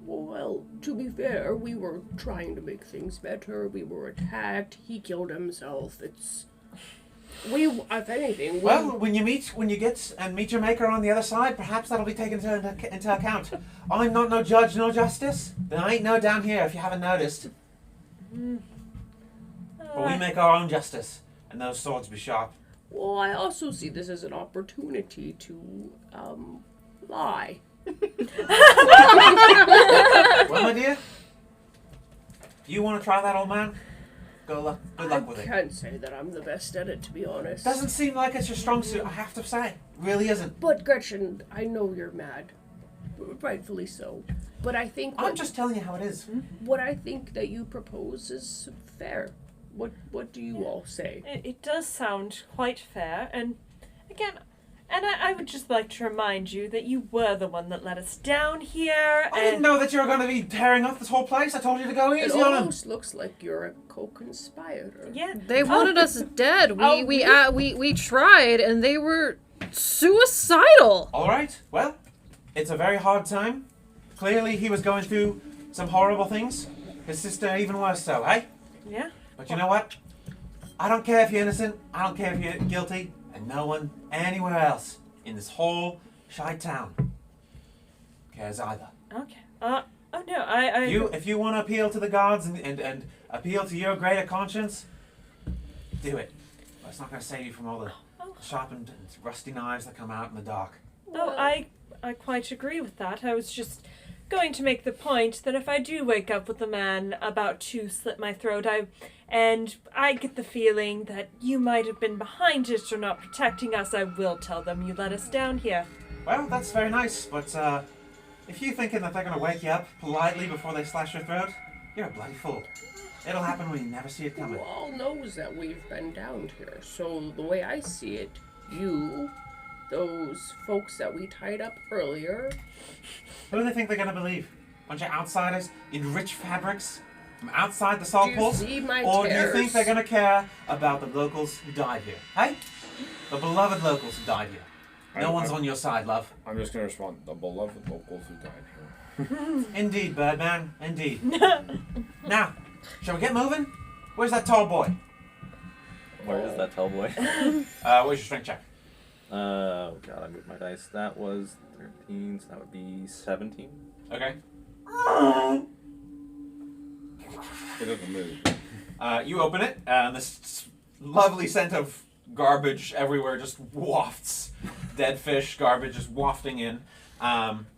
Well, to be fair, we were trying to make things better. We were attacked. He killed himself. If anything, Well, when you get and meet your maker on the other side, perhaps that'll be taken into account. I'm not no judge, no justice. There ain't no down here if you haven't noticed. But we make our own justice, and those swords be sharp. Well, I also see this as an opportunity to, lie. Well, my dear, if you want to try that, old man, good luck with I it. can't say that I'm the best at it, to be honest. Doesn't seem like it's your strong suit, I have to say. Really isn't. But Gretchen, I know you're mad. Rightfully so. But I think I'm just telling you how it is. what I think that you propose is fair. What do you all say? It does sound quite fair, and again, I would just like to remind you that you were the one that let us down here. I didn't know that you were going to be tearing up this whole place. I told you to go It easy on him. almost looks like you're a co-conspirator. Yeah. They wanted us dead. We tried, and they were suicidal. All right. Well, it's a very hard time. Clearly, he was going through some horrible things. His sister even worse so, hey? Yeah. But you know what? I don't care if you're innocent. I don't care if you're guilty. And no one anywhere else in this whole shy town cares either. Okay. Oh no, I. If you want to appeal to the gods and appeal to your greater conscience, do it. But it's not going to save you from all the sharpened and rusty knives that come out in the dark. Oh, I quite agree with that. I was just going to make the point that if I do wake up with a man about to slit my throat, and I get the feeling that you might have been behind it or not protecting us, I will tell them you let us down here. Well, that's very nice, but if you're thinking that they're going to wake you up politely before they slash your throat, you're a bloody fool. It'll happen when you never see it coming. Who all knows that we've been down here? So the way I see it, you, those folks that we tied up earlier. Who do they think they're going to believe? Bunch of outsiders in rich fabrics from outside the salt pools? Do you see my Or tears? do you think they're going to care about the locals who died here? Hey? The beloved locals who died here. No one's on your side, love. I'm just gonna respond. The beloved locals who died here. Indeed, Birdman. Indeed. Now, shall we get moving? Where's that tall boy? Where is that tall boy? Where's your strength check? Oh god, I moved my dice. That was 13, so that would be 17. Okay. It doesn't move. You open it, and this lovely scent of garbage everywhere just wafts. Dead fish, garbage just wafting in.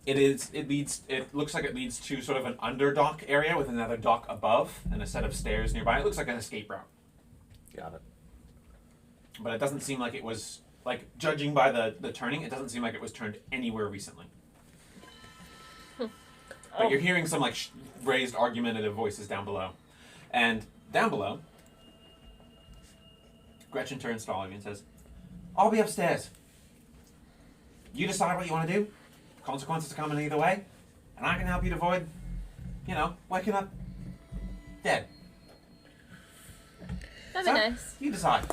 It looks like it leads to sort of an underdock area with another dock above and a set of stairs nearby. It looks like an escape route. Got it. But it doesn't seem like it was, like, judging by the turning, it doesn't seem like it was turned anywhere recently. But you're hearing some, like, raised argumentative voices down below. And down below, Gretchen turns to all of you and says, I'll be upstairs. You decide what you want to do. Consequences are coming either way. And I can help you to avoid, waking up dead. That'd So, be nice. You decide.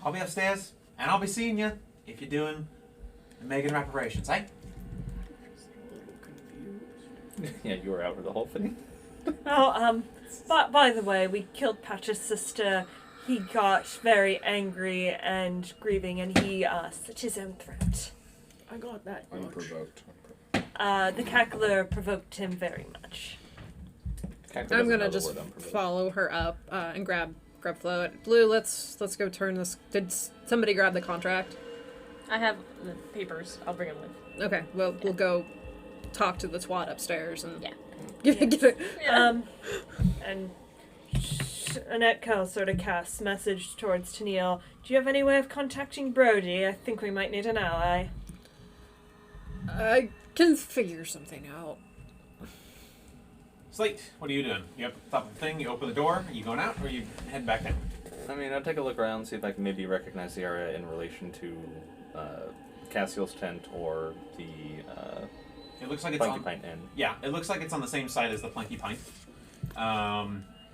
I'll be upstairs, and I'll be seeing you if you're doing and making reparations, eh? Yeah, you were out for the whole thing. But by the way, we killed Patch's sister. He got very angry and grieving, and he slit his own throat. I got that much. Unprovoked. The cackler provoked him very much. I'm gonna just follow her up and grab Flo. Blue, let's go turn this. Did somebody grab the contract? I have the papers. I'll bring them with. Okay, well we'll go talk to the twat upstairs and Yeah. get it. And Annette Kell sort of casts message towards Tennille. Do you have any way of contacting Brody? I think we might need an ally. I can figure something out. Slate, what are you doing? You up at the top of the thing, you open the door, are you going out, or you head back down? I mean, I'll take a look around, see if I can maybe recognize the area in relation to Cassiel's tent or the It looks like it's Planky on... Pint Inn. Yeah, it looks like it's on the same side as the Planky Pint.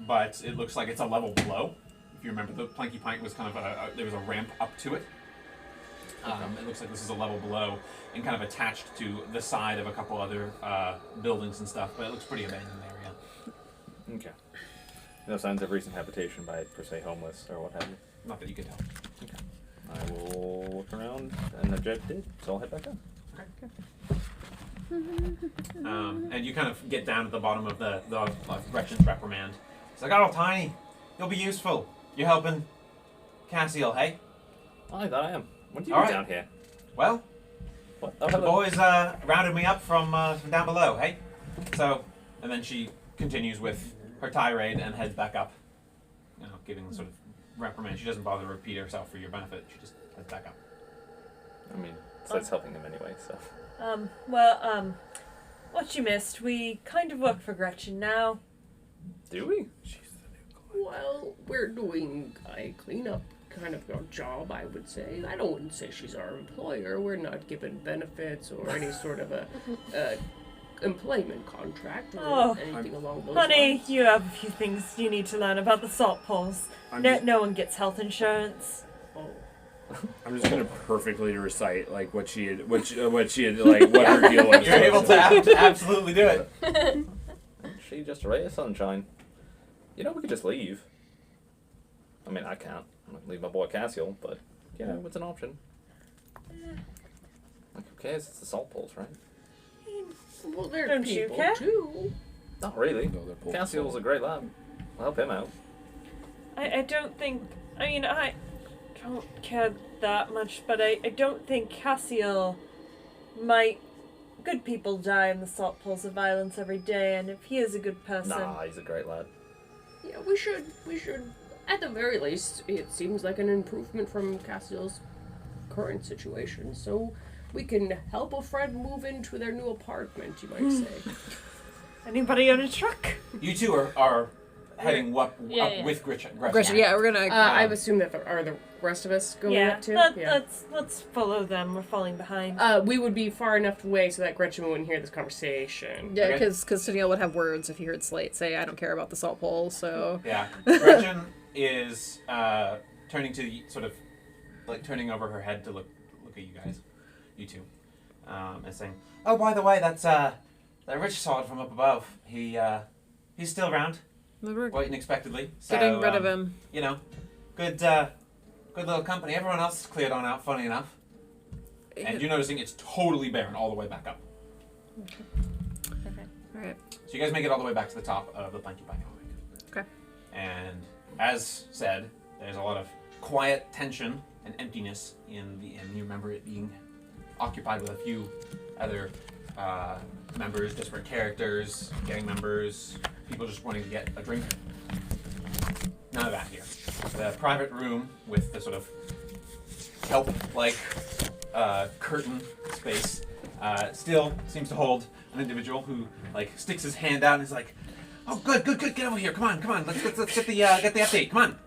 But it looks like it's a level below. If you remember, the Planky Pint was kind of there was a ramp up to it. It looks like this is a level below and kind of attached to the side of a couple other buildings and stuff, but it looks pretty abandoned area. Okay. No signs of recent habitation by, per se, homeless or what have you. Not that you can tell. Okay. I will look around, and the jet did, so I'll head back down. And you kind of get down at the bottom of the Gretchen's reprimand. It's like, oh, Tiny, you'll be useful. You're helping Cassiel, hey? Oh, I thought I am. When did you All get right. down here? Well, What? Oh, the hello. boys rounded me up from down below, hey? So, and then she continues with her tirade and heads back up. Giving sort of reprimand. She doesn't bother to repeat herself for your benefit. She just heads back up. I mean, so that's helping him anyway, so. What you missed, we kind of work for Gretchen now. Do we? Well, we're doing a cleanup kind of a job, I would say. I wouldn't say she's our employer. We're not given benefits or any sort of a employment contract or anything along those Honey, lines. you have a few things you need to learn about the salt pools. I'm No, just- no one gets health insurance. Oh, I'm just gonna perfectly recite like what she had like what her deal was. You're able to absolutely do it. She just a ray of sunshine. You know, we could just leave. I mean, I can't. I'm not gonna leave my boy Cassiel, but you know, it's an option. Like, who cares? It's the salt poles, right? Well, they're Don't you people care? too. Not really. No, they're both Cassiel's a great lad. I'll help him out. I don't think. I mean, I don't care that much, but I don't think Cassiel might. Good people die in the salt pools of violence every day, and if he is a good person. Nah, he's a great lad. Yeah, we should. At the very least, it seems like an improvement from Cassiel's current situation. So we can help a friend move into their new apartment, you might say. Anybody own a truck? You two are heading up Yeah. with Gretchen. Gretchen, yeah, we're gonna. I've assumed that are the rest of us going Yeah, up too? let's follow them. We're falling behind. We would be far enough away so that Gretchen wouldn't hear this conversation. Yeah, Okay. because Tennille would have words if he heard Slate say, "I don't care about the salt pole." So Yeah, Gretchen is turning to sort of like turning over her head to look at you guys, you two, and saying, "Oh, by the way, that's that rich sod from up above. He's still around, we're waiting expectedly. So, getting rid of him. You know, good little company. Everyone else is cleared on out. Funny enough, and you're noticing it's totally barren all the way back up. All right. So you guys make it all the way back to the top of the Blanky Bike. Okay. And as said, there's a lot of quiet tension and emptiness in the inn. You remember it being occupied with a few other members, disparate characters, gang members, people just wanting to get a drink. None of that here. The private room with the sort of kelp-like curtain space still seems to hold an individual who like sticks his hand out and is like, "Oh, good, get over here. Come on. Let's get the get the update. Come on.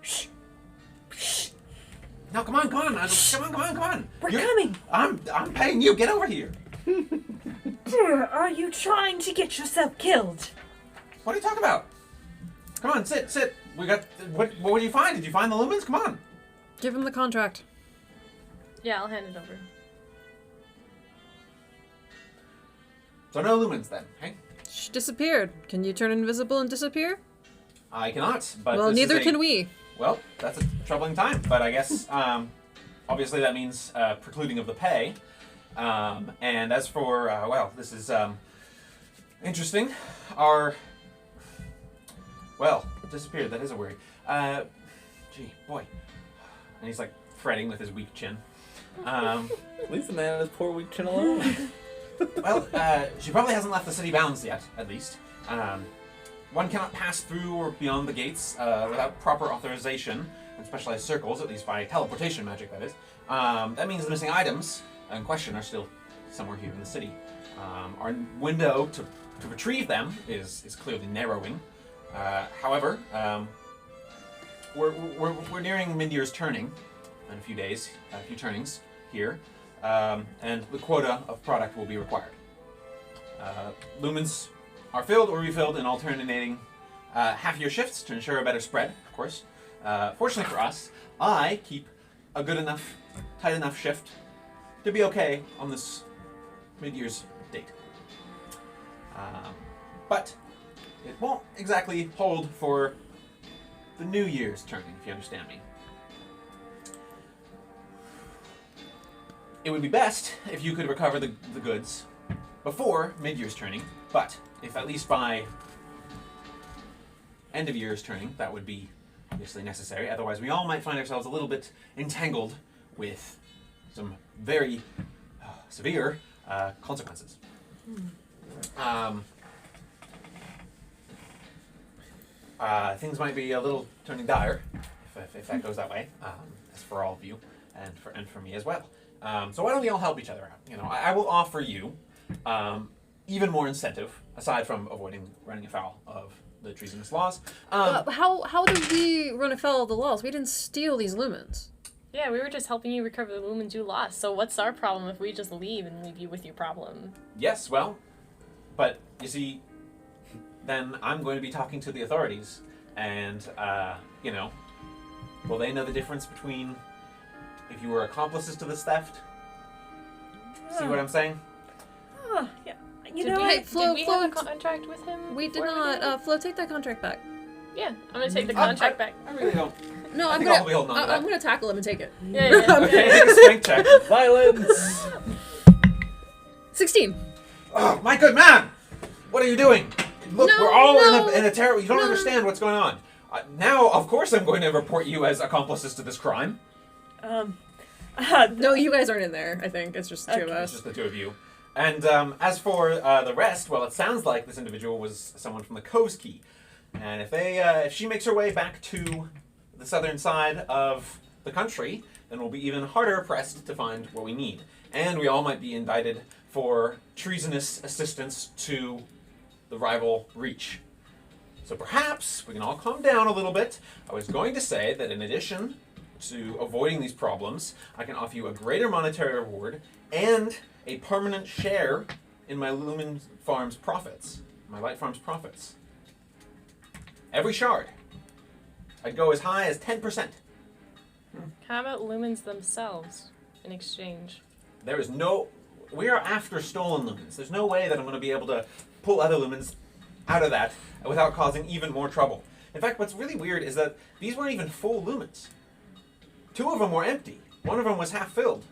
No, come on. Come on. We're coming. I'm paying you. Get over here. Are you trying to get yourself killed? What are you talking about? Come on, sit. We got what did you find? Did you find the lumens? Come on. Give him the contract. Yeah, I'll hand it over. So no lumens then, hey? She disappeared. Can you turn invisible and disappear? I cannot. But Well, this is neither a- can we. Well, that's a troubling time, but I guess obviously that means precluding of the pay. And as for well, this is interesting. Disappeared. That is a worry. Gee, boy. And he's like fretting with his weak chin. Leave the man and his poor weak chin alone. Well, she probably hasn't left the city bounds yet, at least. One cannot pass through or beyond the gates without proper authorization in specialized circles, at least by teleportation magic, that is. That means the missing items in question are still somewhere here in the city. Our window to retrieve them is clearly narrowing. However, we're nearing Mindir's turning in a few days, a few turnings here, and the quota of product will be required. Lumens are filled or refilled in alternating half-year shifts to ensure a better spread, of course. Fortunately for us, I keep a good enough, tight enough shift to be okay on this mid-year's date. But it won't exactly hold for the New Year's turning, if you understand me. It would be best if you could recover the goods before mid-year's turning, but if at least by end of year's turning, that would be obviously necessary. Otherwise, we all might find ourselves a little bit entangled with some very severe consequences. Things might be a little turning dire if that goes that way, as for all of you and for me as well. So why don't we all help each other out? You know, I will offer you even more incentive aside from avoiding running afoul of the treasonous laws. How did we run afoul of the laws? We didn't steal these lumens. Yeah, we were just helping you recover the lumens you lost. So what's our problem if we just leave and leave you with your problem? Yes, well, but you see, then I'm going to be talking to the authorities, and you know, will they know the difference between if you were accomplices to this theft. See what I'm saying? Oh, yeah. You Did know we, what? did we have a contract with him? We did before not. Flo, take that contract back. Yeah, I'm gonna take the contract back. I really don't. No, I I'm think I'll be holding on to that. I'm gonna tackle him and take it. Yeah. Okay, take a strength check. Violence! 16. Oh, my good man! What are you doing? Look, No, we're all no. in a terrible... You don't No. understand what's going on. Now, of course, I'm going to report you as accomplices to this crime. No, you guys aren't in there. I think it's just the two of It's us. just the two of you. And as for the rest, well, it sounds like this individual was someone from the Coves Key. And if she makes her way back to the southern side of the country, then we'll be even harder pressed to find what we need. And we all might be indicted for treasonous assistance to the rival Reach. So perhaps we can all calm down a little bit. I was going to say that in addition to avoiding these problems, I can offer you a greater monetary reward and a permanent share in my Lumen Farms profits, my Light Farms profits. Every shard. I'd go as high as 10%. How about Lumens themselves in exchange? There is no... We are after stolen lumens. There's no way that I'm going to be able to pull other lumens out of that without causing even more trouble. In fact, what's really weird is that these weren't even full lumens. 2 of them were empty. 1 of them was half filled.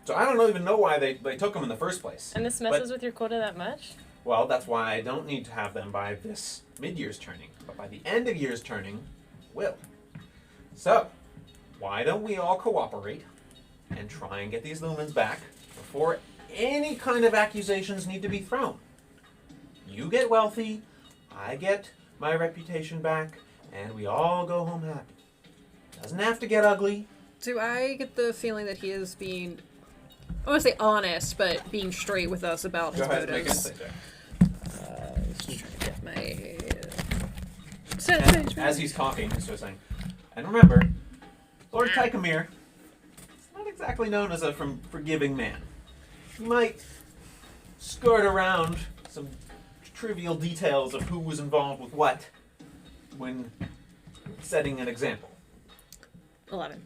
So I don't even know why they took them in the first place. And this messes with your quota that much? Well, that's why I don't need to have them by this mid-year's turning. But by the end of year's turning, will. So, why don't we all cooperate and try and get these lumens back before any kind of accusations need to be thrown? You get wealthy, I get my reputation back, and we all go home happy. Doesn't have to get ugly. Do I get the feeling that he is being, I want to say honest, but being straight with us about his Go ahead and make an motives? insight check. Just trying to get my... And as he's talking, he's just saying, and remember, Lord Tychomir is not exactly known as a forgiving man. He might skirt around some trivial details of who was involved with what when setting an example. 11.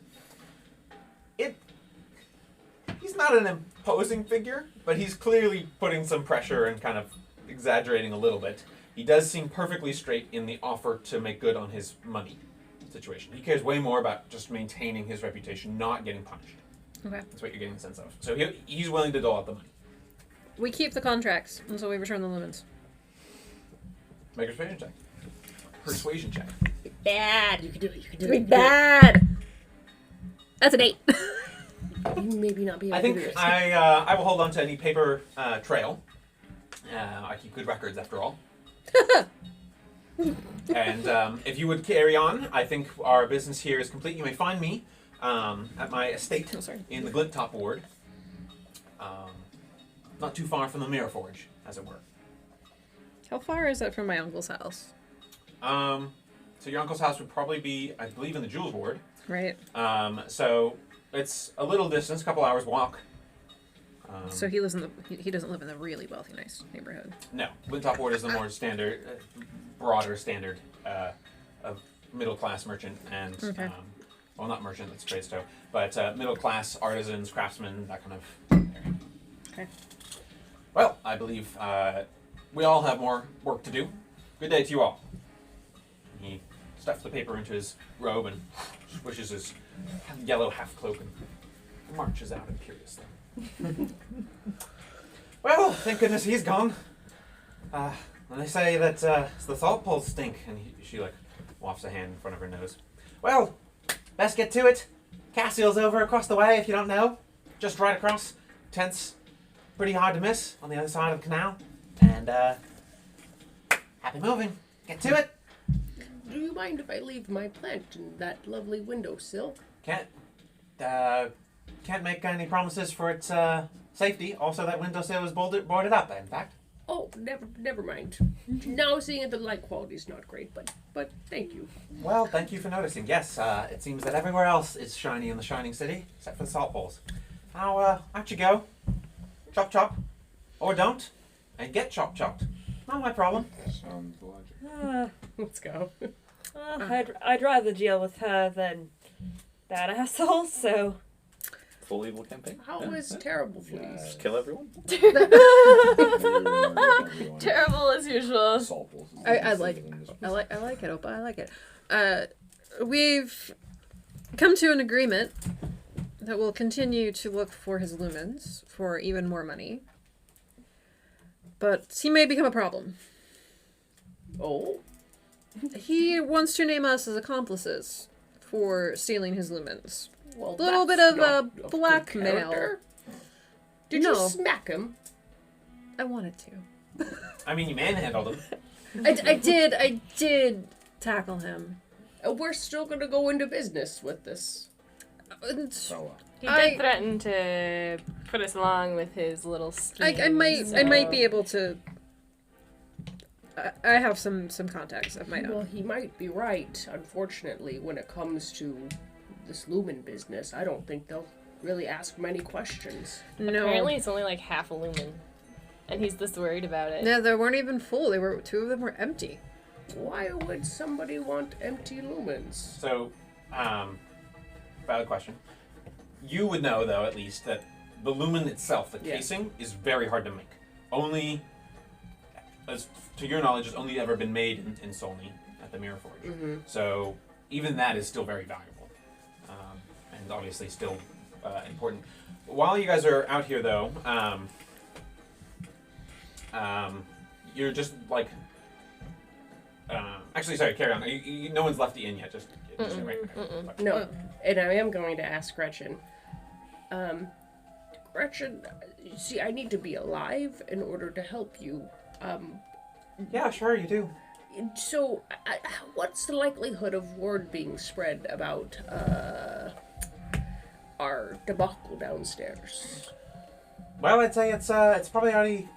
He's not an imposing figure, but he's clearly putting some pressure and kind of exaggerating a little bit. He does seem perfectly straight in the offer to make good on his money situation. He cares way more about just maintaining his reputation, not getting punished. Okay. That's what you're getting a sense of. So he's willing to dole out the money. We keep the contracts until we return the lumens. Make a persuasion check. Persuasion check. Bad. You can do it. You can do it. Be bad! That's an 8. You maybe not be able I to do think it. I will hold on to any paper trail. I keep good records after all. And if you would carry on, I think our business here is complete. You may find me at my estate in the Glint Top Ward. Not too far from the Mirror Forge, as it were. How far is that from my uncle's house? So your uncle's house would probably be, I believe, in the Jewels Ward. Right. So it's a little distance, a couple hours walk. So he lives in the. He doesn't live in the really wealthy, nice neighborhood. No, Glintop Ward is the more standard, broader standard of middle class merchant and Okay. well, not merchant, that's trade stow, but middle class artisans, craftsmen, that kind of area. Okay. Well, I believe we all have more work to do. Good day to you all. He stuffs the paper into his robe and swishes his yellow half cloak and marches out imperiously. Well, thank goodness he's gone. When they say that the salt poles stink, and she like wafts a hand in front of her nose. Well, best get to it. Cassiel's over across the way if you don't know. Just right across. Tent's pretty hard to miss on the other side of the canal. And happy moving. Get to it. Do you mind if I leave my plant in that lovely windowsill? Can't make any promises for its safety. Also, that windowsill is boarded up, in fact. Oh, never mind. Now seeing it, the light quality is not great, but thank you. Well, thank you for noticing. Yes, it seems that everywhere else is shiny in the Shining City, except for the salt poles. Now, out you go. Chop chop. Or don't. And get chop chopped. Not my problem. Sounds logical. Let's go. I'd rather deal with her than that asshole, so. Full evil campaign. How Yeah, is yeah. terrible, please? Just kill everyone. Terrible as usual. I like it, Opa. I like it. We've come to an agreement that we'll continue to look for his lumens for even more money. But he may become a problem. Oh, He wants to name us as accomplices for stealing his lumens. well, Little that's bit of not a good blackmail. character. Did No. you smack him? I wanted to. I mean, you manhandled him. I did tackle him. We're still gonna go into business with this. And He did threaten to put us along with his little scheme. I might be able to. I have some contacts of my Well, own. he might be right. Unfortunately, when it comes to this lumen business, I don't think they'll really ask many questions. No, Apparently, it's only like half a lumen, and he's this worried about it. no, they weren't even full. Two of them were empty. Why would somebody want empty lumens? So, valid question. You would know, though, at least, that the lumen itself, the Yeah. casing, is very hard to make. Only, as to your knowledge, has only ever been made in Solney at the Mirror Forge. Mm-hmm. So even that is still very valuable, and obviously still important. While you guys are out here, though, you're just like. Actually, sorry, carry on. No one's left the inn yet. Just right. No, and I am going to ask Gretchen. Gretchen, see, I need to be alive in order to help you. Yeah, sure, you do. So, what's the likelihood of word being spread about our debacle downstairs? Well, I'd say it's probably already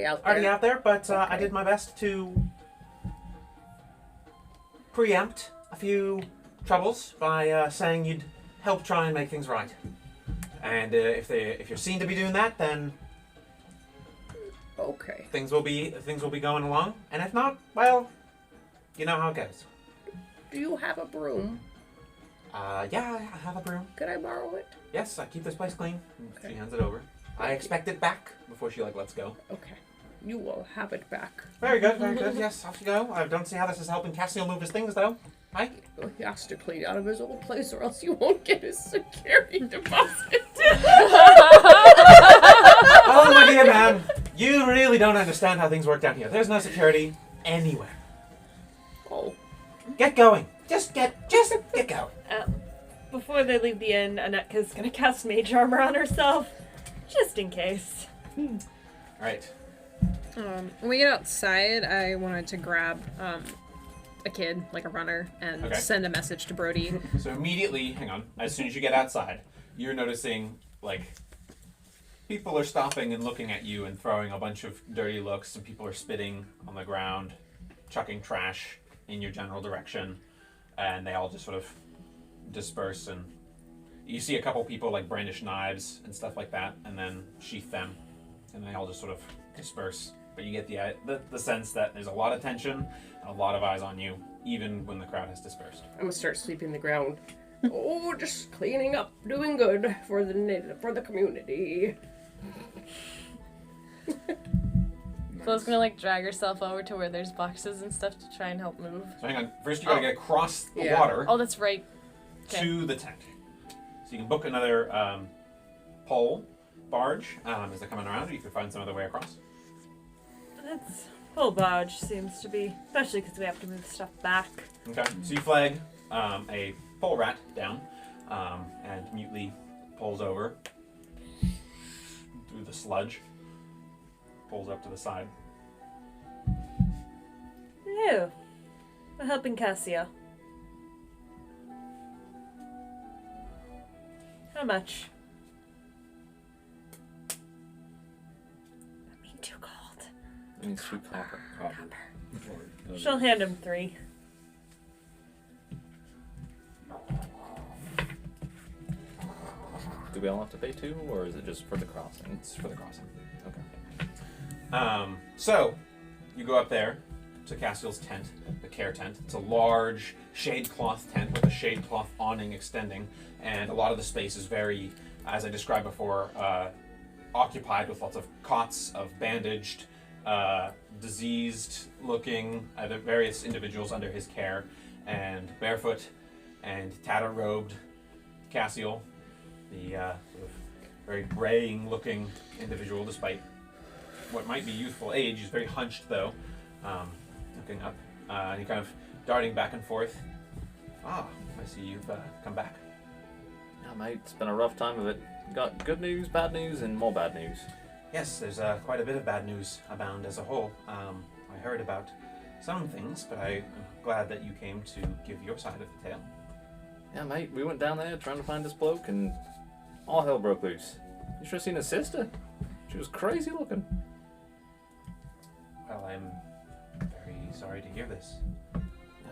out there. but I Okay. did my best to preempt a few troubles by saying you'd help try and make things right. And if you're seen to be doing that, then Okay. things will be going along. And if not, well, you know how it goes. Do you have a broom? Yeah, I have a broom. Could I borrow it? Yes, I keep this place clean. Okay. She hands it over. I expect it back before she lets go. Okay. You will have it back. Very good, very good. Yes, off you go. I don't see how this is helping Cassio move his things, though. Hi. He has to clean out of his old place, or else you won't get his security deposit. Oh, my dear man, you really don't understand how things work down here. There's no security anywhere. Oh, Get going. Just get going. Before they leave the inn, Anetka's gonna cast mage armor on herself, just in case. All right. When we get outside, I wanted to grab a kid, like a runner, and Okay. send a message to Brody. So immediately, hang on. As soon as you get outside, you're noticing like people are stopping and looking at you and throwing a bunch of dirty looks, and people are spitting on the ground, chucking trash in your general direction, and they all just sort of disperse. And you see a couple people like brandish knives and stuff like that, and then sheath them, and they all just sort of disperse. But you get the sense that there's a lot of tension and a lot of eyes on you, even when the crowd has dispersed. I'm gonna start sweeping the ground. Oh, just cleaning up, doing good for the community. Flo's gonna like drag herself over to where there's boxes and stuff to try and help move. So hang on. First, you gotta get across the Yeah. water Oh, that's right. Okay. to the tent. So you can book another barge as they're coming around, or you can find some other way across. That's full barge seems to be, especially because we have to move stuff back. Okay. So you flag a pole rat down, and mutely pulls over through the sludge. Pulls up to the side. Hello. I'm helping Cassio. How much? I mean, too cold. It means 2 copper. She'll hand him 3. Do we all have to pay 2, or is it just for the crossing? It's for the crossing. Okay. So you go up there, to Cassiel's tent, the care tent. It's a large shade cloth tent with a shade cloth awning extending, and a lot of the space is very, as I described before, occupied with lots of cots of bandaged, diseased-looking various individuals under his care, and barefoot and tatter-robed Cassiel, the sort of very graying-looking individual, despite what might be youthful age. He's very hunched, though, looking up, and he kind of darting back and forth. Ah, I see you've come back. Yeah, mate, it's been a rough time of it. Got good news, bad news, and more bad news. Yes, there's quite a bit of bad news abound as a whole. I heard about some things, but I'm glad that you came to give your side of the tale. Yeah, mate, we went down there trying to find this bloke, and all hell broke loose. You should have seen his sister. She was crazy looking. Well, I'm very sorry to hear this. Yeah,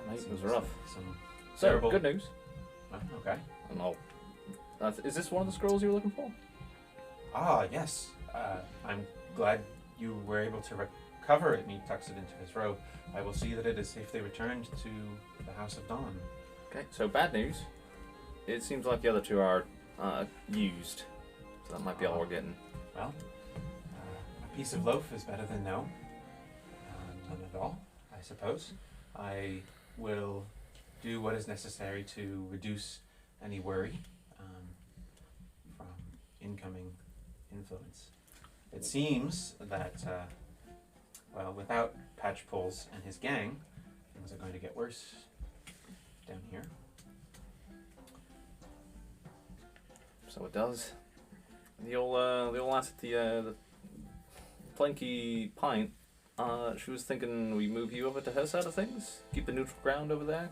mate, it was Seems rough. like some So, terrible... good news. Oh, okay. And is this one of the scrolls you were looking for? Ah, yes. I'm glad you were able to recover it, and he tucks it into his robe. I will see that it is safely returned to the House of Dawn. Okay, so bad news. It seems like the other two are used. So that might be all we're getting. Well, a piece of loaf is better than no. None at all, I suppose. I will do what is necessary to reduce any worry from incoming influence. It seems that, well, without Patchpoles and his gang, things are going to get worse down here. So it does. The old lass at the Planky Pint, she was thinking we move you over to her side of things? Keep the neutral ground over there?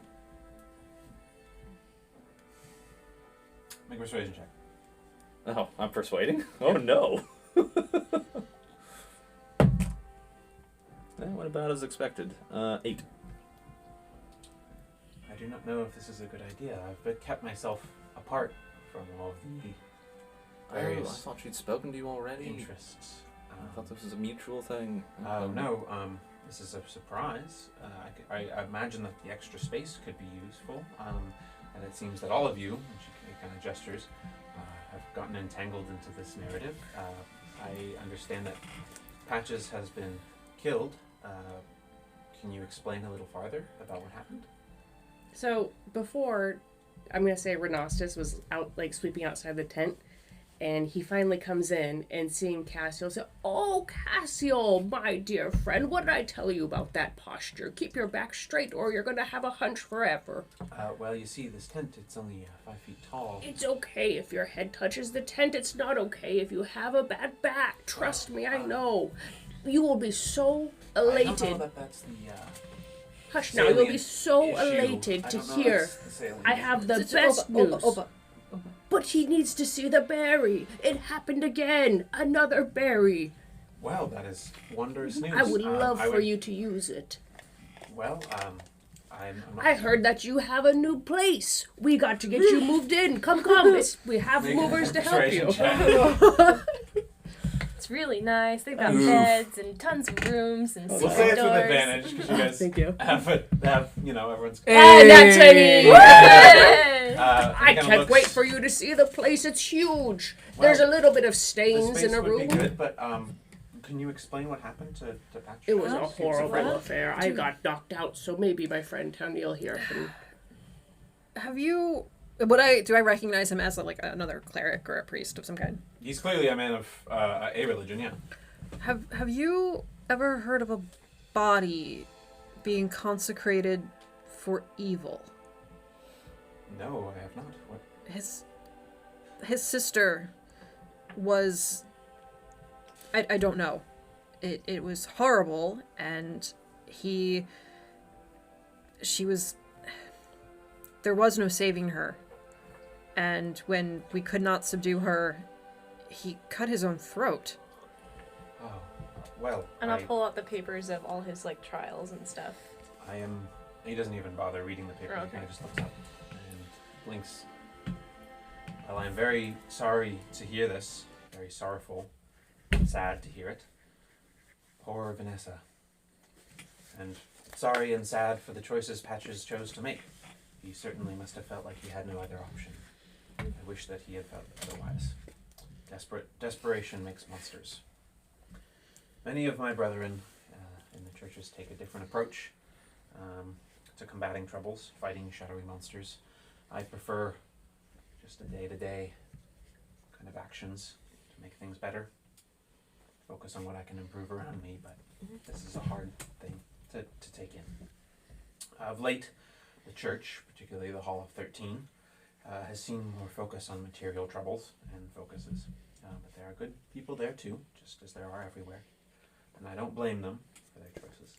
Make a persuasion check. Oh, I'm persuading? Oh no! That went about as expected. 8. I do not know if this is a good idea. I've kept myself apart from all of the I various thought she'd spoken to you already. interests. I thought this was a mutual thing. No, this is a surprise. I imagine that the extra space could be useful, and it seems that all of you, and she kind of gestures, have gotten entangled into this narrative. I understand that Patches has been killed. Can you explain a little farther about what happened? So before, I'm gonna say Renastus was out, like, sweeping outside the tent, and he finally comes in and seeing Cassiel say, "Oh, Cassiel, my dear friend, what did I tell you about that posture? Keep your back straight or you're gonna have a hunch forever." Well, you see, this tent, it's only 5 feet tall. It's okay if your head touches the tent. It's not okay if you have a bad back. Trust me, I know. You will be so I don't know elated. that that's the Hush now, you'll be salient so issue. elated I to don't know hear. that's the salient I issue. have the best news. But he needs to see the berry. It happened again. Another berry. Well, that is wondrous news. I would love I for would- you to use it. Well, I'm not... I heard that you have a new place. We got to get you moved in. Come. We have Make a movers to help you. persuasion check. It's really nice. They've got Oof. beds and tons of rooms and We'll secret say it's with doors. advantage because you guys Thank you. have, everyone's... That's any. Yay! I kinda can't looks- wait for you to see the place. It's huge. Well, There's a little bit of The stains space in a would room. be good, but can you explain what happened to Patrick? It was a Oh, horrible what? affair. I got knocked out, so maybe my friend Taniel here can... Have you? Do I recognize him as another cleric or a priest of some kind? He's clearly a man of a religion, yeah. Have you ever heard of a body being consecrated for evil? No, I have not. What? His sister was... I don't know. It was horrible, and she was... There was no saving her. And when we could not subdue her, he cut his own throat. Oh, well, And I'll pull out the papers of all his trials and stuff. I am... He doesn't even bother reading the paper. Oh, He okay. kind of just looks up and blinks. Well, I'm very sorry to hear this. Very sorrowful. Sad to hear it. Poor Vanessa. And sorry and sad for the choices Patches chose to make. He certainly must have felt like he had no other option. I wish that he had felt otherwise. Desperation makes monsters. Many of my brethren in the churches take a different approach to combating troubles, fighting shadowy monsters. I prefer just a day-to-day kind of actions to make things better. Focus on what I can improve around me, but this is a hard thing to take in. Of late, the church, particularly the Hall of 13, has seen more focus on material troubles and focuses. But there are good people there too, just as there are everywhere. And I don't blame them for their choices.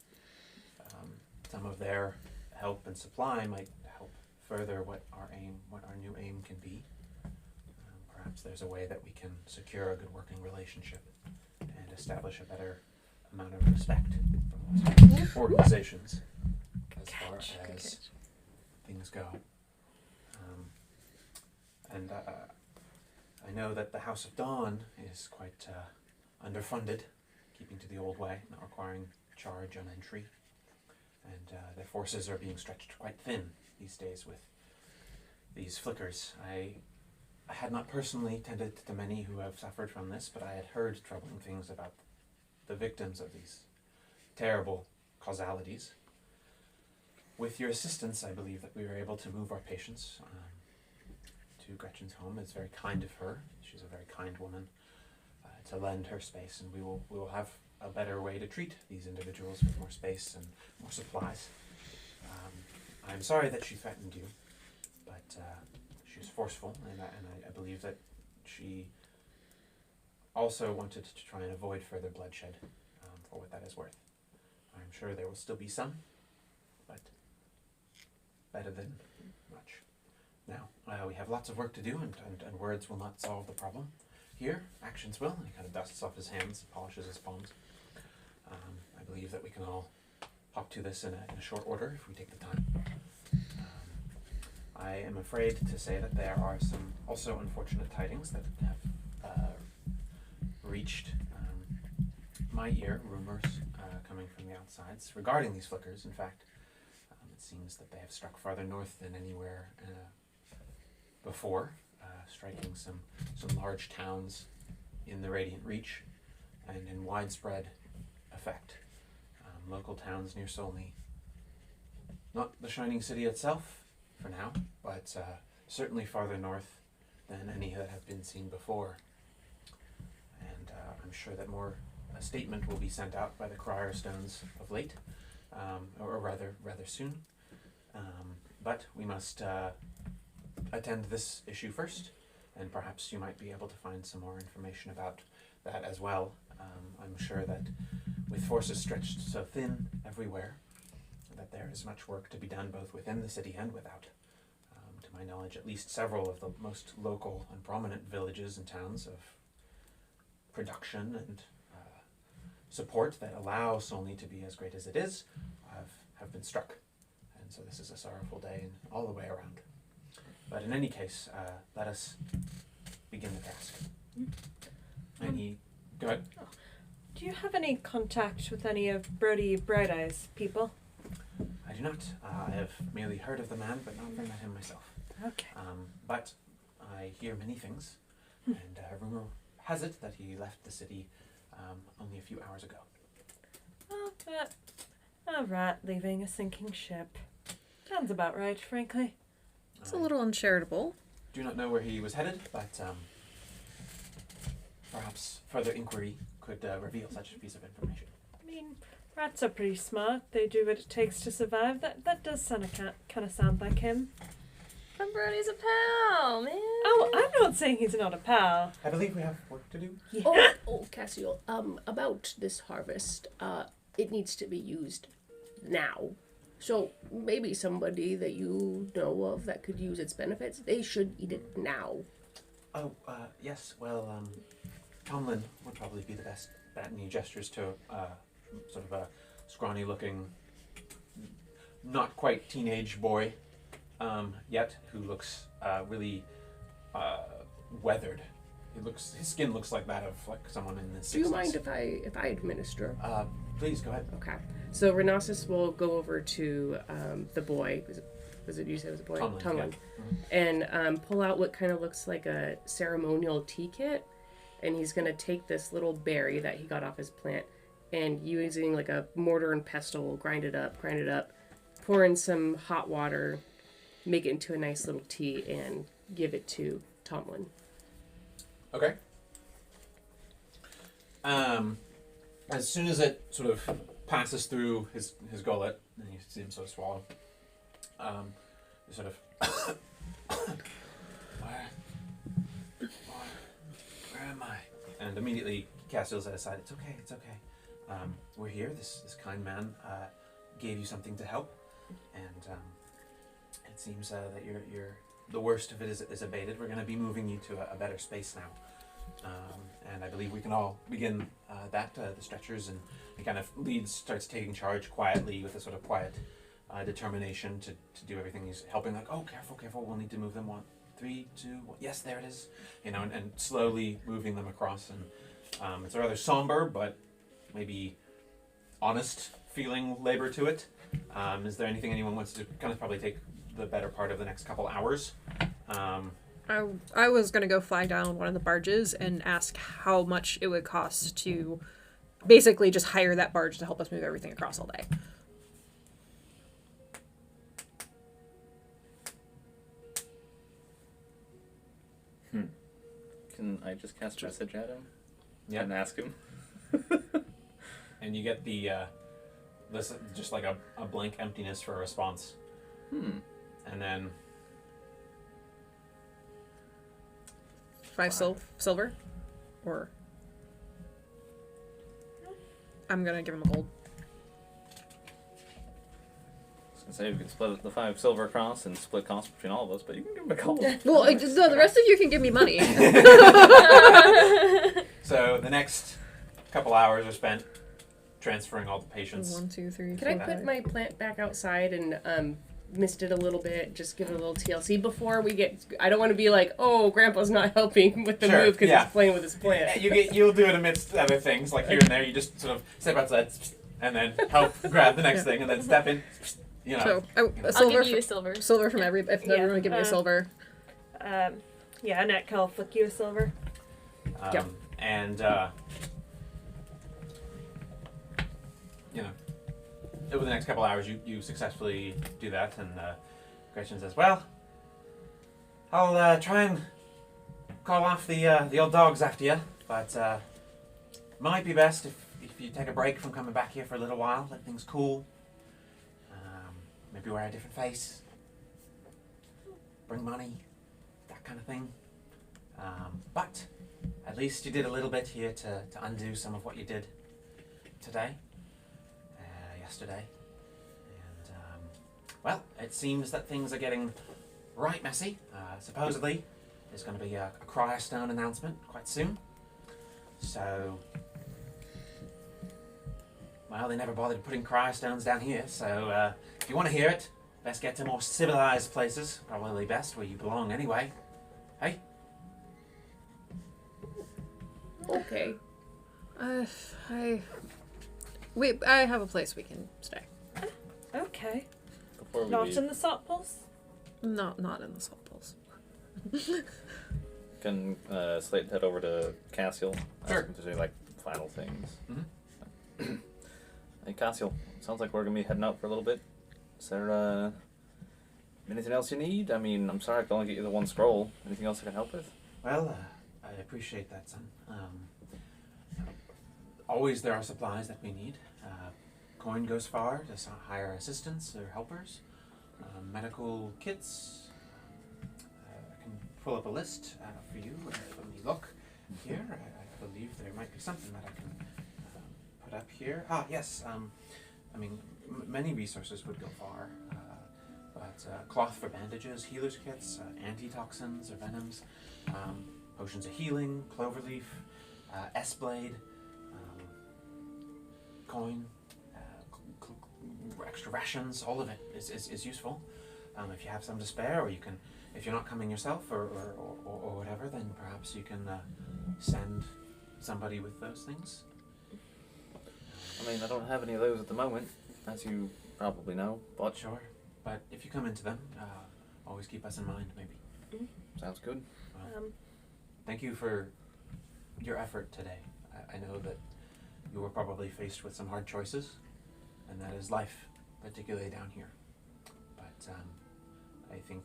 Some of their help and supply might help further what our new aim can be. Perhaps there's a way that we can secure a good working relationship and establish a better amount of respect from those organizations as far as things go. And I know that the House of Dawn is quite underfunded, keeping to the old way, not requiring charge on entry. And their forces are being stretched quite thin these days with these flickers. I had not personally tended to many who have suffered from this, but I had heard troubling things about the victims of these terrible causalities. With your assistance, I believe that we were able to move our patients to Gretchen's home. It's very kind of her. She's a very kind woman to lend her space, and we will have a better way to treat these individuals with more space and more supplies. I'm sorry that she threatened you, but she was forceful, and I believe that she also wanted to try and avoid further bloodshed, for what that is worth. I'm sure there will still be some, but better than much. Now, we have lots of work to do, and words will not solve the problem. Here, actions will. And he kind of dusts off his hands, polishes his palms. I believe that we can all hop to this in a short order if we take the time. I am afraid to say that there are some also unfortunate tidings that have reached my ear, rumors coming from the outsides regarding these flickers. In fact, it seems that they have struck farther north than anywhere before, striking some large towns in the Radiant Reach and in widespread effect. Local towns near Solney. Not the Shining City itself, for now, but certainly farther north than any that have been seen before. And I'm sure that a statement will be sent out by the Crier Stones of late, or rather soon. But we must attend this issue first, and perhaps you might be able to find some more information about that as well. I'm sure that with forces stretched so thin everywhere, that there is much work to be done both within the city and without. To my knowledge, at least several of the most local and prominent villages and towns of production and support that allow Solney to be as great as it is have been struck. And so this is a sorrowful day and all the way around. But in any case, let us begin the task. Go ahead. Do you have any contact with any of Brody Bright Eyes people? I do not. I have merely heard of the man, but not met him myself. Okay. But I hear many things, and rumor has it that he left the city only a few hours ago. Oh, but a rat leaving a sinking ship. Sounds about right, frankly. It's a little uncharitable. Do not know where he was headed, but perhaps further inquiry could reveal such a piece of information. I mean, rats are pretty smart. They do what it takes to survive. That does kind of sound like him. But Brody's a pal, man. Oh, I'm not saying he's not a pal. I believe we have work to do. Yeah. Oh, Cassio, about this harvest, it needs to be used now. So maybe somebody that you know of that could use its benefits, they should eat it now. Oh, yes. Well, Tomlin would probably be the best bet, and he gestures to sort of a scrawny-looking, not quite teenage boy yet, who looks really weathered His skin looks like that of like someone in the 60s. Do you mind if I administer? Please go ahead. Okay. So Rhinoceros will go over to the boy. Was it you said it was a boy? Tomlin. Yeah. And pull out what kind of looks like a ceremonial tea kit. And he's going to take this little berry that he got off his plant and using like a mortar and pestle, grind it up, pour in some hot water, make it into a nice little tea, and give it to Tomlin. Okay. As soon as it sort of passes through his gullet, and you see him sort of swallow, you sort of, where am I? And immediately Castiel's at his side. It's okay. We're here. This kind man gave you something to help, and it seems that you're the worst of it is abated. We're going to be moving you to a better space now. And I believe we can all begin the stretchers, and he kind of starts taking charge quietly with a sort of quiet determination to do everything. He's helping, like, oh, careful, we'll need to move them 1, 3, 2, 1. Yes, there it is. And slowly moving them across. And it's a rather somber, but maybe honest feeling labor to it. Is there anything anyone wants to kind of probably take the better part of the next couple hours? I was going to go flag down one of the barges and ask how much it would cost to basically just hire that barge to help us move everything across all day. Can I just cast a message at him? Yeah. And ask him? And you get the this just like a blank emptiness for a response. And then 5 silver? Or... I'm gonna give him a gold. I was gonna say we can split the 5 silver across and split costs between all of us, but you can give him a gold. Well, no, the rest of you can give me money. So the next couple hours are spent transferring all the patients. 1, 2, 3, Can I put my plant back outside and mist it a little bit, just give it a little TLC before we get... I don't want to be like, oh, Grandpa's not helping with the move because he's playing with his plant. You'll do it amidst other things, like here and there. You just sort of step outside and then help grab the next thing and then step in. So, a silver I'll give you a silver. Silver from if everyone would give me a silver. Yeah, Annette, I'll flick you a silver. And over the next couple hours, you successfully do that, and Gretchen says, "Well, I'll try and call off the old dogs after you, but might be best if you take a break from coming back here for a little while, let things cool. Maybe wear a different face, bring money, that kind of thing. But at least you did a little bit here to undo some of what you did yesterday. And, well, it seems that things are getting right messy. Supposedly, there's going to be a Cryostone announcement quite soon. So, well, they never bothered putting Cryostones down here, so if you want to hear it, best get to more civilized places. Probably best where you belong anyway. Hey? Okay. I have a place we can stay. Okay. Before we Not leave, in the salt pools? No, not in the salt pools. can Slate head over to Cassiel? Sure. Ask him to do like final things. Mm-hmm. Hey Cassiel, sounds like we're gonna be heading out for a little bit. Is there anything else you need? I mean, I'm sorry I can only get you the one scroll. Anything else I can help with? Well, I appreciate that, son. Always there are supplies that we need. Coin goes far to hire assistants or helpers. Medical kits. I can pull up a list for you. Let me look here. I believe there might be something that I can put up here. Ah, yes. I mean, many resources would go far. But cloth for bandages, healer's kits, antitoxins or venoms, potions of healing, cloverleaf, S-blade, coin, extra rations, all of it is useful. If you have some to spare, or you can if you're not coming yourself or whatever, then perhaps you can send somebody with those things. I mean, I don't have any of those at the moment, as you probably know, but Sure. But if you come into them, always keep us in mind, maybe. sounds good. Well, thank you for your effort today. I know that you were probably faced with some hard choices, and that is life, particularly down here. But I think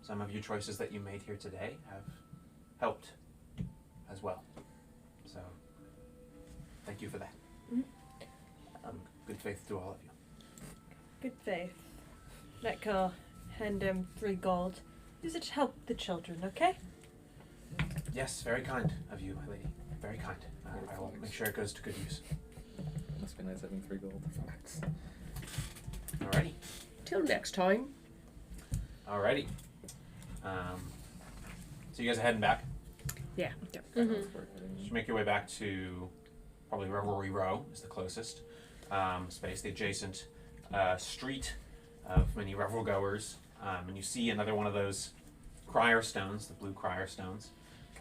some of your choices that you made here today have helped as well. So, thank you for that. Good faith to all of you. Good faith. Netco, hand him 3 gold. Use it to help the children, okay? Yes, very kind of you, my lady. Very kind. I will make sure it goes to good use. Must be nice having 3 gold. Alrighty. Till next time. Alrighty. So you guys are heading back. Yeah. Just make your way back to probably Revelry Row is the closest space, the adjacent street of many revel goers, and you see another one of those crier stones, the blue crier stones.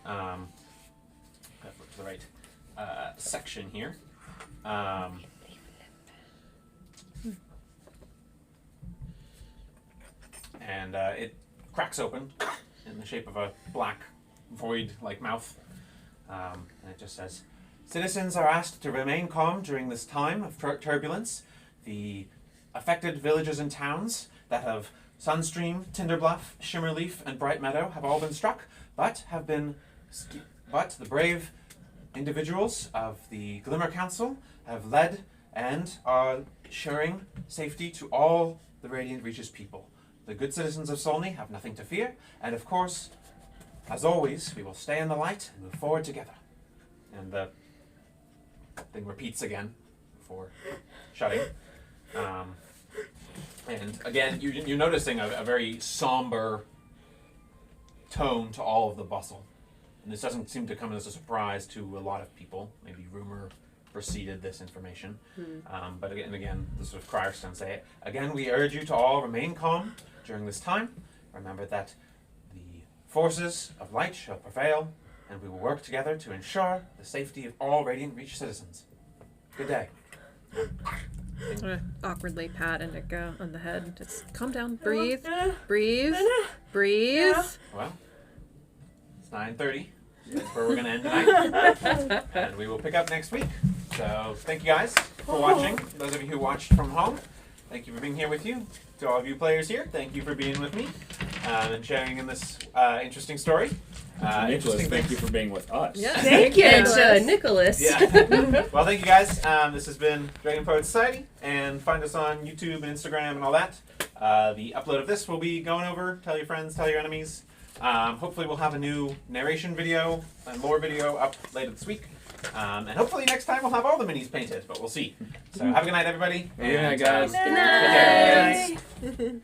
Flip to the right section here. And it cracks open in the shape of a black void-like mouth. And it just says, "Citizens are asked to remain calm during this time of turbulence. The affected villages and towns that have Sunstream, Tinderbluff, Shimmerleaf, and Bright Meadow have all been struck, but the brave individuals of the Glimmer Council have led and are ensuring safety to all the Radiant Reaches people. The good citizens of Solney have nothing to fear, and of course, as always, we will stay in the light and move forward together." And the thing repeats again before shutting. And again, you're noticing a very somber tone to all of the bustle. And this doesn't seem to come as a surprise to a lot of people. Maybe rumor preceded this information. But again, the sort of crier stones say it. "Again, we urge you to all remain calm during this time. Remember that the forces of light shall prevail, and we will work together to ensure the safety of all Radiant Reach citizens. Good day." I'm gonna awkwardly pat Indica on the head. Just calm down, breathe, breathe, breathe. Well, it's 9:30. That's where we're going to end tonight. And we will pick up next week. So thank you guys for watching. Those of you who watched from home, thank you for being here with you. To all of you players here, thank you for being with me and sharing in this interesting story. Nicholas, thank you for being with us. Yeah, Thank you, Nicholas. Yeah. Well, thank you guys. This has been Dragonpoetsociety, and find us on YouTube and Instagram and all that. The upload of this will be going over. Tell your friends, tell your enemies. Hopefully we'll have a new narration video and lore video up later this week. And hopefully next time we'll have all the minis painted, but we'll see. So have a good night, everybody. Good night, guys. Good night. Good night.